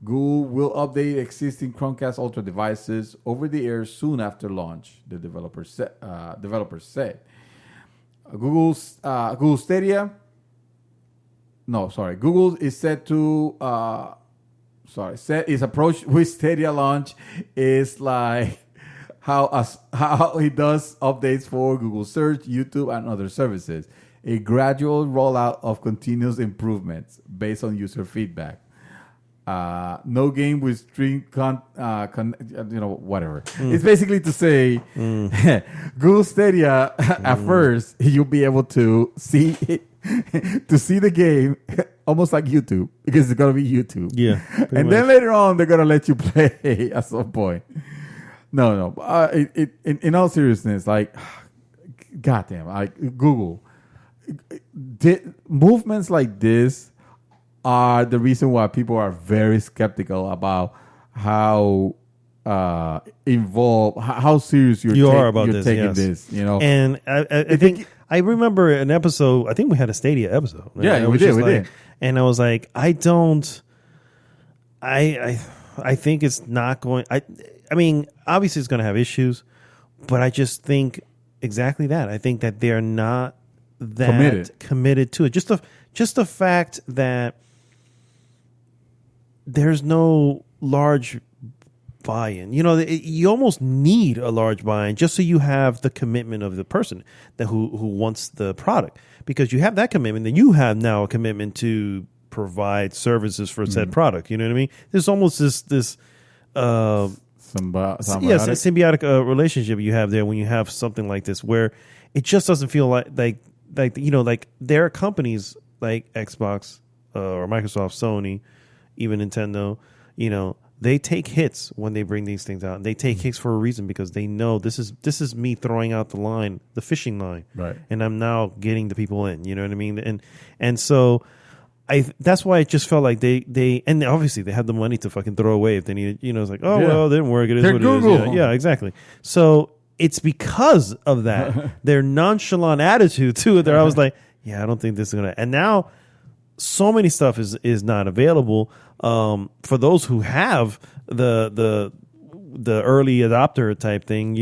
Google will update existing Chromecast Ultra devices over the air soon after launch, the developer said. Google is set to its approach with Stadia launch is like how he does updates for Google Search, YouTube, and other services. A gradual rollout of continuous improvements based on user feedback. No game with stream whatever. It's basically to say Google Stadia at first you'll be able to see the game almost like YouTube because it's gonna be YouTube. Yeah, and then later on they're gonna let you play at some point. No. In all seriousness, like, goddamn, like Google, movements like this are the reason why people are very skeptical about how involved, how serious you're taking this. You know, and I think I remember an episode. I think we had a Stadia episode. Right? Yeah, we did. And I was like, I think it's not going. I mean, obviously it's going to have issues, but I just think exactly that. I think that they're not that committed to it. Just the fact that there's no large buy-in. You know, you almost need a large buy-in just so you have the commitment of the person who wants the product. Because you have that commitment, then you have now a commitment to provide services for said product. You know what I mean? There's almost this symbiotic relationship you have there when you have something like this, where it just doesn't feel like there are companies like Xbox or Microsoft, Sony, even Nintendo, they take hits when they bring these things out. And they take hits for a reason because they know this is me throwing out the fishing line, right? And I'm now getting the people in. You know what I mean? And so that's why it just felt like they and obviously they had the money to fucking throw away if they needed. It's like, well, it didn't work. It is what Google. it is. Yeah, exactly. So it's because of that their nonchalant attitude to it. There, I was like, yeah, I don't think this is gonna. And now, so many stuff is not available for those who have the early adopter type thing.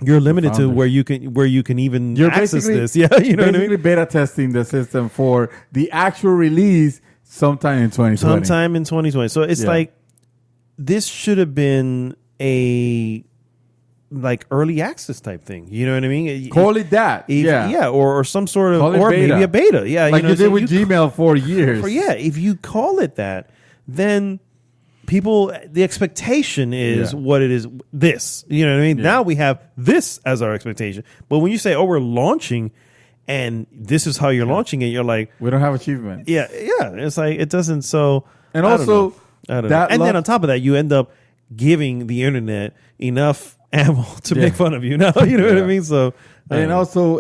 You're limited to where you can even access this. Yeah, you know what I mean? Beta testing the system for the actual release sometime in 2020. So it's like this should have been a early access type thing. You know what I mean? Call it that. Or some sort of, or maybe a beta. Yeah, like you did with Gmail for years. If you call it that, then the expectation is what it is. This, you know what I mean? Yeah. Now we have this as our expectation. But when you say, we're launching and this is how you're launching it, you're like, we don't have achievements. Yeah. It's like, it doesn't. So, and also, I don't know. And then on top of that, you end up giving the internet enough ammo to make fun of you now. You know what I mean? So, and also,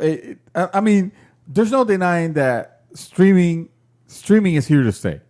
I mean, there's no denying that streaming is here to stay.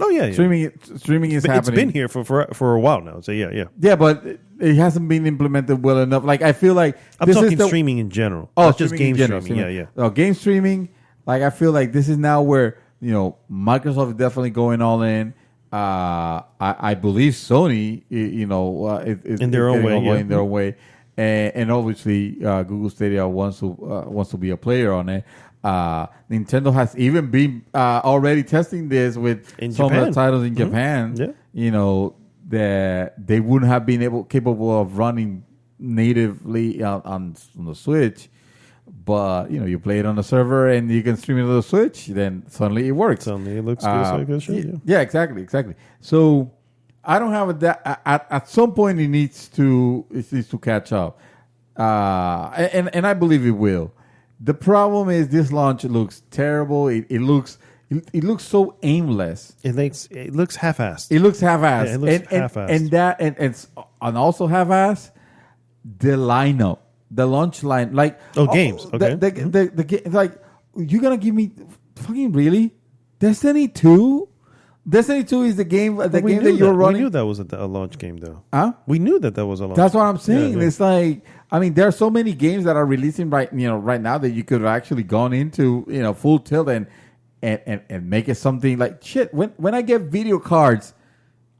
Oh yeah. Streaming is happening. It's been here for a while now. So yeah. Yeah, but it hasn't been implemented well enough. Like, I feel like I'm talking streaming in general. Oh, not just game streaming. Yeah. Game streaming. Like, I feel like this is now where Microsoft is definitely going all in. I believe Sony, in their own way, and obviously Google Stadia wants to be a player on it. Nintendo has even been already testing this with some of the titles in Japan. Yeah. That they wouldn't have been capable of running natively on the Switch. But you play it on the server and you can stream it to the Switch, then suddenly it works. Suddenly it looks good. Yeah, exactly. So I don't have that. At some point, it needs to catch up, and I believe it will. The problem is this launch looks terrible. It looks so aimless. It looks half-assed. It looks half-assed. Yeah, it looks half-assed. And also half-assed the lineup, the launch line, like games. Okay, the like you're gonna give me fucking really Destiny 2. Destiny 2 is the game that you're running. We knew that was a launch game, though. Huh? We knew that was a launch. That's what I'm saying. Yeah. It's like, I mean, there are so many games that are releasing right now that you could have actually gone into, full tilt and make it something like shit. When I get video cards,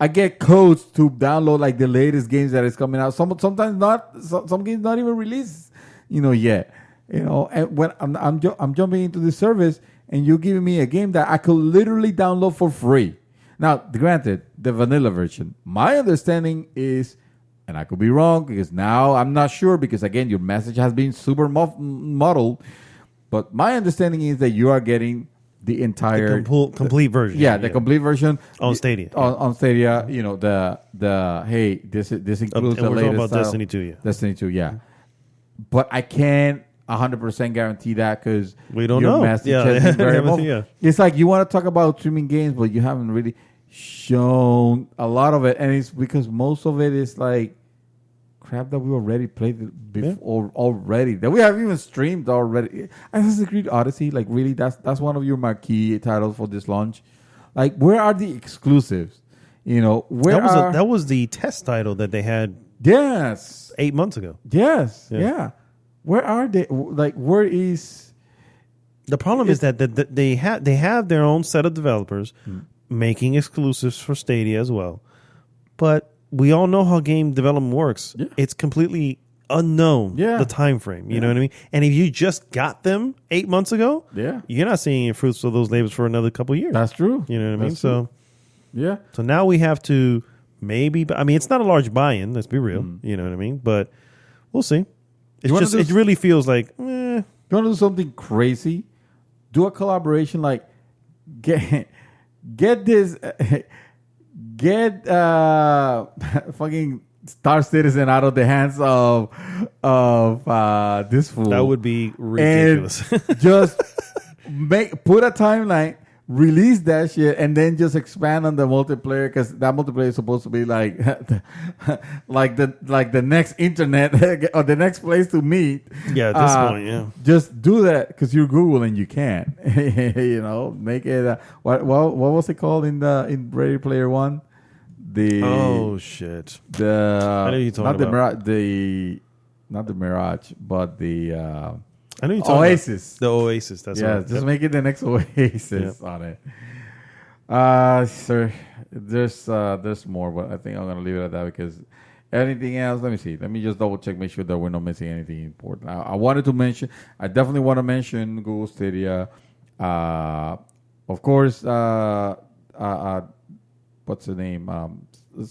I get codes to download like the latest games that is coming out. Sometimes not. Some games not even released, yet. And when I'm jumping into this service, and you're giving me a game that I could literally download for free. Now, granted, the vanilla version. My understanding is, and I could be wrong because now I'm not sure because again, your message has been super muddled. But my understanding is that you are getting the entire complete version. Yeah, the complete version on Stadia. On Stadia, the hey, this includes the we're latest talking about Destiny 2. Yeah, Destiny 2. Yeah, but I can't 100% guarantee that because we don't know. It's like you want to talk about streaming games, but you haven't really shown a lot of it, and it's because most of it is like crap that we already played before already, that we have even streamed already. Assassin's Creed Odyssey, like really, that's one of your marquee titles for this launch. Like, where are the exclusives? That was the test title that they had. Yes, 8 months ago. Yes, yeah. Where are they? Like, where is the problem? Is that they have their own set of developers making exclusives for Stadia as well, but we all know how game development works. Yeah. It's completely unknown. The time frame. You know what I mean? And if you just got them 8 months ago, you're not seeing any fruits of those labors for another couple of years. That's true. You know what I mean? True. So now we have to maybe. I mean, it's not a large buy-in. Let's be real. You know what I mean? But we'll see. It really feels like, you want to do something crazy? Do a collaboration, like get this, fucking Star Citizen out of the hands of this fool. That would be ridiculous. And just put a timeline. Release that shit and then just expand on the multiplayer, because that multiplayer is supposed to be like the next internet or the next place to meet. Yeah, at this point, yeah. Just do that because you're Google and you can. Make it. What was it called in Ready Player One? I know you're talking about not the Mirage, but the. I know you're talking Oasis. About the Oasis. That's right. Just make it the next Oasis on it. Sir, there's more, but I think I'm gonna leave it at that because anything else. Let me see. Let me just double check, make sure that we're not missing anything important. I definitely want to mention Google Stadia. Of course. What's the name?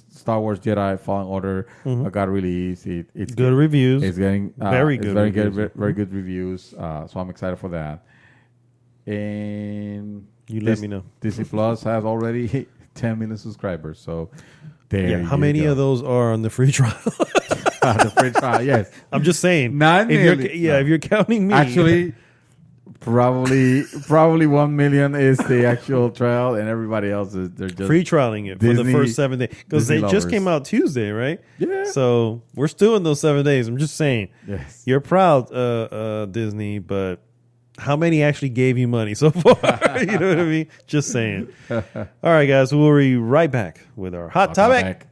Star Wars Jedi Fallen Order got released. It's good reviews. It's getting very good reviews. So I'm excited for that. And let me know. Disney Plus has already 10 million subscribers. So there. How many of those are on the free trial? The free trial, yes. I'm just saying. 9 million. If you're counting me, actually. Probably 1 million is the actual trial, and everybody else they're just free trialing it for the first 7 days because they just came out Tuesday, right? Yeah. So we're still in those 7 days. I'm just saying. Yes. You're proud, Disney, but how many actually gave you money so far? You know what I mean? Just saying. All right, guys. We'll be right back with our hot topic.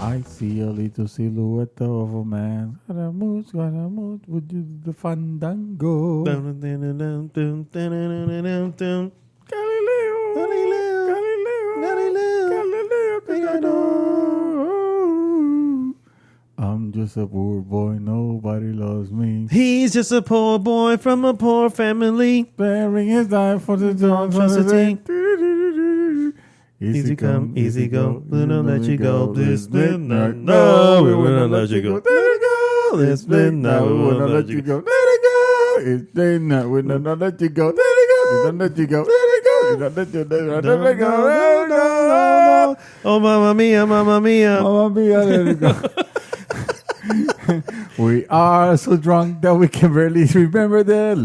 I see a little silhouette of a man. Gotta move with the fandango. Galileo. I'm just a poor boy, nobody loves me. He's just a poor boy from a poor family, bearing his life for the dawn. Easy come, easy go. We don't let you go. This midnight, no, we will not let you go. Let it go. This midnight, we will not let you go. Let it go. It's midnight, we will not let you go. Let it go. Don't let you go. Let it go. Don't let you don't let go. No. Oh, mamma mia, mamma mia. Mamma mia, let it go. We are so drunk that we can barely remember the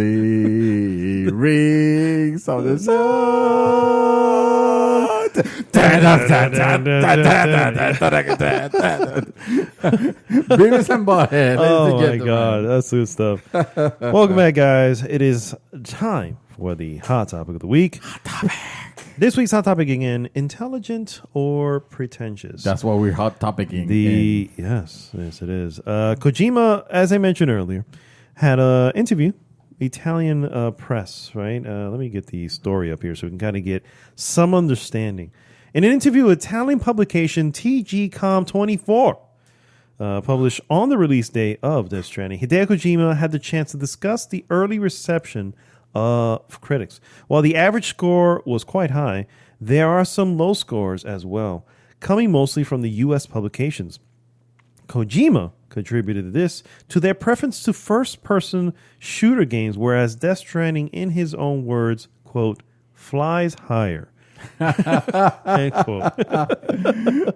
lyrics of the song. Beavis and Butthead. Oh my God, that's good stuff. Welcome back, guys. It is time for the hot topic of the week. Hot topic. This week's hot topic again: intelligent or pretentious. That's what we're hot topicing. Yes, it is. Kojima, as I mentioned earlier, had an interview. Italian press, right? Let me get the story up here so we can kind of get some understanding. In an interview with Italian publication TGCom24, published on the release day of Death Stranding, Hideo Kojima had the chance to discuss the early reception of critics. While the average score was quite high, there are some low scores as well, coming mostly from the U.S. publications. Kojima contributed this to their preference to first-person shooter games, whereas Death Stranding, in his own words, quote, flies higher. End quote.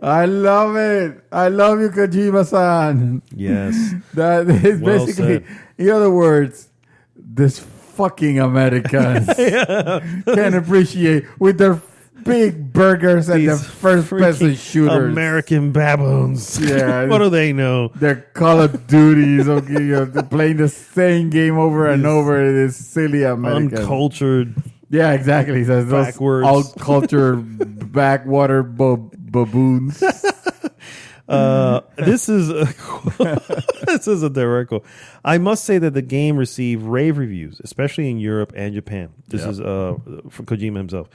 I love it. I love you, Kojima-san. Yes. That is Well basically, said. in other words, this fucking Americans can appreciate with their big burgers and the These first-person freaking shooters. American baboons. Yeah. What do they know? Their Call of Duties, okay, they're playing the same game over and over. It is silly Americans. Uncultured. Yeah, exactly. He says those Backwards. alt-culture backwater baboons. This is this is a direct quote. I must say that the game received rave reviews, especially in Europe and Japan. This is from Kojima himself.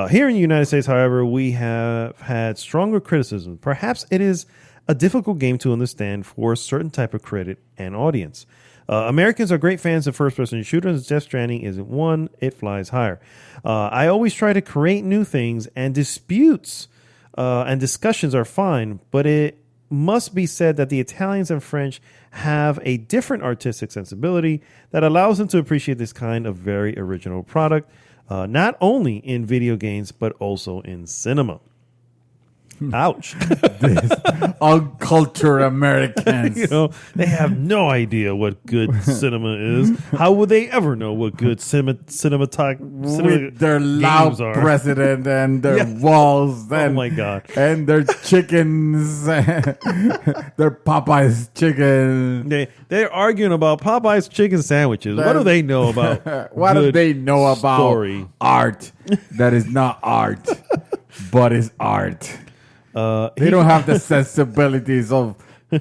Here in the United States, however, we have had stronger criticism. Perhaps it is a difficult game to understand for a certain type of critic and audience. Americans are great fans of first-person shooters. Death Stranding isn't one. It flies higher. I always try to create new things, and disputes and discussions are fine, but it must be said that the Italians and French have a different artistic sensibility that allows them to appreciate this kind of very original product, not only in video games, but also in cinema. Ouch. Uncultured Americans. You know, they have no idea what good cinema is. How would they ever know what good cinema With their loud games are? president and their walls and, Oh my God. and their chickens, their Popeyes chicken. They're arguing about Popeye's chicken sandwiches. What do they know about What do good they know about story? art that is not art, but is art? They don't have the sensibilities of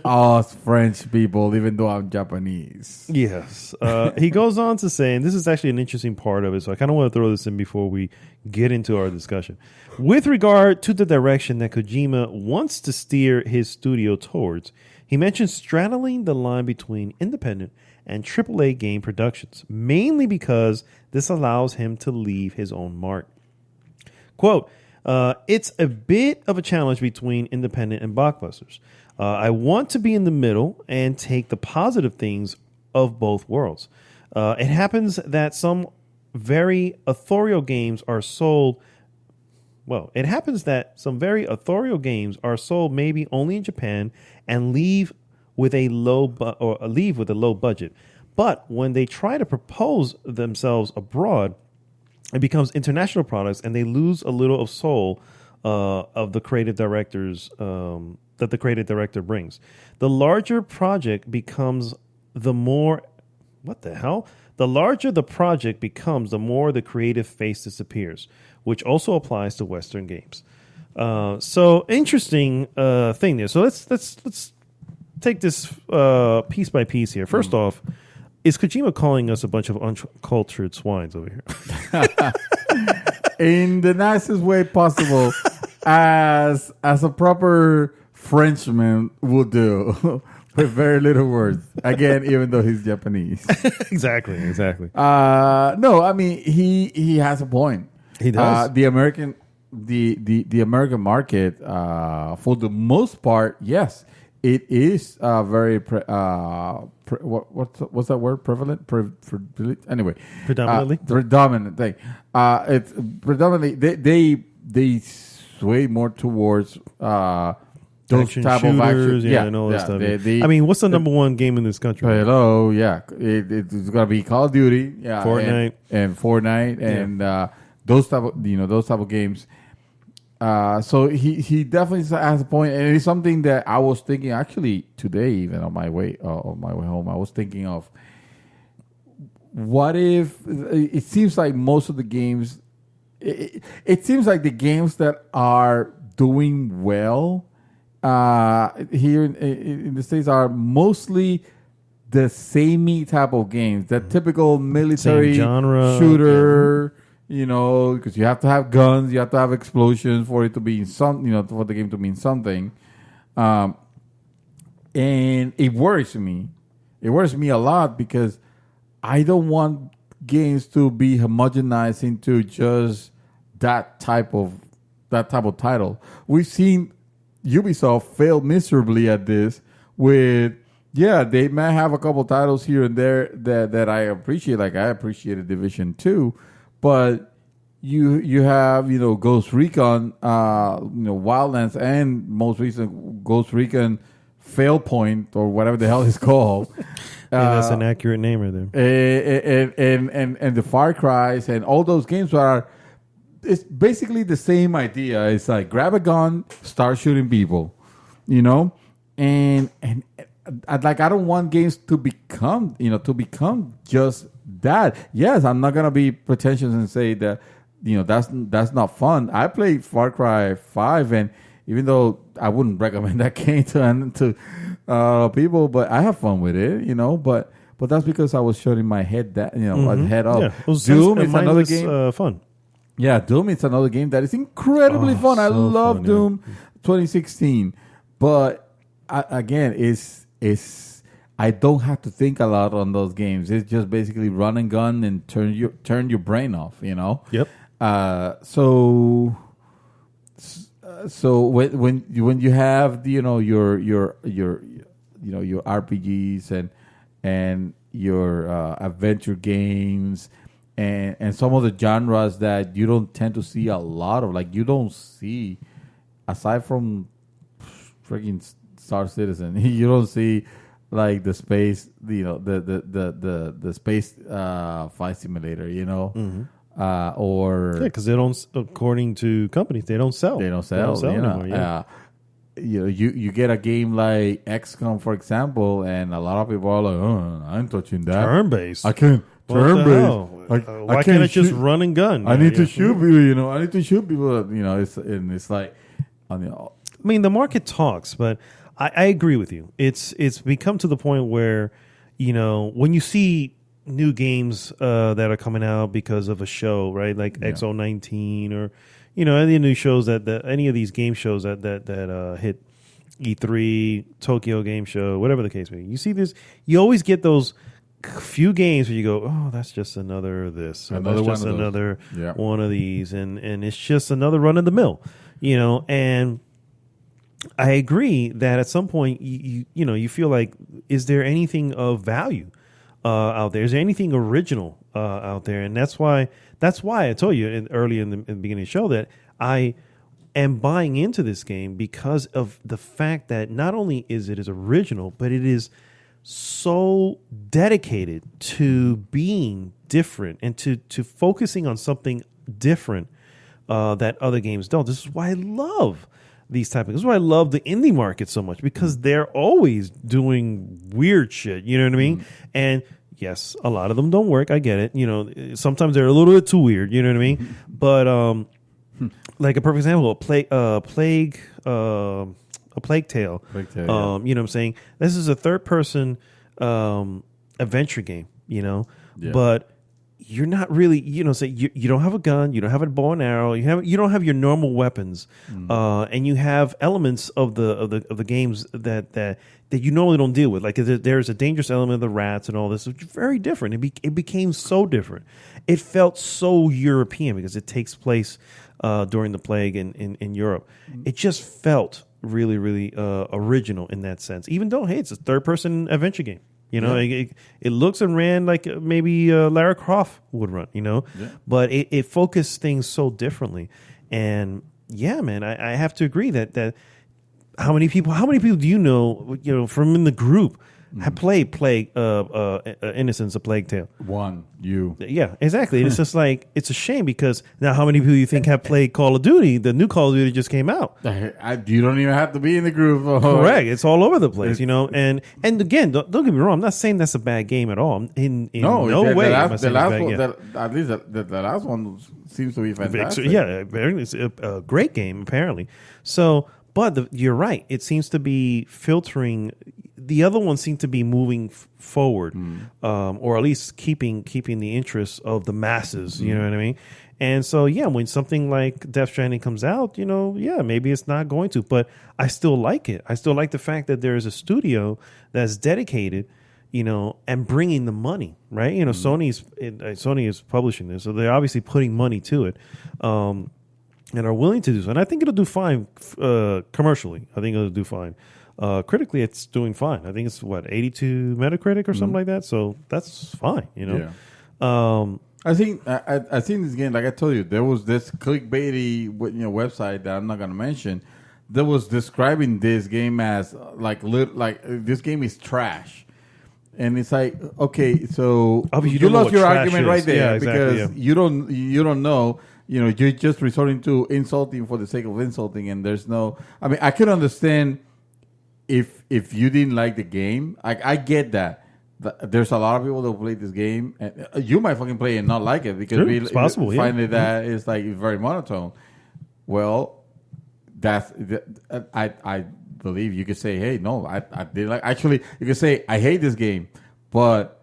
us French people, even though I'm Japanese. Yes. He goes on to say, and this is actually an interesting part of it, so I kind of want to throw this in before we get into our discussion. With regard to the direction that Kojima wants to steer his studio towards, he mentions straddling the line between independent and AAA game productions, mainly because this allows him to leave his own mark. Quote, it's a bit of a challenge between independent and blockbusters. I want to be in the middle and take the positive things of both worlds. It happens that some very authorial games are sold. Well, it happens that some very authorial games are sold maybe only in Japan and leave with a low budget. But when they try to propose themselves abroad, it becomes international products, and they lose a little of soul of the creative directors that the creative director brings. The larger project becomes the more the larger the project becomes, the more the creative face disappears, which also applies to Western games. So interesting thing there. So let's take this piece by piece here. First off, is Kojima calling us a bunch of uncultured swines over here? In the nicest way possible, as a proper Frenchman would do, with very little words. Again, even though he's Japanese. Exactly. No, I mean he has a point. He does. The American market, for the most part, yes, it is very what's that word? Prevalent? Anyway, Predominantly? predominant thing. It's predominantly they sway more towards those Action type shooters, of action. and all that stuff. They- I mean, what's the number one game in this country? Hello, yeah, it's gonna be Call of Duty, yeah, Fortnite. and Fortnite, and those type of games. So he definitely has a point, and it's something that I was thinking actually today, even on my way home. I was thinking of what if it seems like most of the games, it seems like the games that are doing well here in the States are mostly the samey type of games, the typical military Same genre, shooter. Because you have to have guns, you have to have explosions for it to be for the game to mean something. And it worries me. It worries me a lot because I don't want games to be homogenized into just that type of title. We've seen Ubisoft fail miserably at this with, they may have a couple titles here and there that I appreciate, like I appreciated Division 2, but you have, Ghost Recon, Wildlands, and most recent Ghost Recon Fail Point, or whatever the hell it's called. That's an accurate name right there. And the Far Cries and all those games it's basically the same idea. It's like grab a gun, start shooting people, and I don't want games to become just that. Yes, I'm not gonna be pretentious and say that that's not fun. I played Far Cry 5, and even though I wouldn't recommend that game to people, but I have fun with it, But that's because I was shutting my head that head up. Yeah, Doom is another game. Fun. Yeah, Doom is another game that is incredibly fun. I love fun, Doom 2016, but again, it's I don't have to think a lot on those games. It's just basically run and gun and turn your brain off. Yep. So when you have your RPGs and your adventure games and some of the genres that you don't tend to see a lot of, like you don't see, aside from freaking Star Citizen, you don't see like the space, the space flight simulator, or because they don't, according to companies, they don't sell. They don't sell anymore. Yeah. You get a game like XCOM, for example, and a lot of people are like, I ain't touching that. Turn-based. I can't. Turn-based. Why can't I just run and gun? I need to shoot people, I need to shoot people, it's like, I mean, the market talks, but I agree with you. It's become to the point where, when you see new games that are coming out because of a show, right? Like XO19 or, any new shows any of these game shows that hit E3, Tokyo Game Show, whatever the case may be. You see this, you always get those few games where you go, oh, that's just another this, or that's just another one of these, and it's just another run of the mill, and I agree that at some point you feel like, is there anything of value out there? Is there anything original out there? And that's why I told you early in the beginning of the show that I am buying into this game because of the fact that not only is it original, but it is so dedicated to being different and to focusing on something different that other games don't. This is why I love these type of. This is why I love the indie market so much, because they're always doing weird shit. You know what I mean? And yes, a lot of them don't work. I get it. Sometimes they're a little bit too weird. You know what I mean? But like a perfect example, a plague tale. Plague Tale, You know what I'm saying? This is a third person adventure game. But you're not really, so you don't have a gun, you don't have a bow and arrow, you don't have your normal weapons, and you have elements of the games that you normally don't deal with. Like there's a dangerous element of the rats and all this. It's very different. It became so different. It felt so European because it takes place during the plague in Europe. It just felt really, really original in that sense. Even though, hey, it's a third-person adventure game. You know, it looks and ran like maybe Lara Croft would run. You know, but it focused things so differently. And yeah, man, I have to agree that how many people do you know from in the group have played Innocence, A Plague Tale? One, you. Yeah, exactly. And it's just like, it's a shame because now how many people you think have played Call of Duty? The new Call of Duty just came out. You don't even have to be in the group. Correct. It's all over the place, you know. And again, don't get me wrong. I'm not saying that's a bad game at all. In no way. The last one seems to be fantastic. Yeah, it's a great game apparently. So, but you're right. It seems to be filtering. The other one seemed to be moving forward, or at least keeping the interests of the masses. You know what I mean? And so, yeah, when something like Death Stranding comes out, maybe it's not going to, but I still like it. I still like the fact that there is a studio that's dedicated, and bringing the money, right? Sony is publishing this, so they're obviously putting money to it, and are willing to do so. And I think it'll do fine commercially. I think it'll do fine. Critically, it's doing fine. I think it's 82 Metacritic or something like that. So that's fine, Yeah. I think this game, like I told you, there was this clickbaity website that I'm not gonna mention that was describing this game as like this game is trash, and it's like, okay, so you lost your argument right there, because you don't know. You're just resorting to insulting for the sake of insulting, and there's no. I mean, I could understand if you didn't like the game. I get that. There's a lot of people that play this game, and you might fucking play and not like it because it's possible. Find it that it's like very monotone. Well, I believe you could say, hey, no, I did like. Actually, you could say I hate this game, but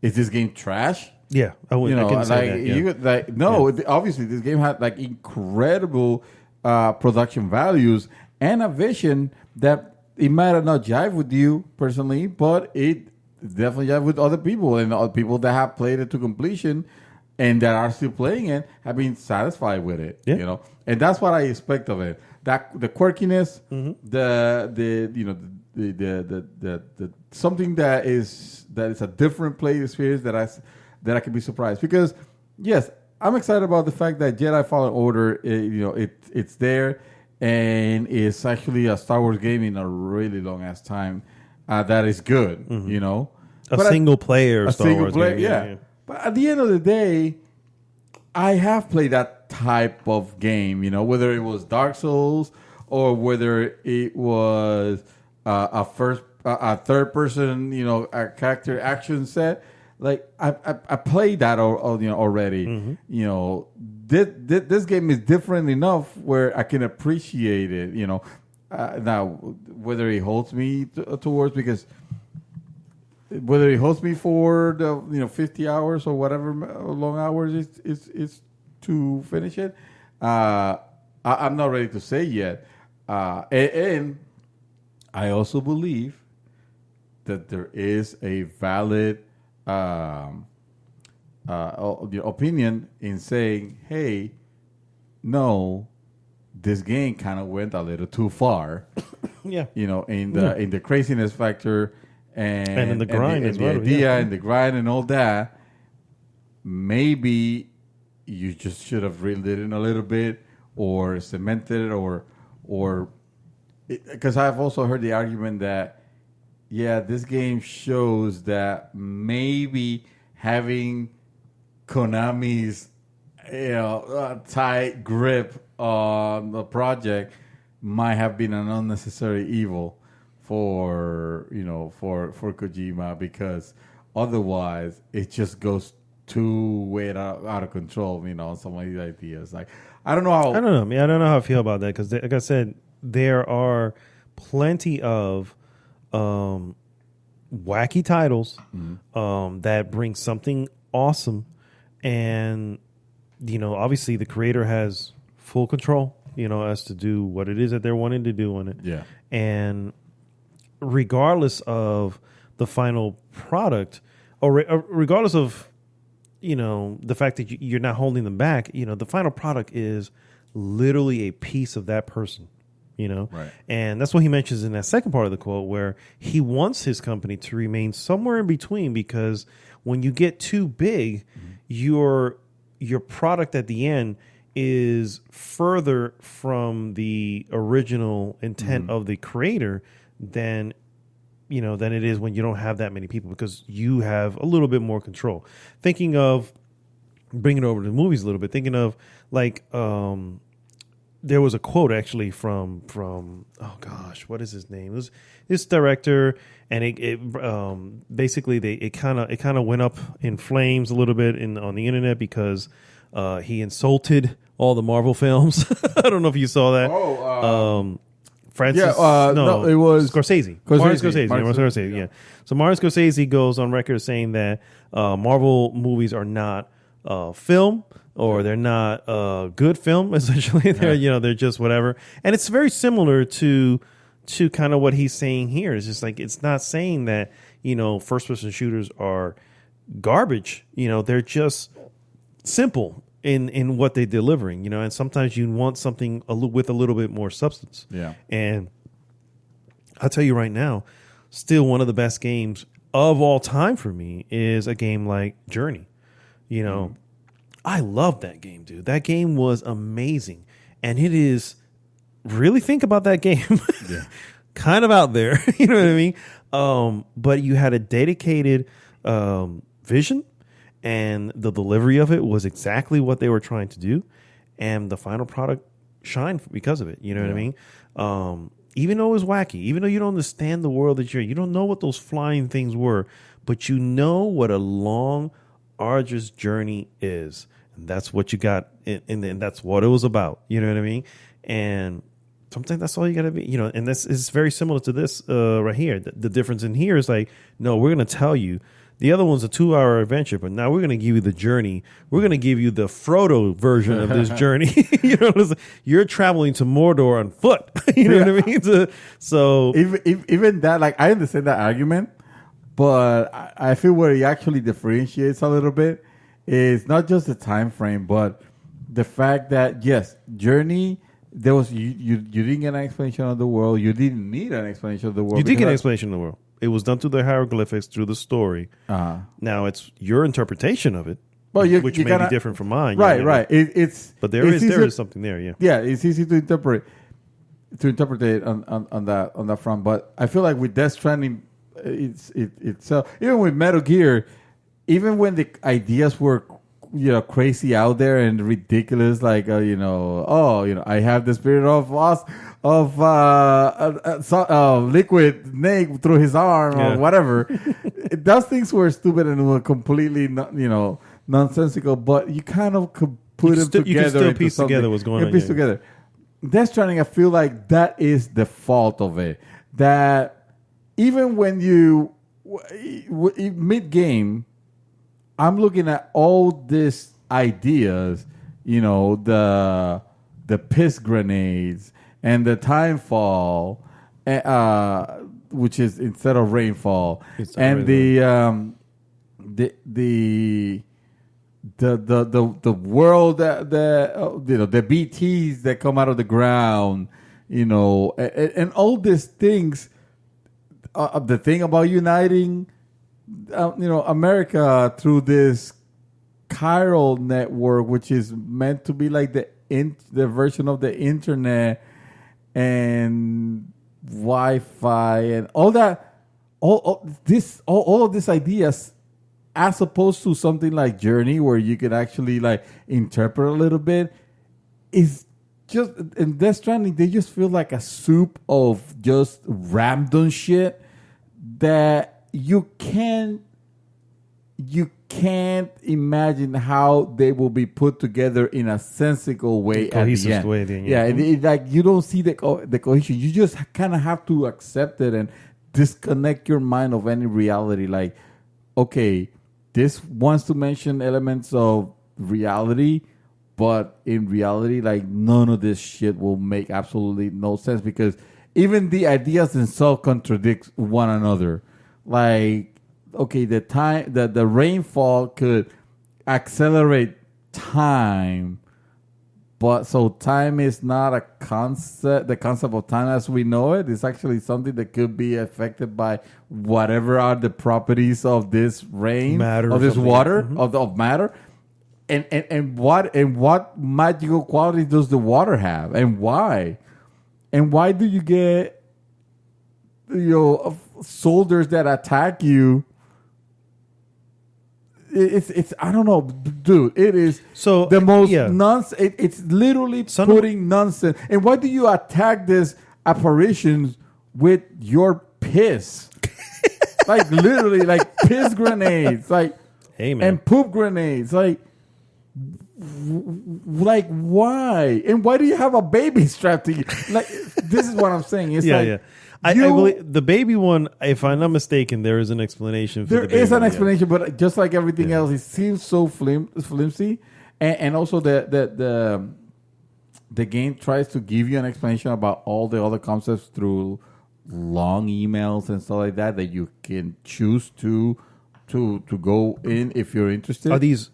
is this game trash? Yeah, I would. I can say that. Obviously, this game had like incredible production values and a vision that it might have not jive with you personally, but it definitely jive with other people, and other people that have played it to completion and that are still playing it have been satisfied with it. Yeah. And that's what I expect of it. That the quirkiness, the something that is a different play experience that I can be surprised, because yes, I'm excited about the fact that Jedi Fallen Order, it's there, and it's actually a Star Wars game in a really long ass time that is good, a single player Star Wars game. Yeah. But at the end of the day, I have played that type of game, whether it was Dark Souls or whether it was a third person, a character action set. Like I played that already. This game is different enough where I can appreciate it. Now whether it holds me towards, because whether it holds me for the 50 hours or whatever long hours is to finish it, I'm not ready to say yet. And I also believe that there is a valid opinion in saying, hey, no, this game kind of went a little too far. Yeah. In the craziness factor and in the grind as well. The idea and the grind and all that. Maybe you just should have reeled it in a little bit or cemented it or because I've also heard the argument that, yeah, this game shows that maybe having Konami's tight grip on the project might have been an unnecessary evil for Kojima, because otherwise it just goes too way out of control. Some of these ideas. Like I don't know how I feel about that, because like I said, there are plenty of wacky titles that bring something awesome, and obviously the creator has full control as to do what it is that they're wanting to do on it. Yeah. And regardless of the final product, or regardless of the fact that you're not holding them back, the final product is literally a piece of that person. you know? Right. And that's what he mentions in that second part of the quote, where he wants his company to remain somewhere in between, because when you get too big, your product at the end is further from the original intent of the creator than it is when you don't have that many people, because you have a little bit more control. Thinking of bringing it over to the movies a little bit, thinking of like there was a quote actually from oh gosh, what is his name? It was this director, and it basically it kind of went up in flames a little bit on the internet because he insulted all the Marvel films. I don't know if you saw that. Francis, no, it was Scorsese. Martin Scorsese. Yeah. So Martin Scorsese goes on record saying that Marvel movies are not film, or they're not good film. Essentially, they're just whatever. And it's very similar to kind of what he's saying here. It's just like, it's not saying that first person shooters are garbage. They're just simple in what they're delivering, and sometimes you want something with a little bit more substance. Yeah. And I'll tell you right now, still one of the best games of all time for me is a game like Journey. I love that game, dude. That game was amazing. And it is, really think about that game. Yeah. Kind of out there, you know what I mean? But you had a dedicated vision, and the delivery of it was exactly what they were trying to do, and the final product shined because of it. You know what I mean? Even though it was wacky, even though you don't understand the world that you don't know what those flying things were, but you know what a long, arduous journey is, and that's what you got, and that's what it was about. You know what I mean? And sometimes that's all you got to be. And this is very similar to this right here. The difference in here is like, no, we're going to tell you. The other one's a 2-hour adventure, but now we're going to give you the journey. We're going to give you the Frodo version of this journey. You're traveling to Mordor on foot. You know what I mean? So even that, like, I understand that argument, but I feel where he actually differentiates a little bit is not just the time frame, but the fact that, yes, Journey, there was you didn't get an explanation of the world. You didn't need an explanation of the world. You did get an explanation of the world. It was done through the hieroglyphics, through the story. Now it's your interpretation of it, which may be different from mine. Right, right. But there is something there. Yeah, yeah. It's easy to interpret it on that front. But I feel like with Death Stranding, it's even with Metal Gear, even when the ideas were crazy out there and ridiculous, like I have the spirit of liquid snake through his arm or whatever. Those things were stupid and were completely nonsensical, but you kind of could put them together. You can still piece together what's going on. Piece together. Death Stranding, I feel like that is the fault of it. That even when you mid game, I'm looking at all these ideas, the piss grenades and the time fall, which is instead of rainfall, and the world the BTs that come out of the ground, and all these things. The thing about uniting, America through this chiral network, which is meant to be like the version of the internet and Wi-Fi and all that, all of these ideas, as opposed to something like Journey, where you could actually like interpret a little bit, is just in Death Stranding. They just feel like a soup of just random shit that you can't imagine how they will be put together in a sensical way at the end. Way then, yeah, like you don't see the cohesion. You just kind of have to accept it and disconnect your mind of any reality. Like, okay, this wants to mention elements of reality, but in reality, like, none of this shit will make absolutely no sense, because even the ideas themselves contradict one another. Like, okay, the rainfall could accelerate time, But so time is not a concept. The concept of time as we know it is actually something that could be affected by whatever are the properties of this rain, Matter of or this something. water, of matter. And what magical qualities does the water have, and why? And why do you get soldiers that attack you? It's I don't know, dude. It is So, the most yeah. nonsense. It's literally putting nonsense. And why do you attack these apparitions with your piss? Like literally, like piss grenades, like Hey, man. and poop grenades, like why? And why do you have a baby strapped to you? Like this is what I'm saying. It's Yeah, like yeah. I believe the baby one, if I'm not mistaken, there is an explanation for there the baby is an one, yeah. explanation, but just like everything else, it seems so flimsy. And also the game tries to give you an explanation about all the other concepts through long emails and stuff like that you can choose to go in if you're interested. Are these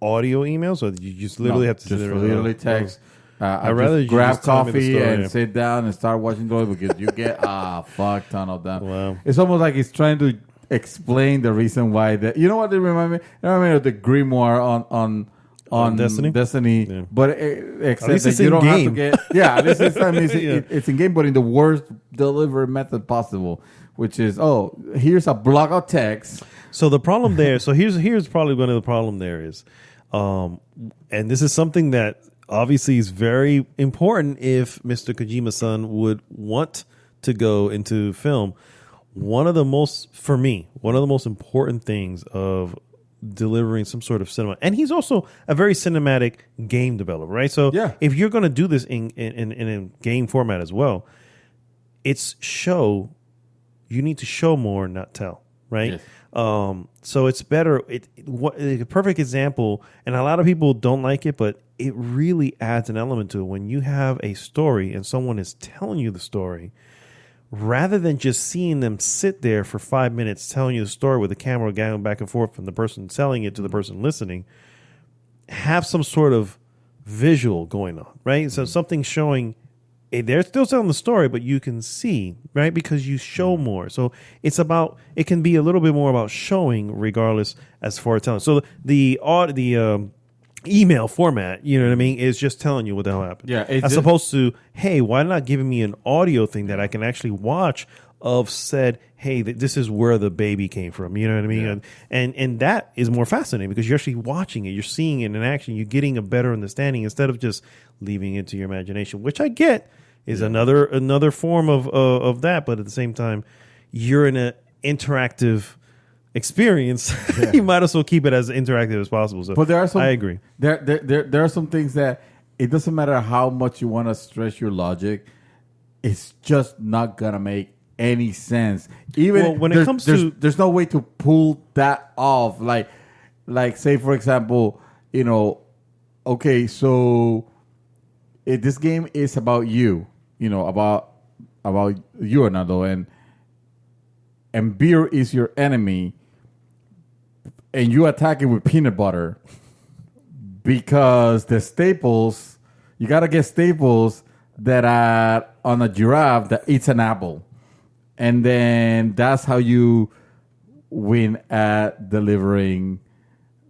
audio emails, or you just literally have to sit just there? literally text? I'd rather just you grab just tell me the coffee story, and yeah. sit down and start watching the because you get a fuck ton of them. Wow. It's almost like it's trying to explain the reason why that. You know what they remind me? They remind me of the grimoire on Destiny? Yeah. But except least that it's you in don't have to game. get. Yeah, at least this time Yeah. it's in game, but in the worst delivery method possible, which is here's a block of text. So the problem there. So here's probably one of the problem there is, and this is something that obviously is very important if Mr. Kojima-san would want to go into film. One of the most important things of delivering some sort of cinema, and he's also a very cinematic game developer, right? So if you're going to do this in a game format as well, it's show. You need to show more, not tell, right? Yes. So it's better. A perfect example, and a lot of people don't like it, but it really adds an element to it when you have a story and someone is telling you the story, rather than just seeing them sit there for 5 minutes telling you the story with the camera going back and forth from the person selling it to the person listening. Have some sort of visual going on, right? So something showing. They're still telling the story, but you can see, right? Because you show more. So it can be a little bit more about showing regardless as far as telling. So the email format, you know what I mean, is just telling you what the hell happened. Yeah. As opposed to, hey, why not giving me an audio thing that I can actually watch of said, hey, this is where the baby came from. You know what I mean? Yeah. And that is more fascinating because you're actually watching it. You're seeing it in action. You're getting a better understanding instead of just leaving it to your imagination, which I get is another form of that. But at the same time, you're in an interactive experience. Yeah. You might as well keep it as interactive as possible. So but there are some, I agree. There are some things that it doesn't matter how much you want to stretch your logic. It's just not going to make any sense. Even when it comes to, there's no way to pull that off. Like say for example, okay, so this game is about you, about you, Arnaldo, and beer is your enemy, and you attack it with peanut butter because the staples, you gotta get staples that are on a giraffe that eats an apple. And then that's how you win at delivering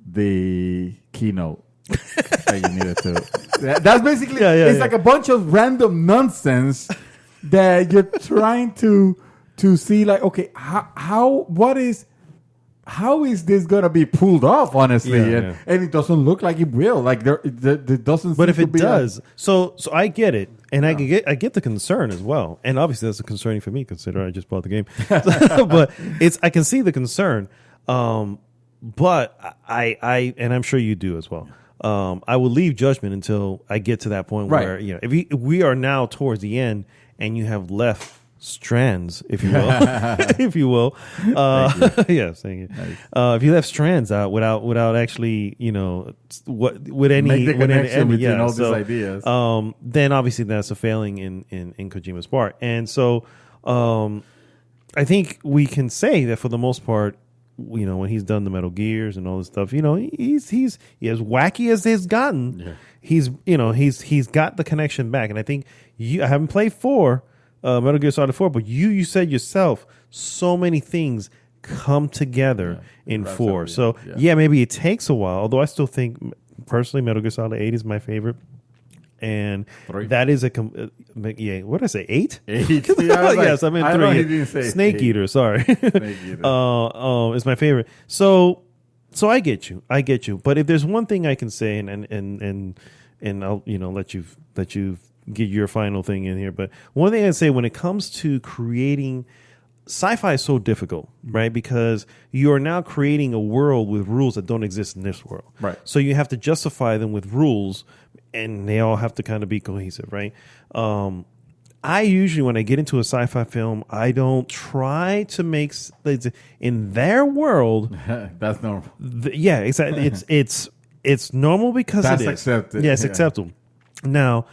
the keynote that you needed to. That's basically, it's like a bunch of random nonsense that you're trying to see, like, okay, how is this gonna be pulled off? Honestly, and it doesn't look like it will. Like there doesn't. But seem if to it be does, so I get it, and I get the concern as well. And obviously that's concerning for me, considering I just bought the game. But I can see the concern. But I and I'm sure you do as well. I will leave judgment until I get to that point where if we are now towards the end and you have left strands, if you will, if you will. Yes, thank you. Nice. If you left strands out without actually, what with any make the connection between all these ideas, then obviously that's a failing in Kojima's part. And so, I think we can say that for the most part, when he's done the Metal Gears and all this stuff, he's as wacky as he's gotten. Yeah. He's got the connection back, and I think I haven't played 4, Metal Gear Solid 4, but you said yourself, so many things come together in 4. So maybe it takes a while. Although I still think personally, Metal Gear Solid 8 is my favorite. And 3. That is what did I say? 8? 8. Yes, I meant 3. He didn't say Snake 8. Eater. Sorry. Snake Eater. Is my favorite. So I get you. But if there's one thing I can say, and I'll let you get your final thing in here. But one thing I'd say when it comes to creating. Sci-fi is so difficult, right? Because you are now creating a world with rules that don't exist in this world. Right. So you have to justify them with rules, and they all have to kind of be cohesive, right? I usually, when I get into a sci-fi film, I don't try to make in their world. That's normal. Exactly. It's normal because that's it is. Accepted. Yeah, it's acceptable. Now,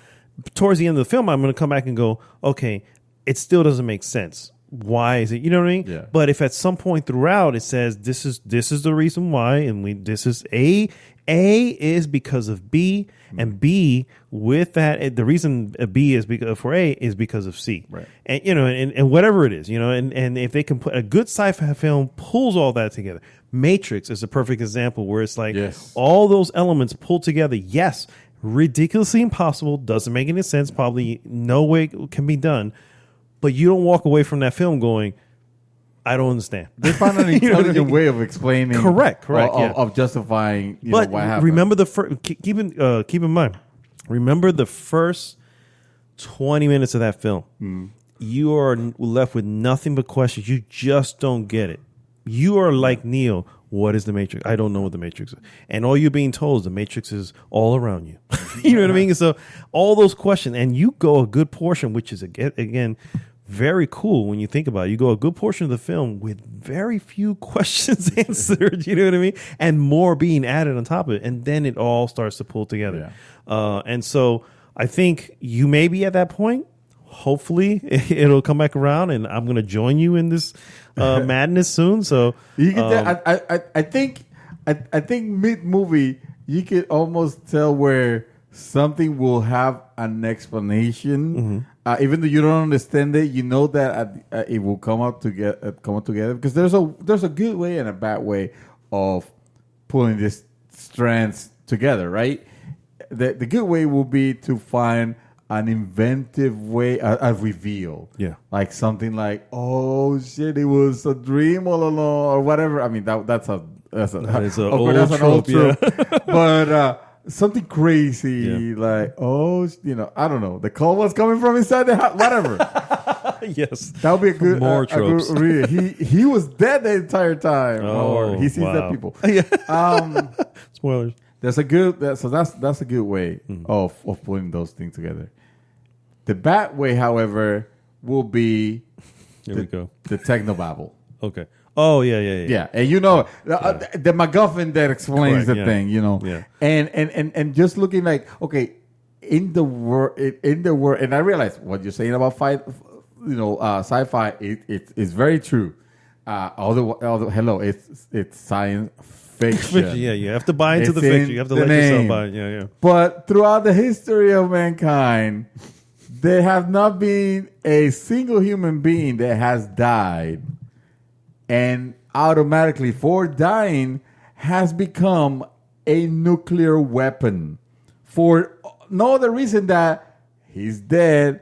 towards the end of the film, I'm going to come back and go, okay, it still doesn't make sense. Why is it? You know what I mean? Yeah. But if at some point throughout it says this is the reason why, and this is A is because of B, and B with that the reason B is because for A is because of C, right? And and whatever it is, and if they can put a good sci-fi film pulls all that together. Matrix is a perfect example where it's like all those elements pulled together. Yes, ridiculously impossible, doesn't make any sense. Probably no way it can be done. But you don't walk away from that film going, I don't understand. They found an intelligent way of explaining. Correct. Of justifying what happened. Remember keep in mind, remember the first 20 minutes of that film. You are left with nothing but questions. You just don't get it. You are like Neo. What is the Matrix? I don't know what the Matrix is. And all you're being told is the Matrix is all around you. You know what I mean? So all those questions, and you go a good portion, which is, again, very cool when you think about it. You go a good portion of the film with very few questions answered, you know what I mean? And more being added on top of it. And then it all starts to pull together. Yeah. And so I think you may be at that point. Hopefully it'll come back around, and I'm going to join you in this madness soon. So you get I think mid movie you could almost tell where something will have an explanation, even though you don't understand it. You know that it will come up together because there's a good way and a bad way of pulling these strands together, right? The good way will be to find an inventive way, a reveal. Yeah. Like something like, oh shit, it was a dream all along, or whatever. I mean, that's an old trope. But something crazy, like, I don't know. The call was coming from inside the house, whatever. Yes. That would be a good, more tropes. He was dead the entire time. Oh, he sees dead people. Spoilers. That's a good way of putting those things together. The bad way, however, will be the technobabble. Okay. Oh yeah. And the MacGuffin that explains the thing, Yeah. And just looking like, okay, in the world, and I realize what you're saying about sci-fi. It's very true. Although it's science fiction. Yeah, you have to buy into the fiction. You have to let yourself buy it. Yeah. But throughout the history of mankind, there have not been a single human being that has died, and automatically for dying has become a nuclear weapon for no other reason that he's dead,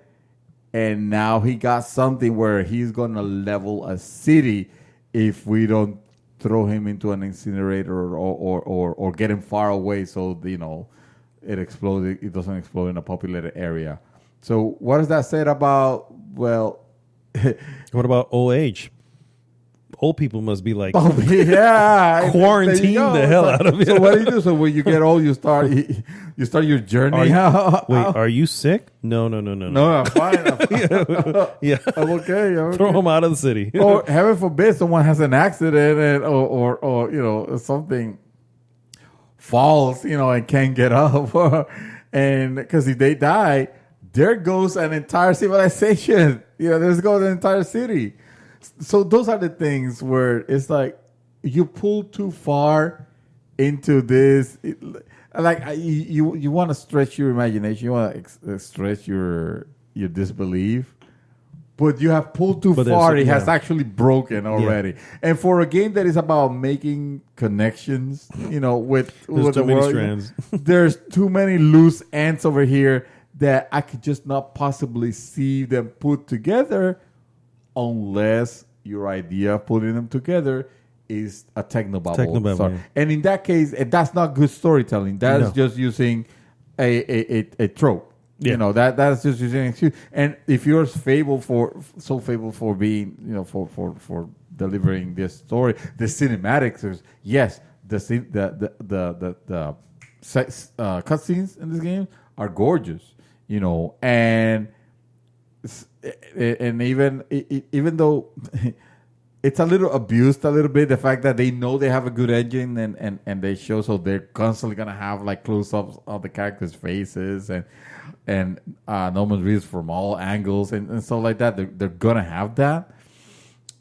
and now he got something where he's gonna level a city if we don't throw him into an incinerator or get him far away so it explodes. It doesn't explode in a populated area. So what does that say about? Well, what about old age? Old people must be like, quarantine the hell out of it. So what do you do? So when you get old, you start your journey. Are you sick? No. No, I'm fine. Yeah, I'm okay. Throw him out of the city. Or heaven forbid, someone has an accident or something falls, and can't get up, and because if they die, there goes an entire civilization. There goes an entire city. So those are the things where it's like, you pull too far into this. You want to stretch your imagination. You want to stretch your disbelief. But you have pulled too far. It has actually broken already. Yeah. And for a game that is about making connections, with the world, strands. There's too many loose ends over here that I could just not possibly see them put together unless your idea of putting them together is a technobabble story. Yeah. And in that case, that's not good storytelling. That's just using a trope. Yeah. That's just using an excuse. And if you're so fabled for being, for delivering this story, the cinematics, yes, the cutscenes in this game are gorgeous, and even though it's a little abused a little bit, the fact that they know they have a good engine and they show, so they're constantly gonna have like close-ups of the characters' faces and Norman Reedus from all angles and stuff like that. They're gonna have that.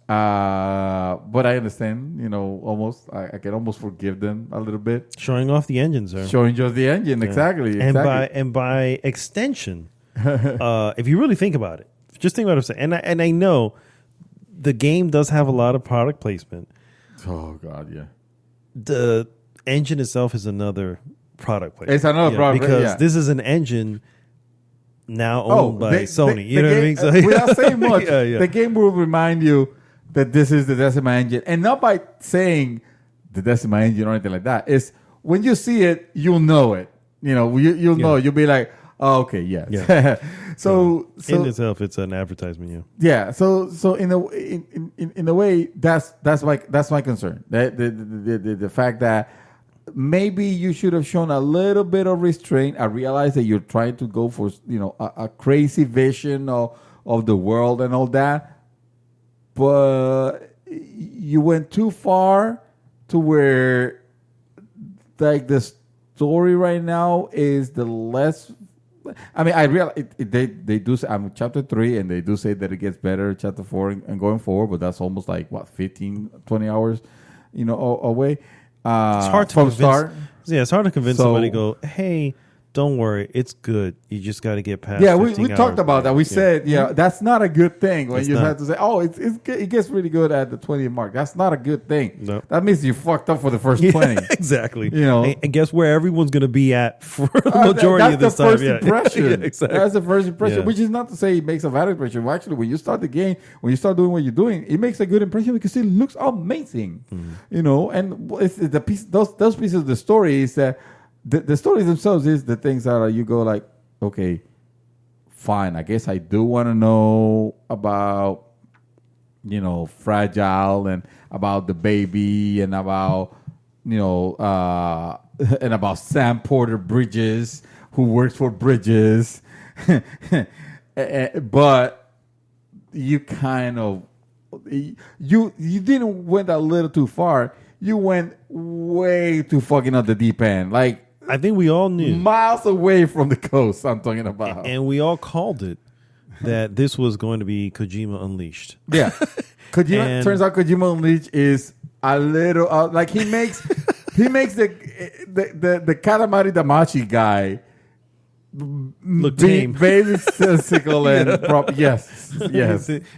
But I understand, almost I can almost forgive them a little bit. Showing off the engine, sir. Showing just the engine, exactly. And by extension, if you really think about it, just think about what I'm saying. And I know the game does have a lot of product placement. Oh God, yeah. The engine itself is another product placement. It's another product because this is an engine now owned by Sony. You know what I mean? So, without saying much, the game will remind you that this is the Decima engine, and not by saying the Decima engine or anything like that. It's when you see it, you'll know it. You'll know. You'll be like, oh, okay, yes. Yeah. so in itself, it's an advertisement. Yeah. So in a way, that's my concern. The fact that maybe you should have shown a little bit of restraint. I realize that you're trying to go for a crazy vision of the world and all that, but you went too far to where like the story right now is the less. I mean, I realize they do say I'm chapter 3 and they do say that it gets better chapter 4 and going forward, but that's almost like 15, 20 hours, away. It's hard to from convince, start. Yeah, it's hard to convince somebody to go, hey, don't worry, it's good. You just got to get past. Yeah, we talked about that. We said, that's not a good thing when have to say, oh, it gets really good at the 20th mark. That's not a good thing. No. That means you fucked up for the first 20. Exactly. And guess where everyone's going to be at for the majority of this time. That's the first impression. Exactly. That's the first impression, which is not to say it makes a bad impression. Well, actually, when you start the game, when you start doing what you're doing, it makes a good impression because it looks amazing. And it's the piece, those pieces of the story is that the stories themselves is the things that you go like, okay, fine. I guess I do want to know about, Fragile and about the baby and about, and about Sam Porter Bridges, who works for Bridges. But you kind of, you didn't went a little too far. You went way too fucking on the deep end. Like, I think we all knew. Miles away from the coast, I'm talking about. And we all called it that this was going to be Kojima Unleashed. Yeah. Turns out Kojima Unleashed is a little, like he makes the Katamari Damacy guy look tame. Very sensical and proper. Yes.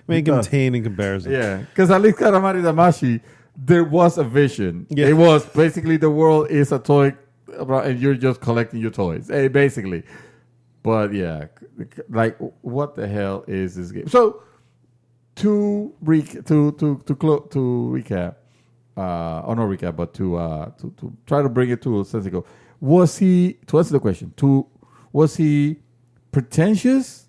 Make him tame in comparison. Yeah. Because at least Katamari Damacy, there was a vision. Yeah. It was basically the world is a toy and you're just collecting your toys, basically. But yeah, like what the hell is this game? So to recap, not recap, but to try to bring it to a sense ago, to answer the question, was he pretentious?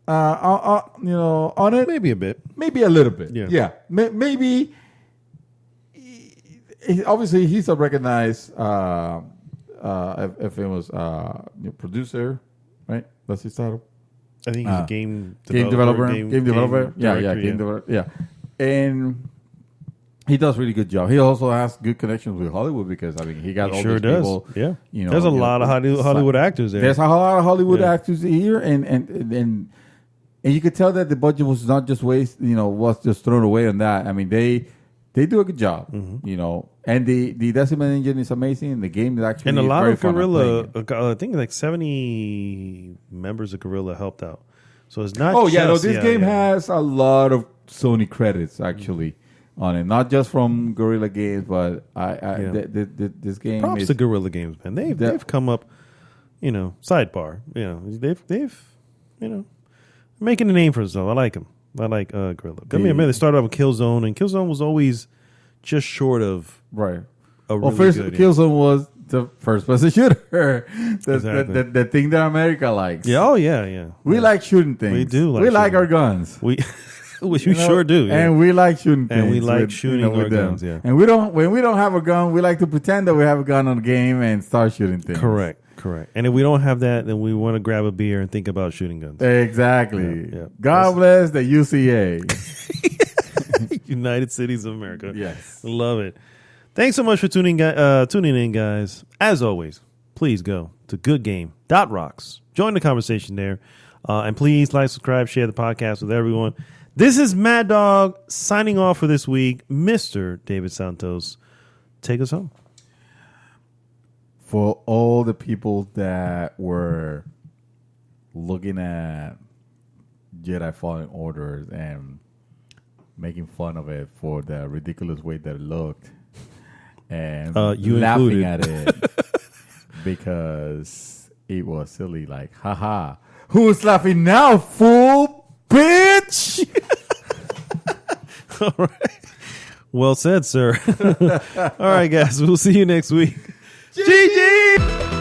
On it, maybe a bit, maybe a little bit, yeah. Maybe. Obviously, he's a recognized, famous producer, right? That's his title. I think he's a game developer. Game developer. Yeah. And he does really good job. He also has good connections with Hollywood because he got all these people. Yeah, there's a lot of Hollywood actors there. There's a lot of Hollywood actors here, and you could tell that the budget was not just was just thrown away on that. I mean, they they do a good job, you know. And the Decibel engine is amazing. The game is actually And a lot very of fun Guerrilla, playing it. I think like 70 members of Guerrilla helped out. So it's not. Oh yeah, no, just, this game has a lot of Sony credits actually on it. Not just from Guerrilla Games, but this game. Props is, to Guerrilla Games, man. They've come up. You know, sidebar. You know, they've you know, making a name for themselves. I like them. I like Guerrilla. I mean, they started off with Killzone, and Killzone was always just short of right. a Well, really first good, Killzone was the first-person shooter. Exactly. The thing that America likes. Yeah. Oh yeah. We like shooting things. We do. We like shooting. our guns. We sure do. Yeah. And we like shooting things. And we like with, shooting our with them. guns. Yeah. And when we don't have a gun, we like to pretend that we have a gun on the game and start shooting things. Correct. And if we don't have that, then we want to grab a beer and think about shooting guns. Exactly. Yeah. God bless the UCA. United Cities of America. Yes. Love it. Thanks so much for tuning in, guys. As always, please go to goodgame.rocks. Join the conversation there. And please like, subscribe, share the podcast with everyone. This is Mad Dog signing off for this week. Mr. David Santos, take us home. For all the people that were looking at Jedi Fallen Orders and making fun of it for the ridiculous way that it looked and you laughing included. at it because it was silly, like, haha, who's laughing now, fool, bitch? All right. Well said, sir. All right, guys. We'll see you next week. GG!